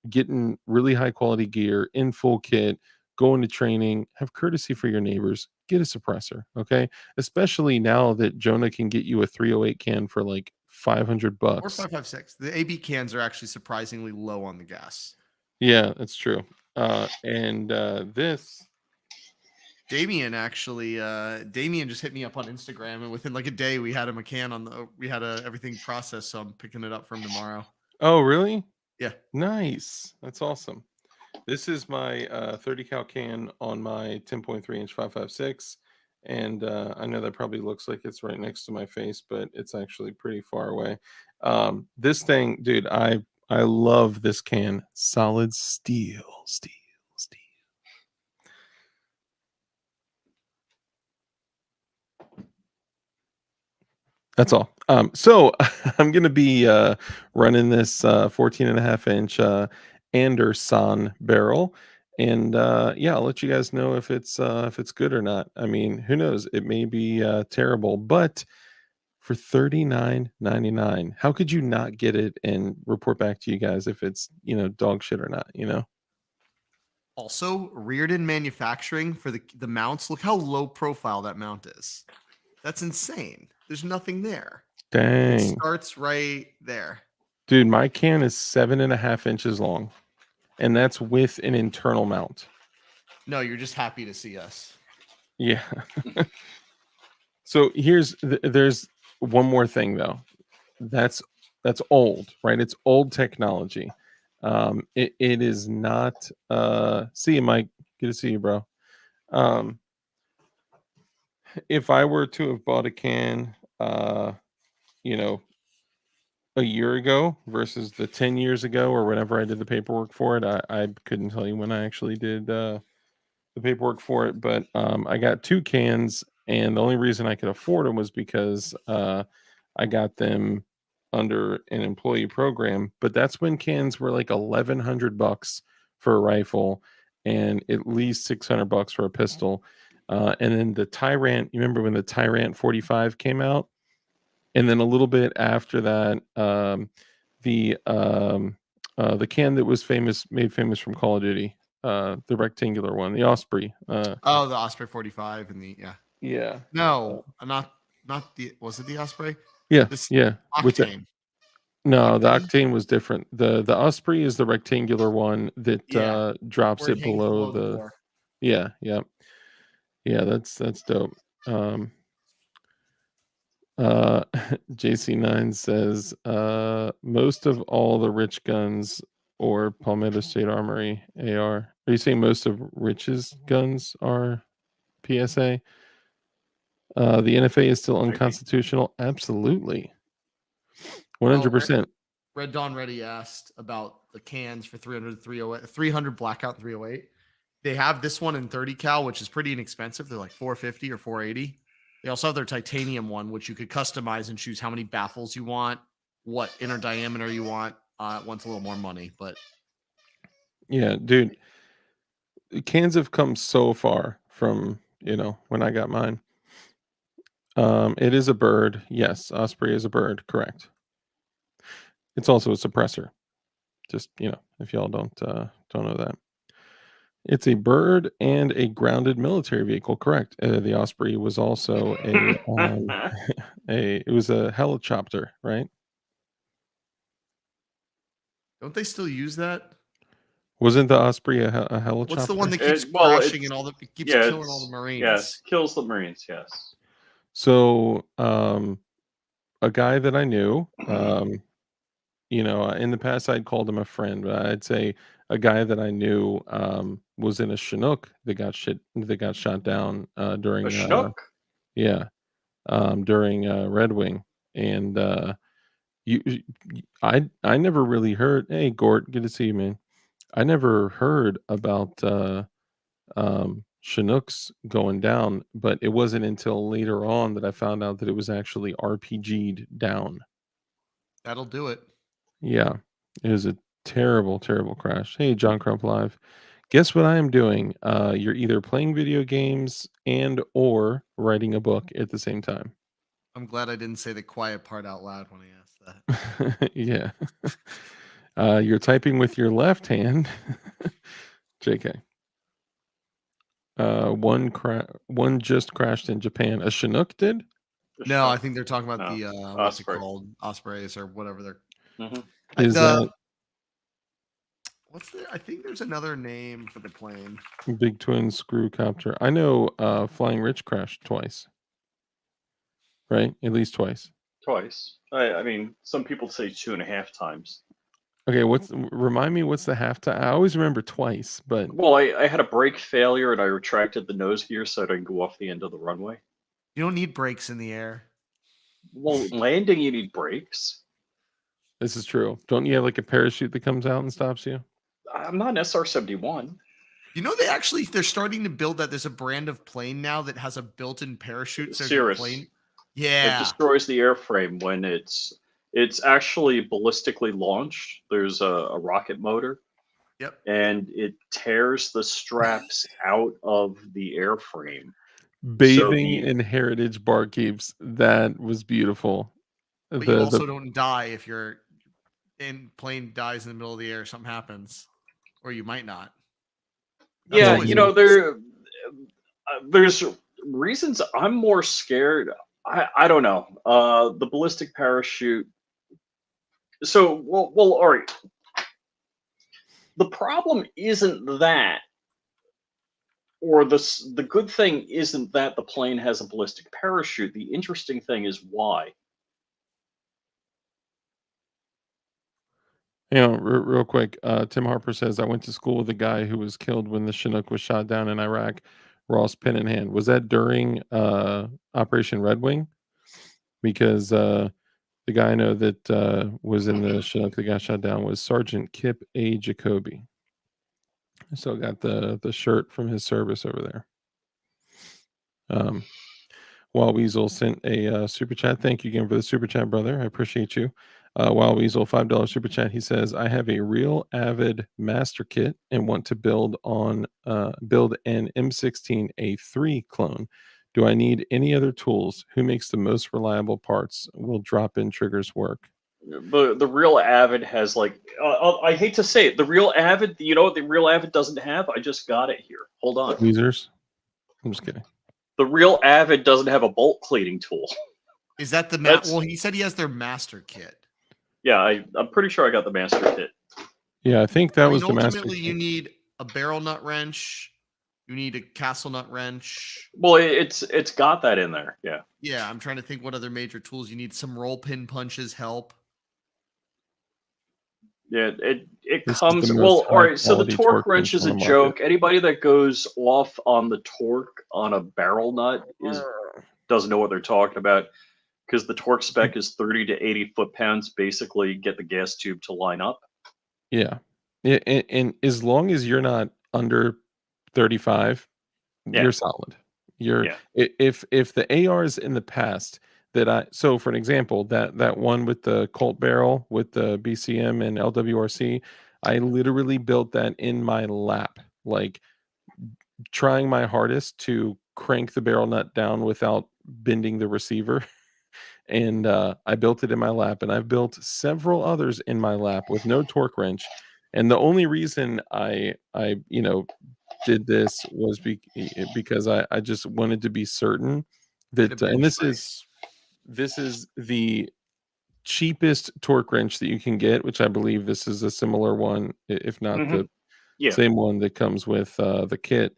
getting really high quality gear in full kit, going to training, have courtesy for your neighbors, get a suppressor, okay? Especially now that Jonah can get you a 308 can for like $500. Or 5.56. The AB cans are actually surprisingly low on the gas. Yeah, that's true. And this. Damien just hit me up on Instagram, and within like a day we had him a can we had everything processed, so I'm picking it up from tomorrow. Oh, really? Yeah. Nice. That's awesome. This is my 30 cal can on my 10.3 inch 5.56. And I know that probably looks like it's right next to my face, but it's actually pretty far away. This thing, dude, I love this can. Solid steel. That's all. So I'm going to be running this 14.5 inch Anderson barrel. And yeah, I'll let you guys know if it's good or not. I mean, who knows? It may be terrible, but for $39.99, how could you not get it and report back to you guys if it's dog shit or not? Also, Reardon Manufacturing for the mounts. Look how low profile that mount is. That's insane. There's nothing there. Dang. It starts right there. Dude, my can is 7.5 inches long, and that's with an internal mount. No, you're just happy to see us. Yeah. So there's one more thing though. That's old, right? It's old technology. It is not see you, Mike. Good to see you, bro. If I were to have bought a can a year ago versus the 10 years ago or whenever I did the paperwork for it. I couldn't tell you when I actually did the paperwork for it, but I got 2 cans, and the only reason I could afford them was because I got them under an employee program. But that's when cans were like $1,100 for a rifle and at least $600 for a pistol. And then the Tyrant, you remember when the Tyrant 45 came out? And then a little bit after that, the can that was made famous from Call of Duty, the rectangular one, the Osprey. Oh, the Osprey 45 and the Yeah, No, not the was it the Osprey? yeah, This yeah. With the Octane. no, the Octane? Octane was different. The Osprey is the rectangular one that Yeah, drops where it it hangs below below the the. bore. Yeah, yeah, yeah. That's dope. Uh, JC9 says, most of all the rich guns or Palmetto State Armory AR. Are you saying most of Rich's guns are PSA? The NFA is still Maybe. unconstitutional. Absolutely. Oh, 100%. Red Dawn Ready asked about the cans for 300 Blackout 308. They have this one in 30 cal, which is pretty inexpensive. They're like 450 or 480. They also have their titanium one, which you could customize and choose how many baffles you want, what inner diameter you want. It wants a little more money, but Yeah, dude. Cans have come so far from, when I got mine. It is a bird. Yes, Osprey is a bird. Correct. It's also a suppressor. Just, if y'all don't know that. It's a bird and a grounded military vehicle. Correct. The Osprey was also it was a helicopter, right? don't they still use that? Wasn't the Osprey a helicopter? What's the one that keeps Well, crashing and it keeps killing all the Marines? Yes, kills the Marines. Yes. So, a guy that I knew, in the past I'd called him a friend, but I'd say a guy that I knew was in a Chinook that got shot down during A Schnook? during Red Wing, and I never really heard. Hey, Gort, good to see you, man. I never heard about Chinooks going down, but it wasn't until later on that I found out that it was actually RPG'd down. That'll do it. Yeah, it was a terrible, terrible crash. Hey, John Crump Live. Guess what I am doing? You're either playing video games and or writing a book at the same time. I'm glad I didn't say the quiet part out loud when I asked that. Yeah. You're typing with your left hand. JK. One just crashed in Japan. A Chinook did? No, I think they're talking about No, the what's it Osprey. called? Ospreys or whatever they're. Mhm. Is that What's there? I think there's another name for the plane. Big Twin Screw Copter? I know Flying Rich crashed twice. Right? At least twice. Twice. I mean, some people say 2.5 times. Okay, remind me what's the half time? I always remember twice, but Well, I had a brake failure and I retracted the nose gear so I didn't go off the end of the runway. You don't need brakes in the air. Well, landing, you need brakes. this is true. Don't you have like a parachute that comes out and stops you? I'm not an SR-71. You know, they're starting to build that. There's a brand of plane now that has a built-in parachute. So Cirrus. plane. It Yeah. destroys the airframe when it's actually ballistically launched. There's a rocket motor. Yep. And it tears the straps out of the airframe. Bathing in heritage barkeeps. That was beautiful. But you also don't die if your plane dies in the middle of the air. Something happens, or you might not. Yeah, there's reasons I'm more scared. I don't know. The ballistic parachute. So, well, all right. The problem isn't that, or the good thing isn't that the plane has a ballistic parachute. The interesting thing is why. Real quick, Tim Harper says, I went to school with a guy who was killed when the Chinook was shot down in Iraq. Ross, pen in hand. Was that during Operation Red Wing? Because the The guy I know that was in the Chinook that got shot down was Sergeant Kip A. Jacoby. I still got the shirt from his service over there. Wild Weasel sent a super chat. Thank you again for the super chat, brother. I appreciate you. Wild Weasel, $5 super chat. He says, I have a real avid master kit and want to build an M16A3 clone. Do I need any other tools? Who makes the most reliable parts? Will drop-in triggers work? The real Avid has like I hate to say it, the real Avid. You know what the real Avid doesn't have? I just got it here. Hold on. Tweezers? I'm just kidding. The real Avid doesn't have a bolt cleaning tool. Is that the well? He said he has their master kit. Yeah, I'm pretty sure I got the master kit. Yeah, I think that was the master. Ultimately, you need a barrel nut wrench. You need a castle nut wrench. Well, it's got that in there. Yeah. Yeah, I'm trying to think what other major tools you need. Some roll pin punches help. Yeah, it comes well. All right, so the torque wrench is a joke. Anybody that goes off on the torque on a barrel nut doesn't know what they're talking about, because the torque spec is 30 to 80 foot-pounds. Basically, get the gas tube to line up. Yeah, and as long as you're not under 35, you're solid. If the ARs in the past so for an example, that one with the Colt barrel with the BCM and LWRC, I literally built that in my lap, like trying my hardest to crank the barrel nut down without bending the receiver. And I built it in my lap, and I've built several others in my lap with no torque wrench. And the only reason I did this was because I just wanted to be certain that, and this is the cheapest torque wrench that you can get, which I believe this is a similar one, if not the same one that comes with the kit.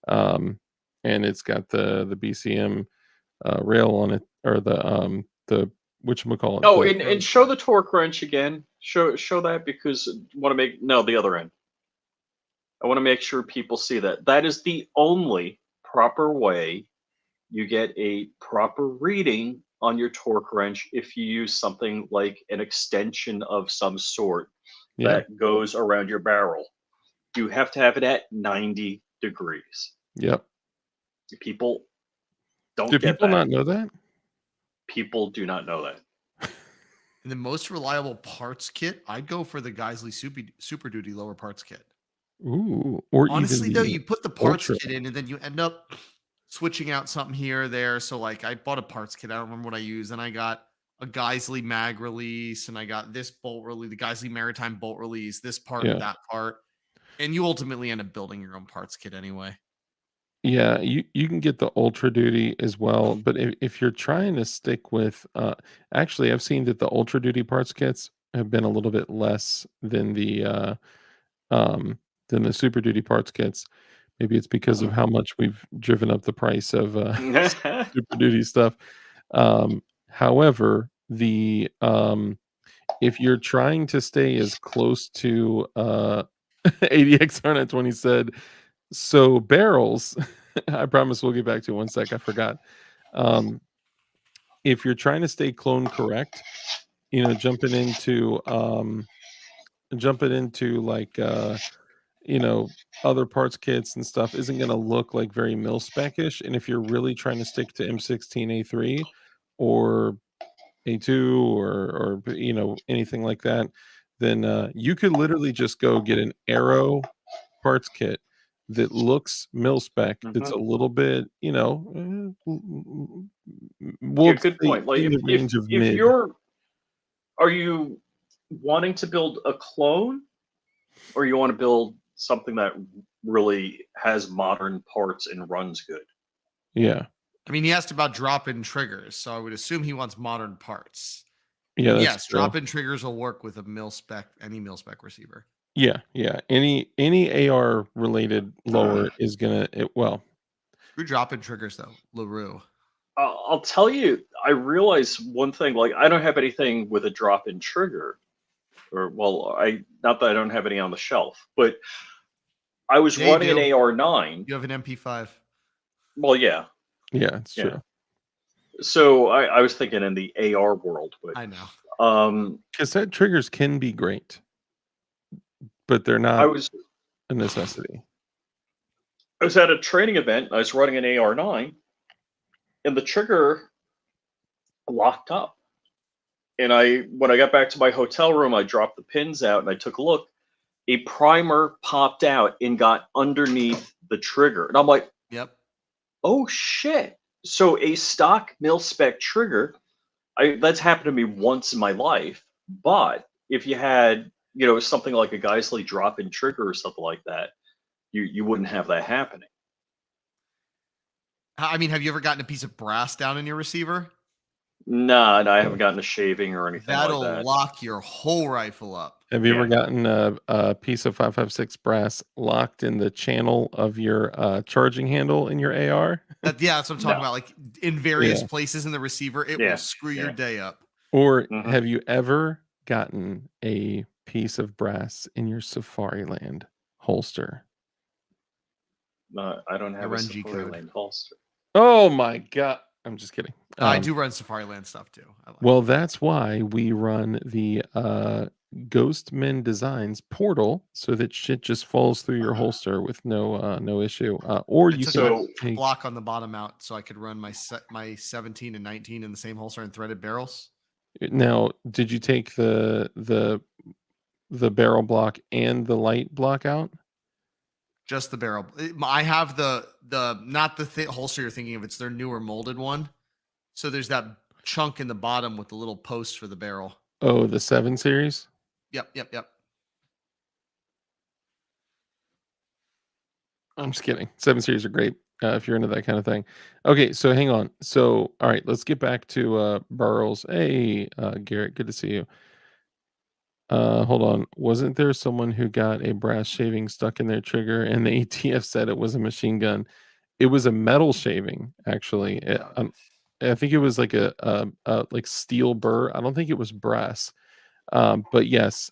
And it's got the BCM rail on it, or the whatchamacallit. Oh, and show the torque wrench again. Show that, because I want to make the other end. I want to make sure people see that. That is the only proper way you get a proper reading on your torque wrench if you use something like an extension of some sort that goes around your barrel. You have to have it at 90 degrees. Yep. People don't Do get people that. not know that? People do not know that. And the most reliable parts kit, I'd go for the Geisley Super Duty lower parts kit. Ooh. Or honestly, even though, you put the parts Ultra. kit in, and then you end up switching out something here or there. So, like, I bought a parts kit. I don't remember what I used. And I got a Geisley mag release, and I got this bolt release, the Geisley Maritime bolt release, this part, that part. And you ultimately end up building your own parts kit anyway. Yeah, you can get the Ultra Duty as well, but if you're trying to stick with, actually, I've seen that the Ultra Duty parts kits have been a little bit less than the Super Duty parts kits. Maybe it's because of how much we've driven up the price of Super Duty stuff. However, if you're trying to stay as close to ADX920 said, so barrels, I promise we'll get back to it 1 sec. I forgot. If you're trying to stay clone correct, jumping into like other parts kits and stuff isn't going to look like very mil spec-ish. And if you're really trying to stick to M16A3 or A2 or anything like that, then you could literally just go get an Arrow parts kit that looks mil spec. That's a little bit, Good point. Like, in the range of mid. Are you wanting to build a clone, or you want to build something that really has modern parts and runs good? Yeah. I mean, he asked about drop-in triggers, so I would assume he wants modern parts. Yeah. Yes, drop-in triggers will work with a any mil spec receiver. Yeah. Any AR related lower is gonna Screw drop-in triggers though, LaRue. I'll tell you, I realize one thing. Like, I don't have anything with a drop-in trigger, not that I don't have any on the shelf, but I was running an AR9. You have an MP5. Well, yeah. Yeah, it's true. So I was thinking in the AR world, but I know. Cassette triggers can be great, but they're I not was a necessity. I was at a training event. I was running an AR9, and the trigger locked up. And when I got back to my hotel room, I dropped the pins out and I took a look. A primer popped out and got underneath the trigger, and I'm like, Yep. "Oh shit!" So a stock mil spec trigger, that's happened to me once in my life. But if you had, something like a Geisley drop-in trigger or something like that, you wouldn't have that happening. I mean, have you ever gotten a piece of brass down in your receiver? Nah, I haven't gotten a shaving or anything like That'll that. lock your whole rifle up. Have you ever Yeah. gotten a piece of 5.56 brass locked in the channel of your charging handle in your AR? Yeah, that's what I'm talking No. about. Like in various Yeah. places in the receiver, it Yeah, will screw your yeah. day up. Or Mhm. have you ever gotten a piece of brass in your Safariland holster? I don't have a RNG Safari code. Lane holster. Oh my god! I'm just kidding. I do run Safariland stuff too. I like Well, it. that's why we run the Ghostman Designs portal, so that shit just falls through your holster with no issue. Or It you took can my take, block on the bottom out so I could run my 17 and 19 in the same holster and threaded barrels. now. Did you take the barrel block and the light block out? Just the barrel. I have the not the holster you're thinking of. It's their newer molded one. So there's that chunk in the bottom with the little post for the barrel. Oh, the 7 series. Yep. I'm just kidding. 7 series are great if you're into that kind of thing. Okay, so hang on. So, all right, let's get back to Burls. Hey, Garrett, good to see you. Hold on. Wasn't there someone who got a brass shaving stuck in their trigger and the ATF said it was a machine gun? It was a metal shaving, actually. I think it was like a like steel burr. I don't think it was brass. But yes,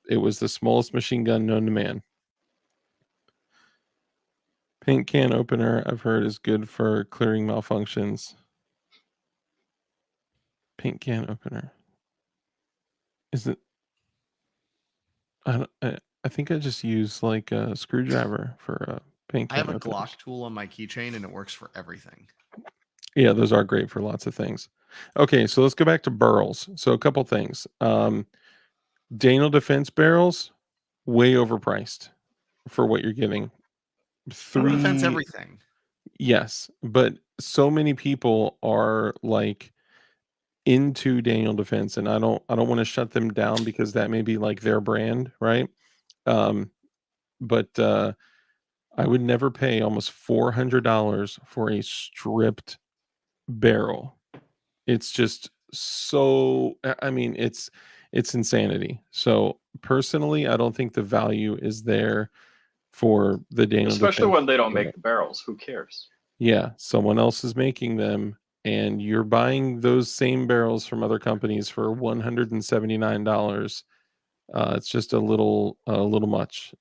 it was the smallest machine gun known to man. Paint can opener, I've heard, is good for clearing malfunctions. Paint can opener. Is it? I think I just use like a screwdriver for a paint I can have a openers. Glock tool on my keychain and it works for everything. Yeah, those are great for lots of things. Okay, so let's go back to barrels. So a couple things. Daniel Defense barrels, way overpriced for what you're getting. Defense 3, everything. yes, but so many people are like into Daniel Defense, and I don't want to shut them down because that may be like their brand, right? But I would never pay almost $400 for a stripped barrel. It's just so, I mean, it's insanity. So personally, I don't think the value is there for the Daniel Especially Defense when they don't barrel. make the barrels. Who cares? Yeah, someone else is making them, and you're buying those same barrels from other companies for $179. It's just a little much.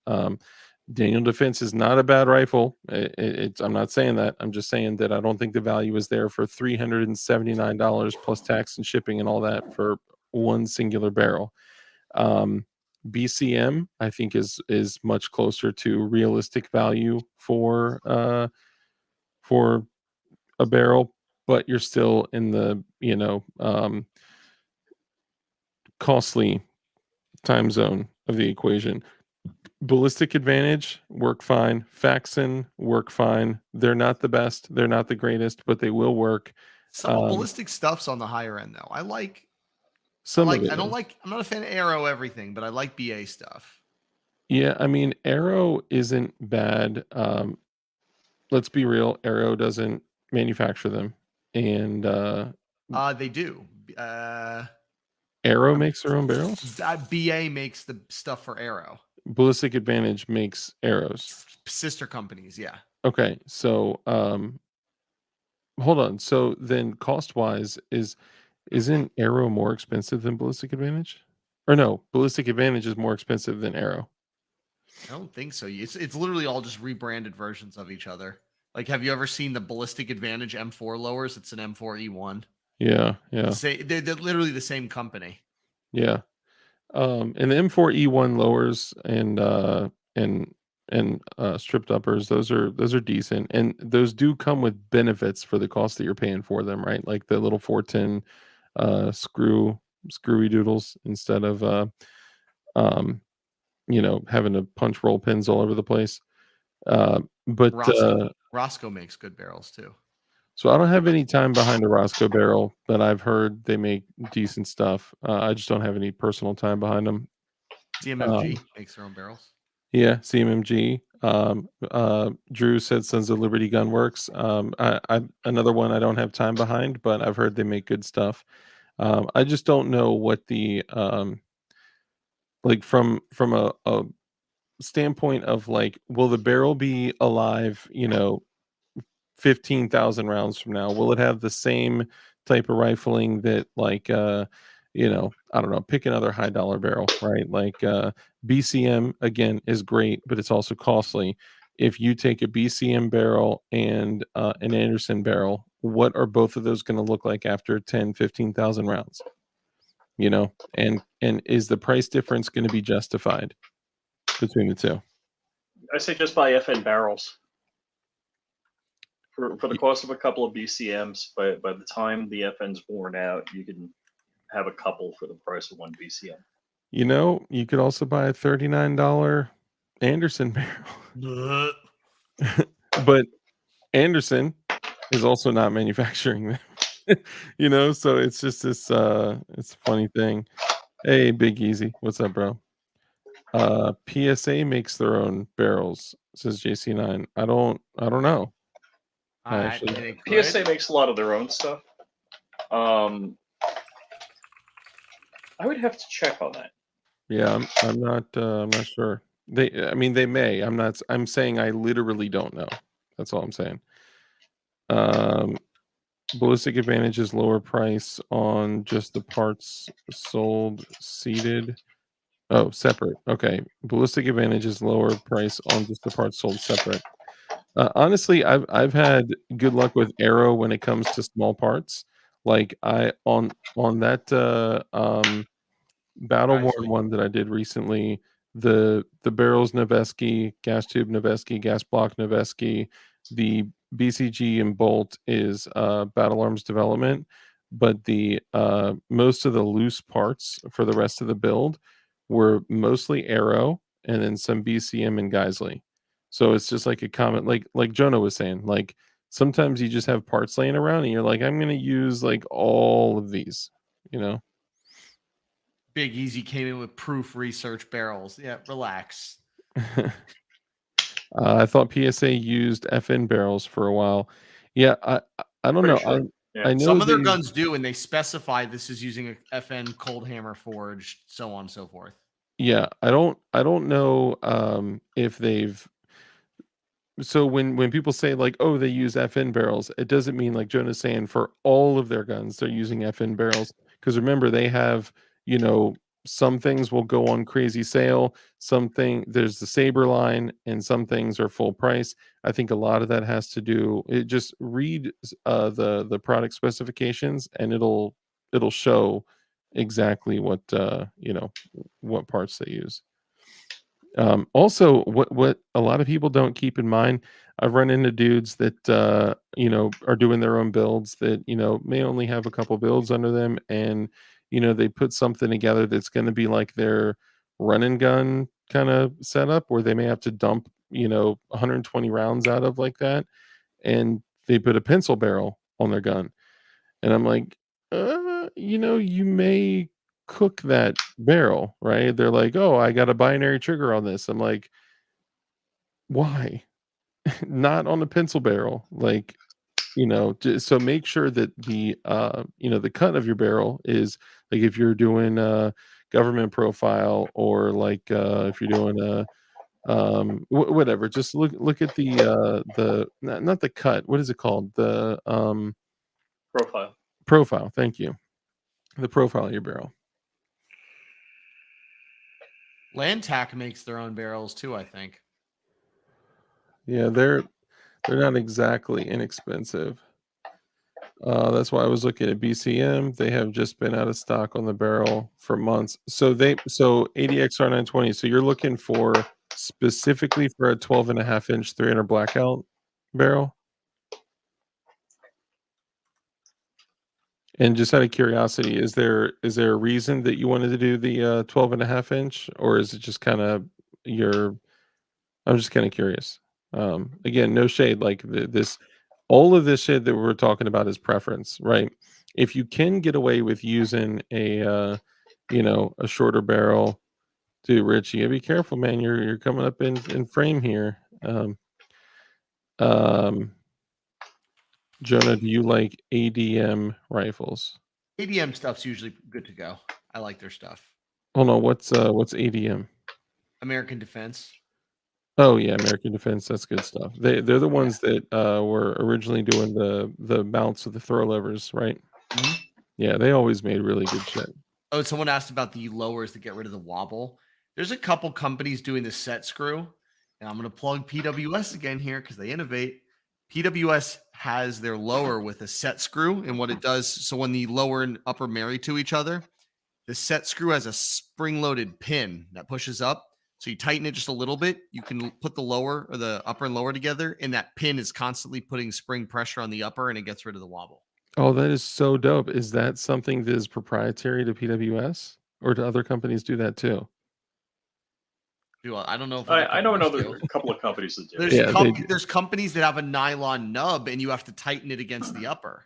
Daniel Defense is not a bad rifle. It's I'm not saying that. I'm just saying that I don't think the value is there for $379 plus tax and shipping and all that for one singular barrel. BCM I think is much closer to realistic value for a barrel, but you're still in the costly time zone of the equation. Ballistic advantage work fine. Faxon work fine. They're not the best. They're not the greatest, but they will work. Some ballistic stuff's on the higher end though. I'm not a fan of Arrow everything, but I like BA stuff. Yeah, I mean, Arrow isn't bad. Let's be real. Arrow doesn't manufacture them, and They do. Arrow makes their own barrels. BA makes the stuff for Arrow. Ballistic Advantage makes arrows. Sister companies, yeah. Okay, so hold on. So then, cost wise, isn't Arrow more expensive than Ballistic Advantage? Or no, Ballistic Advantage is more expensive than Arrow. I don't think so. It's literally all just rebranded versions of each other. Like, have you ever seen the Ballistic Advantage M4 lowers? It's an M4E1. Yeah, yeah, They're literally the same company. yeah. And the M4E1 lowers and stripped uppers, those are decent, and those do come with benefits for the cost that you're paying for them, right? Like the little 410 screwy doodles instead of um, having to punch roll pins all over the place. But Roscoe makes good barrels too. so I don't have any time behind a Roscoe barrel, but I've heard they make decent stuff. I just don't have any personal time behind them. CMMG makes their own barrels. Yeah, CMMG. Drew said Sons of Liberty Gunworks. I another one I don't have time behind, but I've heard they make good stuff. I just don't know what the like from a standpoint of like, will the barrel be alive? 15,000 rounds from now? Will it have the same type of rifling that like I don't know, pick another high dollar barrel, right? Like BCM again is great, but it's also costly. If you take a BCM barrel and an Anderson barrel, what are both of those going to look like after 10, 15,000 rounds? And is the price difference going to be justified between the two? I say just buy FN barrels. For the cost of a couple of BCMs, by the time the FN's worn out, you can have a couple for the price of one BCM. You could also buy a $39 Anderson barrel. But Anderson is also not manufacturing them. So it's just this it's a funny thing. Hey, Big Easy, what's up, bro? PSA makes their own barrels, says JC9. I don't know. Actually, PSA makes a lot of their own stuff. I would have to check on that. Yeah, I'm not sure. They may. I'm saying I literally don't know. That's all I'm saying. Ballistic Advantage is lower price on just the parts sold seated. Oh, separate. Okay. Ballistic Advantage is lower price on just the parts sold separate. Honestly, I've had good luck with Arrow when it comes to small parts. Like on that battle worn one that I did recently, the barrels Noveski, gas tube Noveski, gas block Noveski, the BCG and bolt is Battle Arms development, but the most of the loose parts for the rest of the build were mostly Arrow and then some BCM and Geisley. So it's just like a comment, like Jonah was saying, like sometimes you just have parts laying around and you're like, I'm gonna use like all of these, Big Easy came in with proof research barrels. Yeah, relax. I thought PSA used FN barrels for a while. Yeah, I don't know. Sure. I know some of their guns do, and they specify this is using a FN cold hammer forged, so on and so forth. Yeah, I don't know if they've. So when people say like, oh, they use FN barrels, it doesn't mean like Jonah's saying for all of their guns they're using FN barrels, because remember they have some things will go on crazy sale, there's the Saber line, and some things are full price. I think a lot of that has to do, just read the product specifications and it'll show exactly what what parts they use. Also, what a lot of people don't keep in mind, I've run into dudes that are doing their own builds that may only have a couple builds under them, and they put something together that's going to be like their run and gun kind of setup, where they may have to dump 120 rounds out of like that, and they put a pencil barrel on their gun, and I'm like, you may cook that barrel, right? They're like, oh, I got a binary trigger on this. I'm like, why? Not on a pencil barrel. Like, so make sure that the the cut of your barrel is like, if you're doing a government profile, or like if you're doing a whatever, just look at the not the cut, what is it called, the profile. Thank you. The profile of your barrel. Landtac makes their own barrels too, I think. Yeah, they're They're not exactly inexpensive. That's why I was looking at BCM. They have just been out of stock on the barrel for months. So ADX R920. So you're looking for specifically for a 12.5-inch 300 blackout barrel? And just out of curiosity, is there a reason that you wanted to do the 12.5-inch, or is it just kind of your? I'm just kind of curious. Again, no shade. Like this, all of this shit that we're talking about is preference, right? If you can get away with using a shorter barrel, dude, Rich, you gotta be careful, man. You're coming up in frame here. Um, Jonah, do you like ADM rifles? ADM stuff's usually good to go. I like their stuff. Hold on, what's ADM? American Defense. Oh yeah, American Defense. That's good stuff. They're the ones that were originally doing the mounts with the throw levers, right? Mhm. Yeah, they always made really good shit. Oh, someone asked about the lowers that get rid of the wobble. There's a couple companies doing the set screw, and I'm going to plug PWS again here because they innovate. PWS has their lower with a set screw, and what it does, so when the lower and upper marry to each other, the set screw has a spring-loaded pin that pushes up. So you tighten it just a little bit. You can put the lower or the upper and lower together, and that pin is constantly putting spring pressure on the upper, and it gets rid of the wobble. Oh, that is so dope. Is that something that is proprietary to PWS, or do other companies do that too? I don't know if I know companies another do. couple of companies that do. There's companies that have a nylon nub, and you have to tighten it against the upper.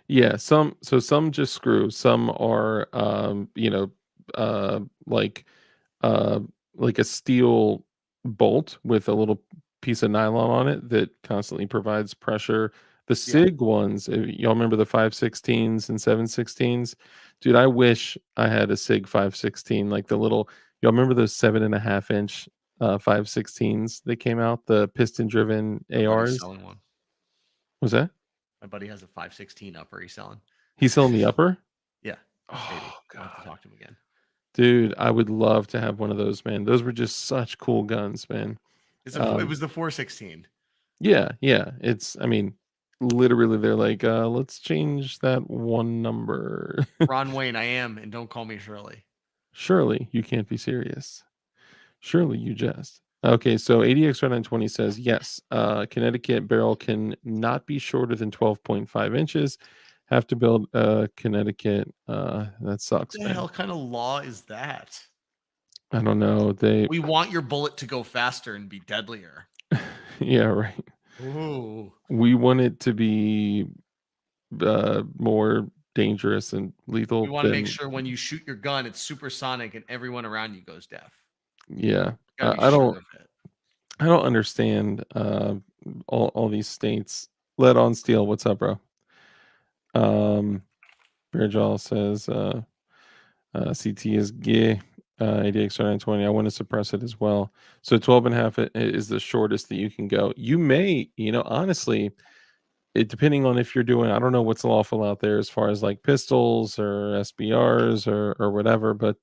Yeah, some just screw. Some are uh like uh like a steel bolt with a little piece of nylon on it that constantly provides pressure. The SIG ones, y'all remember the 516s and 716s? Dude, I wish I had a SIG 516, like the little, y'all remember those 7.5-inch 516s that came out, the piston driven My buddy's ARs? selling one. Was that? My buddy has a 516 upper he's selling. He's selling the upper? Yeah. Oh, Maybe. I'll have God. to talk to him again. Dude, I would love to have one of those, man. Those were just such cool guns, man. It was the 416. Yeah. I mean, literally, they're like, let's change that one number. Ron Wayne, I am, and don't call me Shirley. Surely you can't be serious. Surely you jest. Okay, so ADX 920 says yes. Connecticut barrel can not be shorter than 12.5 inches. Have to build Connecticut. That sucks, What the man. hell kind of law is that? I don't know. We want your bullet to go faster and be deadlier. Yeah, right. Ooh. We want it to be more dangerous and lethal. We want to make sure when you shoot your gun, it's supersonic and everyone around you goes deaf. Yeah, I don't understand all these states. Lead on steel. What's up, bro? Bearjaw says CT is gay. ADX 920. I want to suppress it as well. So 12.5 is the shortest that you can go. You may, honestly, it depending on if you're doing, I don't know what's lawful out there as far as like pistols or SBRs or whatever, but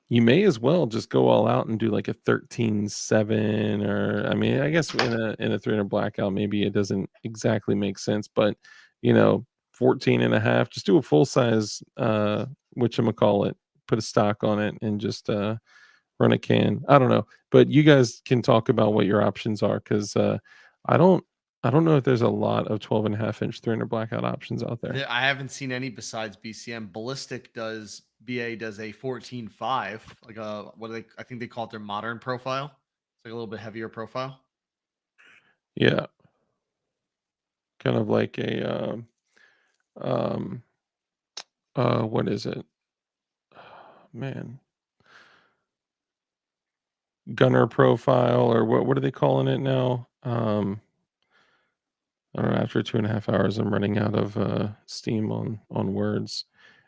you may as well just go all out and do like a 13.7, or I mean, I guess in a 300 blackout, maybe it doesn't exactly make sense, but 14.5, just do a full size whatchamacallit, put a stock on it and just run a can. I don't know, but you guys can talk about what your options are, because I don't know if there's a lot of 12.5-inch 300 blackout options out there. I haven't seen any besides BCM. BA does a 14.5, like I think they call it their modern profile. It's like a little bit heavier profile. Yeah. Kind of like a what is it? Man. Gunner profile, or what are they calling it now? I don't know, after 2.5 hours, I'm running out of steam on words.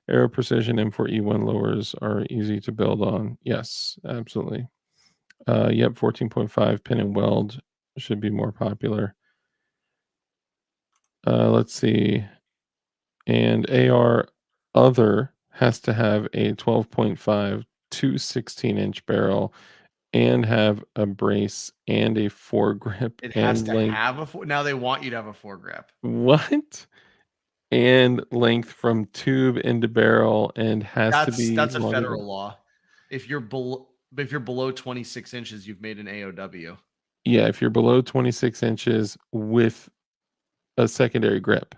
Aero Precision M4E1 lowers are easy to build on. Yes, absolutely. Yep, 14.5 pin and weld should be more popular. Let's see. And AR other has to have a 12.5 to 16-inch barrel and have a brace and a foregrip It has and to length. have a now they want you to have a foregrip. What? And length from tube into barrel and has to be That's a longer federal than. law. If you're below 26 inches, you've made an AOW. Yeah, if you're below 26 inches with a secondary grip.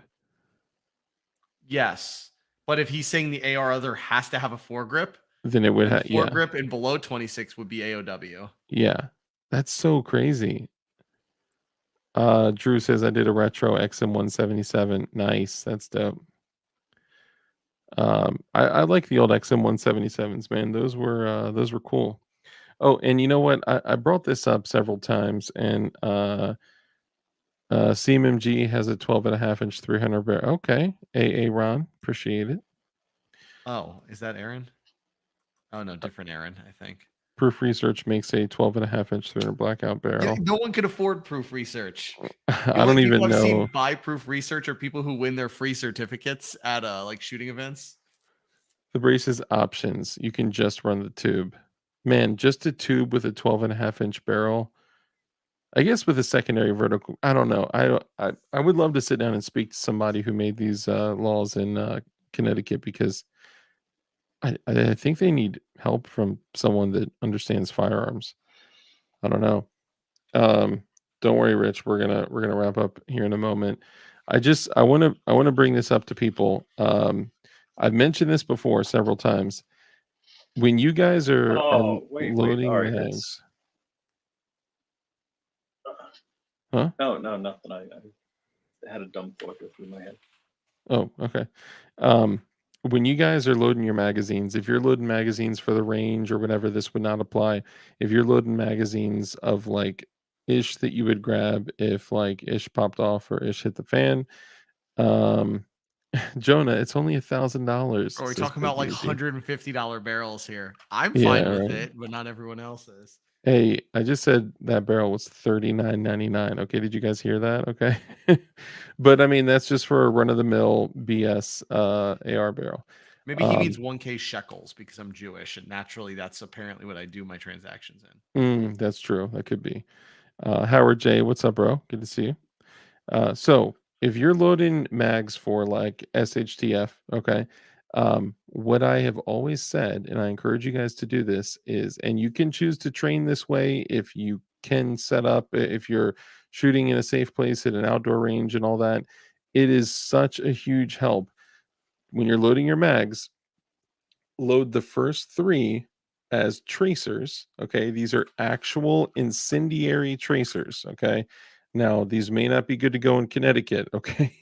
Yes. But if he's saying the AR other has to have a foregrip, Then it would then have, yeah. foregrip and below 26 would be AOW. Yeah. That's so crazy. Drew says I did a retro XM177. Nice. That's dope. I like the old XM177s, man. Those were cool. Oh, and you know what? I brought this up several times, and CMMG has a 12.5-inch 300 barrel. Okay. AA Ron, appreciate it. Oh, is that Aaron? Oh no, different Aaron, I think. Proof Research makes a 12.5-inch 300 blackout barrel. No one can afford Proof Research. The I only don't people even I've know. seen buy Proof Research are people who win their free certificates at like shooting events. The braces options. You can just run the tube. Man, just a tube with a 12.5-inch barrel. I guess with a secondary vertical. I don't know. I would love to sit down and speak to somebody who made these laws in Connecticut, because I think they need help from someone that understands firearms. I don't know. Don't worry, Rich. We're gonna wrap up here in a moment. I wanna bring this up to people. I've mentioned this before several times. When you guys are Oh, wait. All loading right. mags, huh? No, nothing. I had a dumb thought go through my head. Oh, okay. When you guys are loading your magazines, if you're loading magazines for the range or whatever, this would not apply. If you're loading magazines of like ish that you would grab if like ish popped off or ish hit the fan, um, Jonah, it's only $1,000. Or are we Says talking Big about like Easy. $150 barrels here? I'm Yeah, fine with right. it, but not everyone else is. Hey, I just said that barrel was $39.99. Okay, did you guys hear that? Okay. But I mean, that's just for a run-of-the-mill BS AR barrel. Maybe he means 1K shekels because I'm Jewish, and naturally that's apparently what I do my transactions in. That's true. That could be. Howard J, what's up, bro? Good to see you. So if you're loading mags for like SHTF, okay, what I have always said, and I encourage you guys to do this, is, and you can choose to train this way if you can set up, if you're shooting in a safe place at an outdoor range and all that, it is such a huge help when you're loading your mags. Load the first 3 as tracers. Okay, these are actual incendiary tracers. Okay, now these may not be good to go in Connecticut. Okay,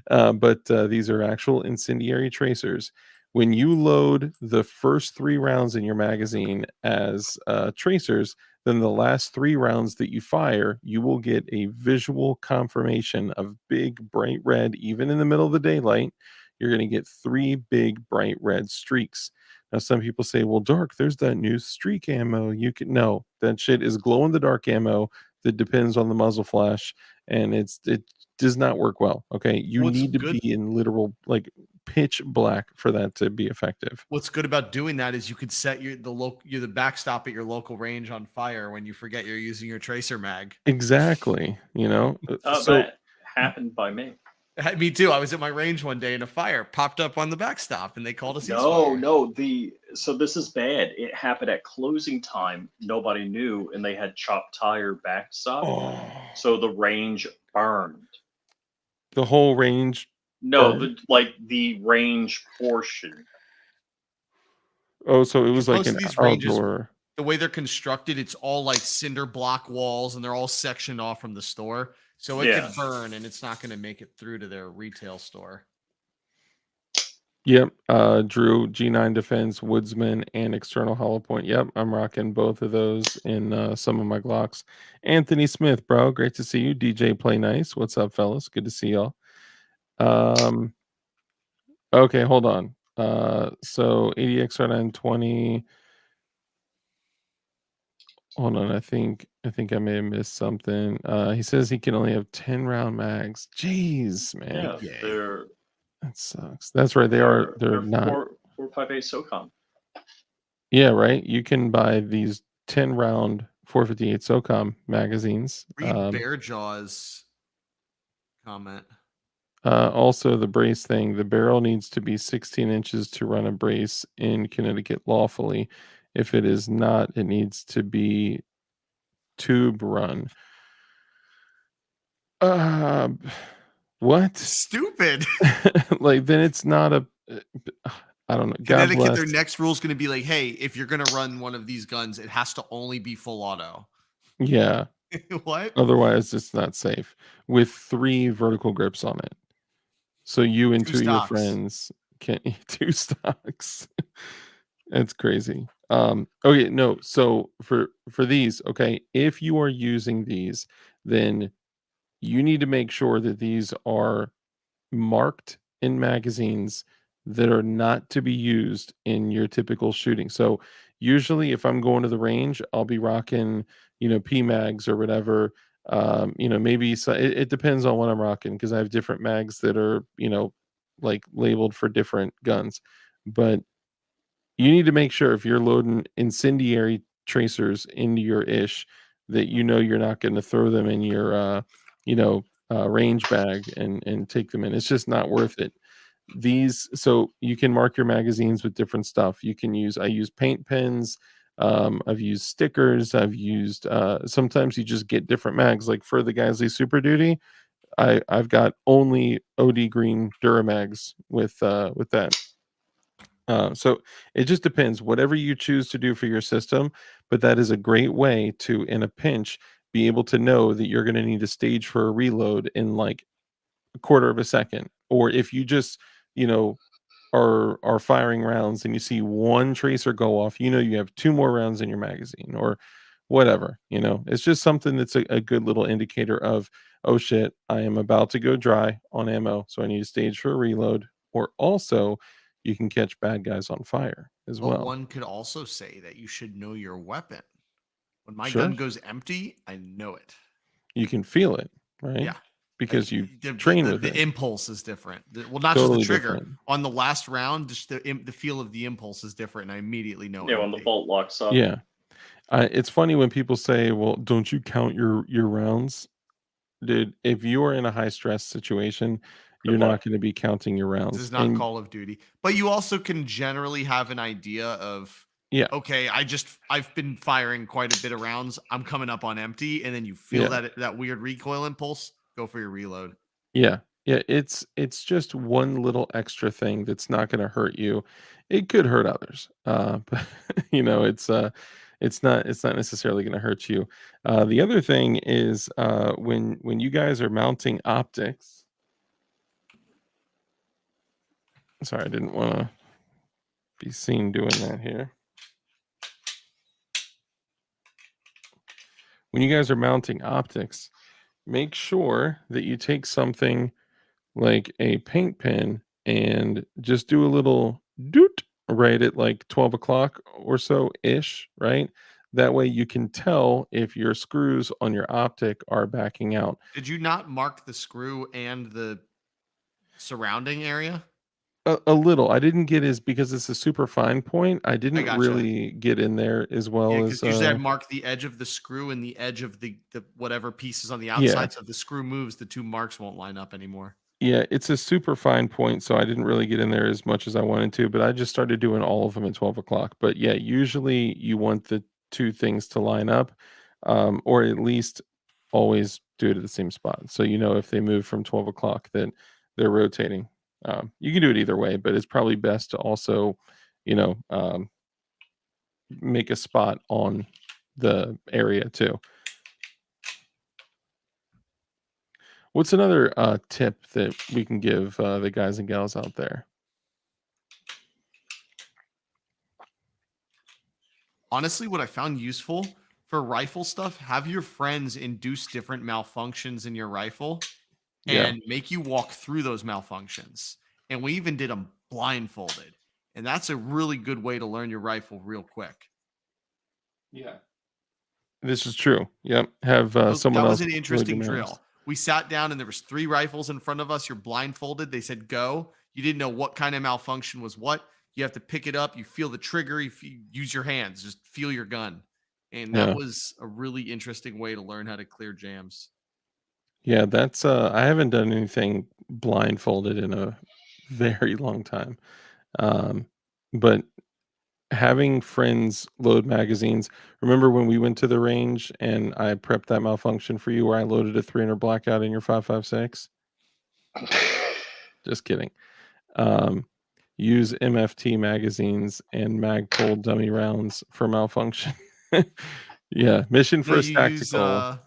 but these are actual incendiary tracers. When you load the first 3 rounds in your magazine as tracers, then the last 3 rounds that you fire, you will get a visual confirmation of big bright red, even in the middle of the daylight. You're going to get 3 big bright red streaks. Now, some people say, well, Dark, there's that new streak ammo. You can, no, that shit is glow in the dark ammo that depends on the muzzle flash, and it does not work well. Okay. You What's need to good- be in literal like pitch black for that to be effective. What's good about doing that is you could set the backstop at your local range on fire when you forget you're using your tracer mag. Exactly. You know, so That happened by me. Me too. I was at my range one day and a fire popped up on the backstop and they called a ceasefire. No. So this is bad. It happened at closing time. Nobody knew, and they had chopped tire backstop. oh, So the range burned. the whole range. No, burned? the range portion. Oh, so it was like Most an of these ranges, outdoor. the way they're constructed, it's all like cinder block walls and they're all sectioned off from the store. So it Yeah. could burn and it's not going to make it through to their retail store. Yep. Drew, G9 Defense, Woodsman, and External Hollow Point. Yep, I'm rocking both of those in some of my Glocks. Anthony Smith, bro, great to see you. DJ Play Nice, what's up, fellas? Good to see y'all. Okay, hold on. So ADXR920. Hold on, I think I may have missed something. He says he can only have 10 round mags. Jeez, man. Yeah, they're That sucks. That's right. They're not. 458 SOCOM. Yeah, right. You can buy these 10 round 458 SOCOM magazines. Read Bear Jaw's comment. Also, the brace thing, the barrel needs to be 16 inches to run a brace in Connecticut lawfully. If it is not, it needs to be tube run. What? Stupid. Like, then it's not a. I don't know. God Connecticut, bless. their next rule is going to be like, hey, if you're going to run one of these guns, it has to only be full auto. Yeah. What? Otherwise, it's not safe. With 3 vertical grips on it. So you and 2 of your friends can 2 stocks. That's crazy. Okay, no. So for these, okay, if you are using these, then you need to make sure that these are marked in magazines that are not to be used in your typical shooting. So usually if I'm going to the range, I'll be rocking, P mags or whatever. Maybe it depends on what I'm rocking because I have different mags that are, like labeled for different guns. But you need to make sure if you're loading incendiary tracers into your ish that you're not going to throw them in your range bag and take them in. It's just not worth it. So you can mark your magazines with different stuff. I use paint pens. I've used stickers. I've used sometimes you just get different mags. Like for the Geisley Super Duty, I've got only OD green Duramags with that. So it just depends, whatever you choose to do for your system, but that is a great way to, in a pinch, be able to know that you're going to need a stage for a reload in like a quarter of a second. Or if you just, you know, are firing rounds and you see one tracer go off, you have 2 more rounds in your magazine or whatever. It's just something that's a good little indicator of, oh shit, I am about to go dry on ammo, so I need a stage for a reload. Or also you can catch bad guys on fire as But well. one could also say that you should know your weapon. When my Sure. gun goes empty, I know it. You can feel it, right? Yeah. Because you the train with it. impulse is different. Well, not Totally just the trigger. different. On the last round, just the feel of the impulse is different, and I immediately know. Yeah, when the bolt locks up. Yeah. It's funny when people say, well, don't you count your rounds? Dude, if you are in a high stress situation, you're not luck. going to be counting your rounds. This is not Call of Duty, but you also can generally have an idea of, Yeah. okay, I've been firing quite a bit of rounds. I'm coming up on empty, and then you feel that weird recoil impulse. Go for your reload. Yeah. Yeah, it's just one little extra thing that's not going to hurt you. It could hurt others. But it's not necessarily going to hurt you. The other thing is when you guys are mounting optics. Sorry, I didn't want to be seen doing that here. When you guys are mounting optics, make sure that you take something like a paint pen and just do a little doot right at like 12 o'clock or so ish, right? That way you can tell if your screws on your optic are backing out. Did you not mark the screw and the surrounding area? A little. I didn't get because it's a super fine point. I didn't gotcha. really get in there as well Yeah, as because usually I mark the edge of the screw and the edge of the whatever pieces on the outside. Yeah. So if the screw moves, the 2 marks won't line up anymore. Yeah, it's a super fine point, so I didn't really get in there as much as I wanted to, but I just started doing all of them at 12 o'clock. But yeah, usually you want the 2 things to line up, or at least always do it at the same spot. So if they move from 12 o'clock, that they're rotating. You can do it either way, but it's probably best to also, make a spot on the area too. What's another tip that we can give the guys and gals out there? Honestly, what I found useful for rifle stuff, have your friends induce different malfunctions in your rifle and make you walk through those malfunctions. And we even did them blindfolded. And that's a really good way to learn your rifle real quick. Yeah. This is true. Yep. Have someone that else. was an interesting drill. We sat down and there was 3 rifles in front of us. You're blindfolded. They said, go. You didn't know what kind of malfunction was what. You have to pick it up. You feel the trigger. You use your hands. Just feel your gun. And Yeah. that was a really interesting way to learn how to clear jams. Yeah, that's I haven't done anything blindfolded in a very long time. Um, but having friends load magazines. Remember when we went to the range and I prepped that malfunction for you where I loaded a 300 blackout in your 5.56? Just kidding. Um, use MFT magazines and Magpul dummy rounds for malfunction. Yeah, Mission No, First you use Tactical.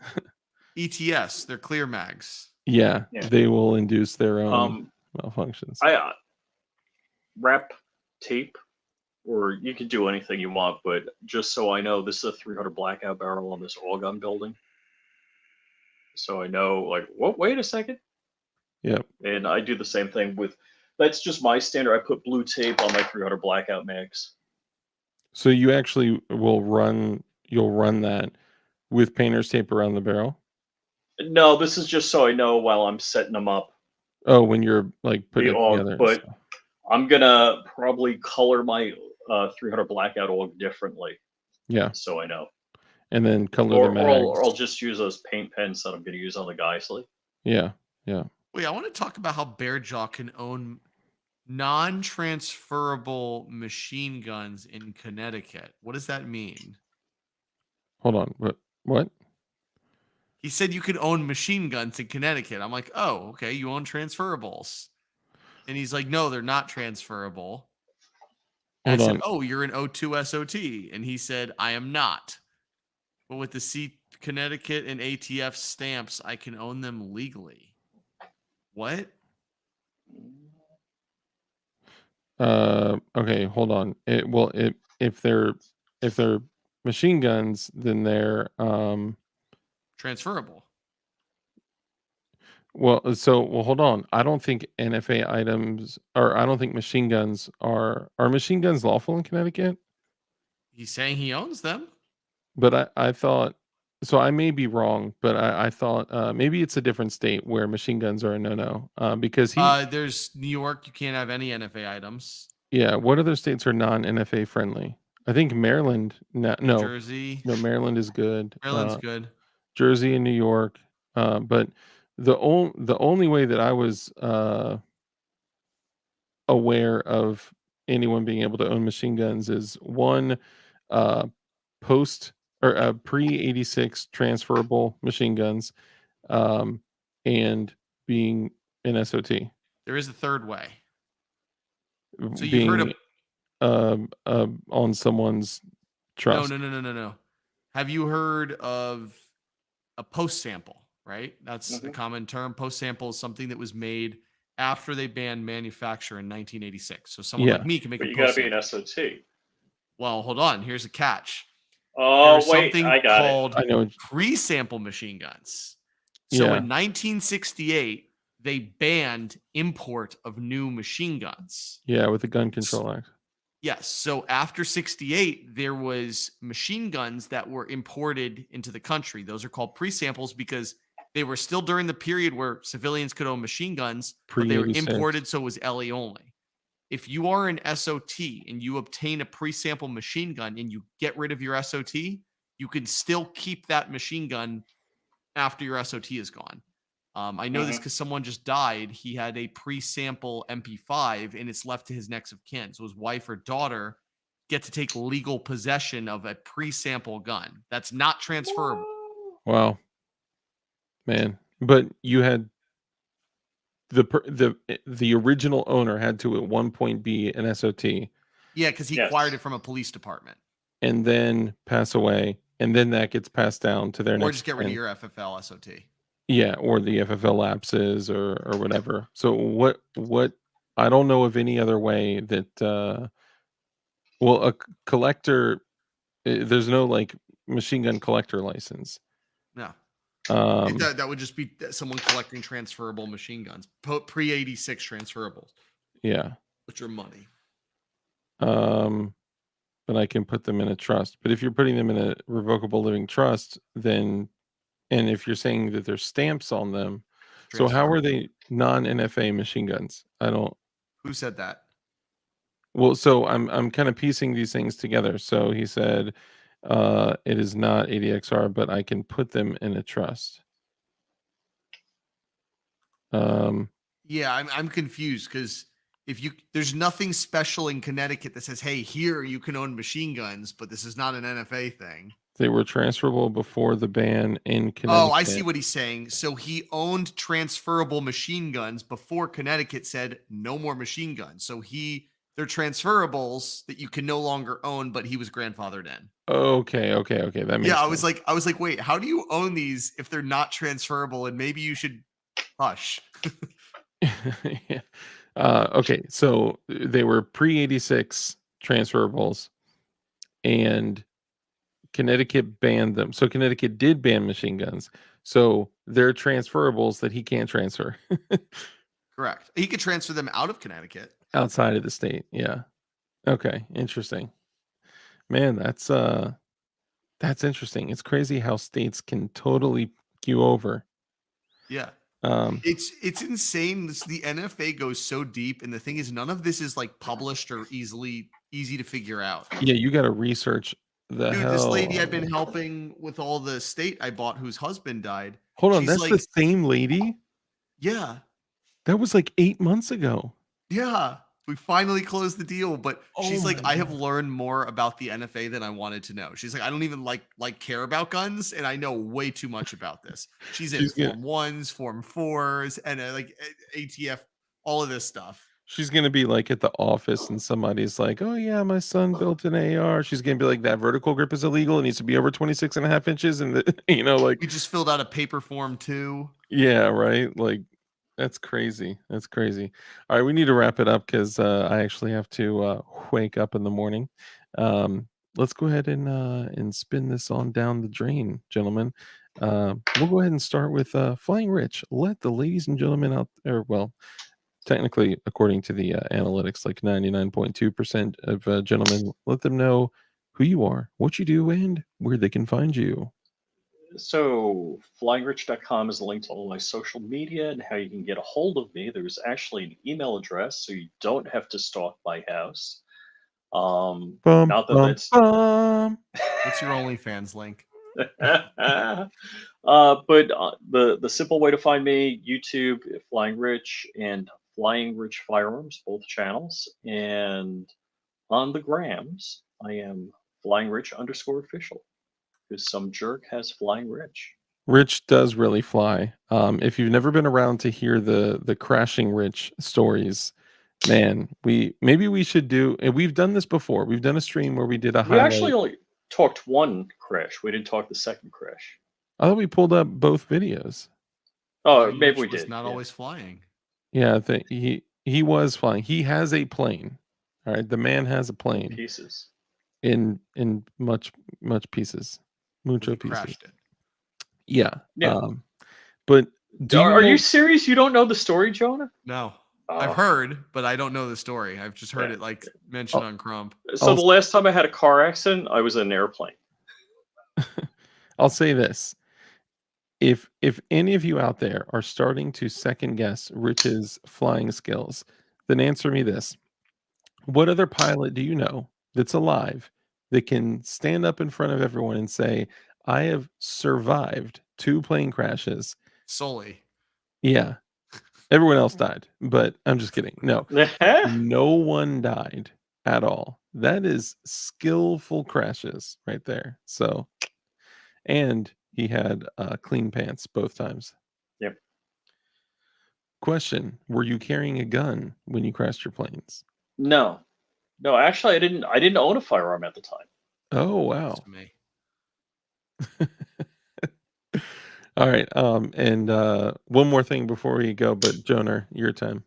ETS. They're clear mags. Yeah, Yeah. they will induce their own malfunctions. I wrap tape, or you can do anything you want, but just so I know, this is a 300 blackout barrel on this all gun building. So I know, like, what? Wait a second. Yep. And I do the same thing with. That's just my standard. I put blue tape on my 300 blackout mags. So you actually will run. You'll run that with painter's tape around the barrel. No, this is just so I know while I'm setting them up. Oh, when you're like putting The it AUG, together. and but stuff. I'm gonna probably color my 300 blackout AUG differently, Yeah, so I know. and then color Or, the mags. or I'll just use those paint pens that I'm gonna use on the Geisley. Yeah, yeah. Wait, I want to talk about how Bearjaw can own non-transferable machine guns in Connecticut. What does that mean? Hold on. What? He said you could own machine guns in Connecticut. I'm like, oh, okay, you own transferables. And he's like, no, they're not transferable. And Hold I on. said, oh, you're an O2 SOT. And he said, I am not. But with the Connecticut and ATF stamps, I can own them legally. What? Okay, hold on. If they're machine guns, then they're Transferable. well, hold on. I don't think NFA items, or I don't think machine guns are machine guns lawful in Connecticut? He's saying he owns them. But I thought, so I may be wrong, but I thought maybe it's a different state where machine guns are a no-no. Because There's New York, you can't have any NFA items. yeah, what other states are non-NFA friendly? I think Maryland, New no, Jersey. no, Maryland is good. Maryland's good. Jersey and New York. But the only way that I was aware of anyone being able to own machine guns is one post or pre-86 transferable machine guns, and being an SOT. There is a third way. So you've being heard of on someone's trust. No. Have you heard of a post sample, right? That's a common term. Post sample is something that was made after they banned manufacture in 1986. So someone like me can make But a you post gotta be sample. an SOT. Well, hold on. Here's a catch. Oh, There's wait, something I got called I know. pre-sample machine guns. So Yeah. in 1968, they banned import of new machine guns. Yeah, with the Gun Control Act. Yes. So after 68, there was machine guns that were imported into the country. Those are called pre-samples because they were still during the period where civilians could own machine guns, but they were Pre-86. imported, so it was LE only. If you are an SOT and you obtain a pre-sample machine gun and you get rid of your SOT, you can still keep that machine gun after your SOT is gone. I know this because someone just died. He had a pre-sample MP5 and it's left to his next of kin. So his wife or daughter get to take legal possession of a pre-sample gun. That's not transferable. Wow. Man, but you had the original owner had to at one point be an SOT. Yeah, because he acquired it from a police department. And then pass away, and then that gets passed down to their next. Or just get rid of your FFL SOT. Yeah, or the FFL lapses or whatever. So what I don't know of any other way that well, a collector, there's no like machine gun collector license. No. Um, That would just be someone collecting transferable machine guns, pre-86 transferables. Yeah. Which are money. But I can put them in a trust. But if you're putting them in a revocable living trust, then, and if you're saying that there's stamps on them, so how are they non-NFA machine guns? I don't. Who said that? Well, so I'm kind of piecing these things together. So he said It is not ADXR, but I can put them in a trust. Yeah, I'm confused because there's nothing special in Connecticut that says, hey, here you can own machine guns, but this is not an NFA thing. They were transferable before the ban in Connecticut. Oh, I see what he's saying. So he owned transferable machine guns before Connecticut said no more machine guns. So they're transferables that you can no longer own, but he was grandfathered in. Okay. That makes Yeah, sense. I was like, wait, how do you own these if they're not transferable? And maybe you should hush. Yeah. Okay, so they were pre-86 transferables, and Connecticut banned them. So Connecticut did ban machine guns. So they're transferables that he can't transfer Correct. He could transfer them out of Connecticut. outside of the state. Yeah. Okay, interesting. Man, that's interesting. It's crazy how states can totally queue over. Yeah. Um, It's insane. The NFA goes so deep, and the thing is, none of this is like published or easy to figure out. yeah, you got to research the Dude, hell. this lady I've been helping with all the state I bought, whose husband died. Hold on, she's that's like, the same lady? Yeah, That was like 8 months ago. yeah. We finally closed the deal, but she's Oh like, my I have God. learned more about the NFA than I wanted to know. She's like, I don't even like care about guns, and I know way too much about this. She's in She's gonna- Form 1s, Form 4s, and like ATF, all of this stuff. She's gonna be like at the office, and somebody's like, "Oh yeah, my son built an AR." She's gonna be like, "That vertical grip is illegal. It needs to be over 26.5 inches." And like, We just filled out a paper form too. yeah, right. Like, that's crazy. That's crazy. All right, we need to wrap it up because I actually have to wake up in the morning. Let's go ahead and spin this on down the drain, gentlemen. We'll go ahead and start with Flying Rich. Let the ladies and gentlemen out there, well, technically, according to the analytics, like 99.2% of gentlemen, let them know who you are, what you do, and where they can find you. So, flyingrich.com is a link to all my social media and how you can get a hold of me. There's actually an email address, so you don't have to stalk my house. Bum, Not that bum, that's. bum. What's your OnlyFans link? The simple way to find me: YouTube, Flying Rich, and Flying Rich Firearms, both channels, and on the grams, I am Flying Rich _official. Because some jerk has Flying Rich. Rich does really fly. If you've never been around to hear the crashing Rich stories, man, maybe we should do. And we've done this before. We've done a stream where we did a We highlight. actually only talked one crash. We didn't talk the second crash. I thought we pulled up both videos. Oh, Flying maybe Rich we was did. Not yeah. always flying. Yeah, I think he was flying. He has a plane. All right, the man has a plane Pieces. in much pieces, mucho He pieces. crashed it. Yeah. Yeah. But Are you serious? You don't know the story, Jonah? No. Oh. I've heard, but I don't know the story. I've just heard Yeah. it like mentioned on Crump. So the last time I had a car accident, I was in an airplane. I'll say this. If any of you out there are starting to second guess Rich's flying skills, then answer me this. What other pilot do you know that's alive that can stand up in front of everyone and say, I have survived 2 plane crashes? Solely. Yeah. Everyone else died, but I'm just kidding. No. No one died at all. That is skillful crashes right there. So, and he had clean pants both times. Yep. Question: were you carrying a gun when you crashed your planes? No, actually, I didn't own a firearm at the time. Oh wow. That's me. All right. And one more thing before we go, but Jonah, your time.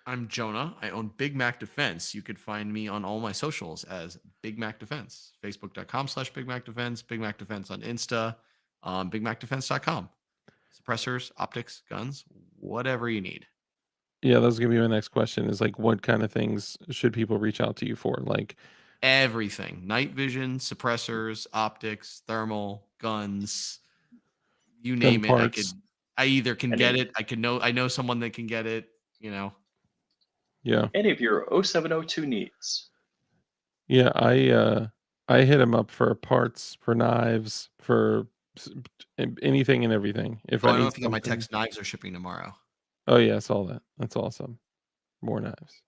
I'm Jonah. I own Big Mac Defense. You could find me on all my socials as Big Mac Defense. Facebook.com/Big Mac Defense. Big Mac Defense on Insta. BigMacDefense.com. Suppressors, optics, guns, whatever you need. Yeah, that was gonna be my next question. Is like, what kind of things should people reach out to you for? Like everything: night vision, suppressors, optics, thermal, guns. You name it. parts. I either can get it. I know someone that can get it. You know. Yeah. Any of your 0702 needs. Yeah, I hit him up for parts, for knives, for anything and everything. If Oh, I I don't know need if you got my something. text. Knives are shipping tomorrow. Oh yeah, I saw that. That's awesome. More knives.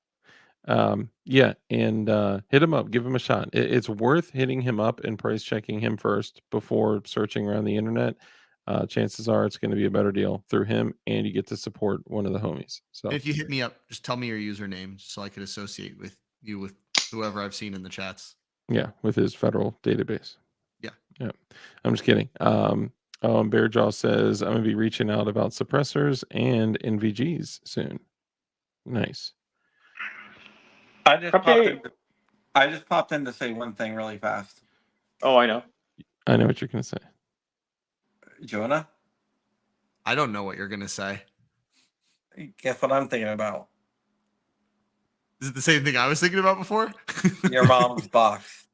Yeah, and hit him up, give him a shot. It's worth hitting him up and price checking him first before searching around the internet. Chances are it's going to be a better deal through him, and you get to support one of the homies. So If you hit me up, just tell me your username so I could associate with you with whoever I've seen in the chats. yeah, with his federal database. Yeah. Yeah, I'm just kidding. And Bearjaw says I'm gonna be reaching out about suppressors and NVGs soon. Nice. I just Okay. popped in to say one thing really fast. Oh, I know. I know what you're gonna say. Jonah, I don't know what you're gonna say. guess what I'm thinking about? Is it the same thing I was thinking about before? Your mom's box.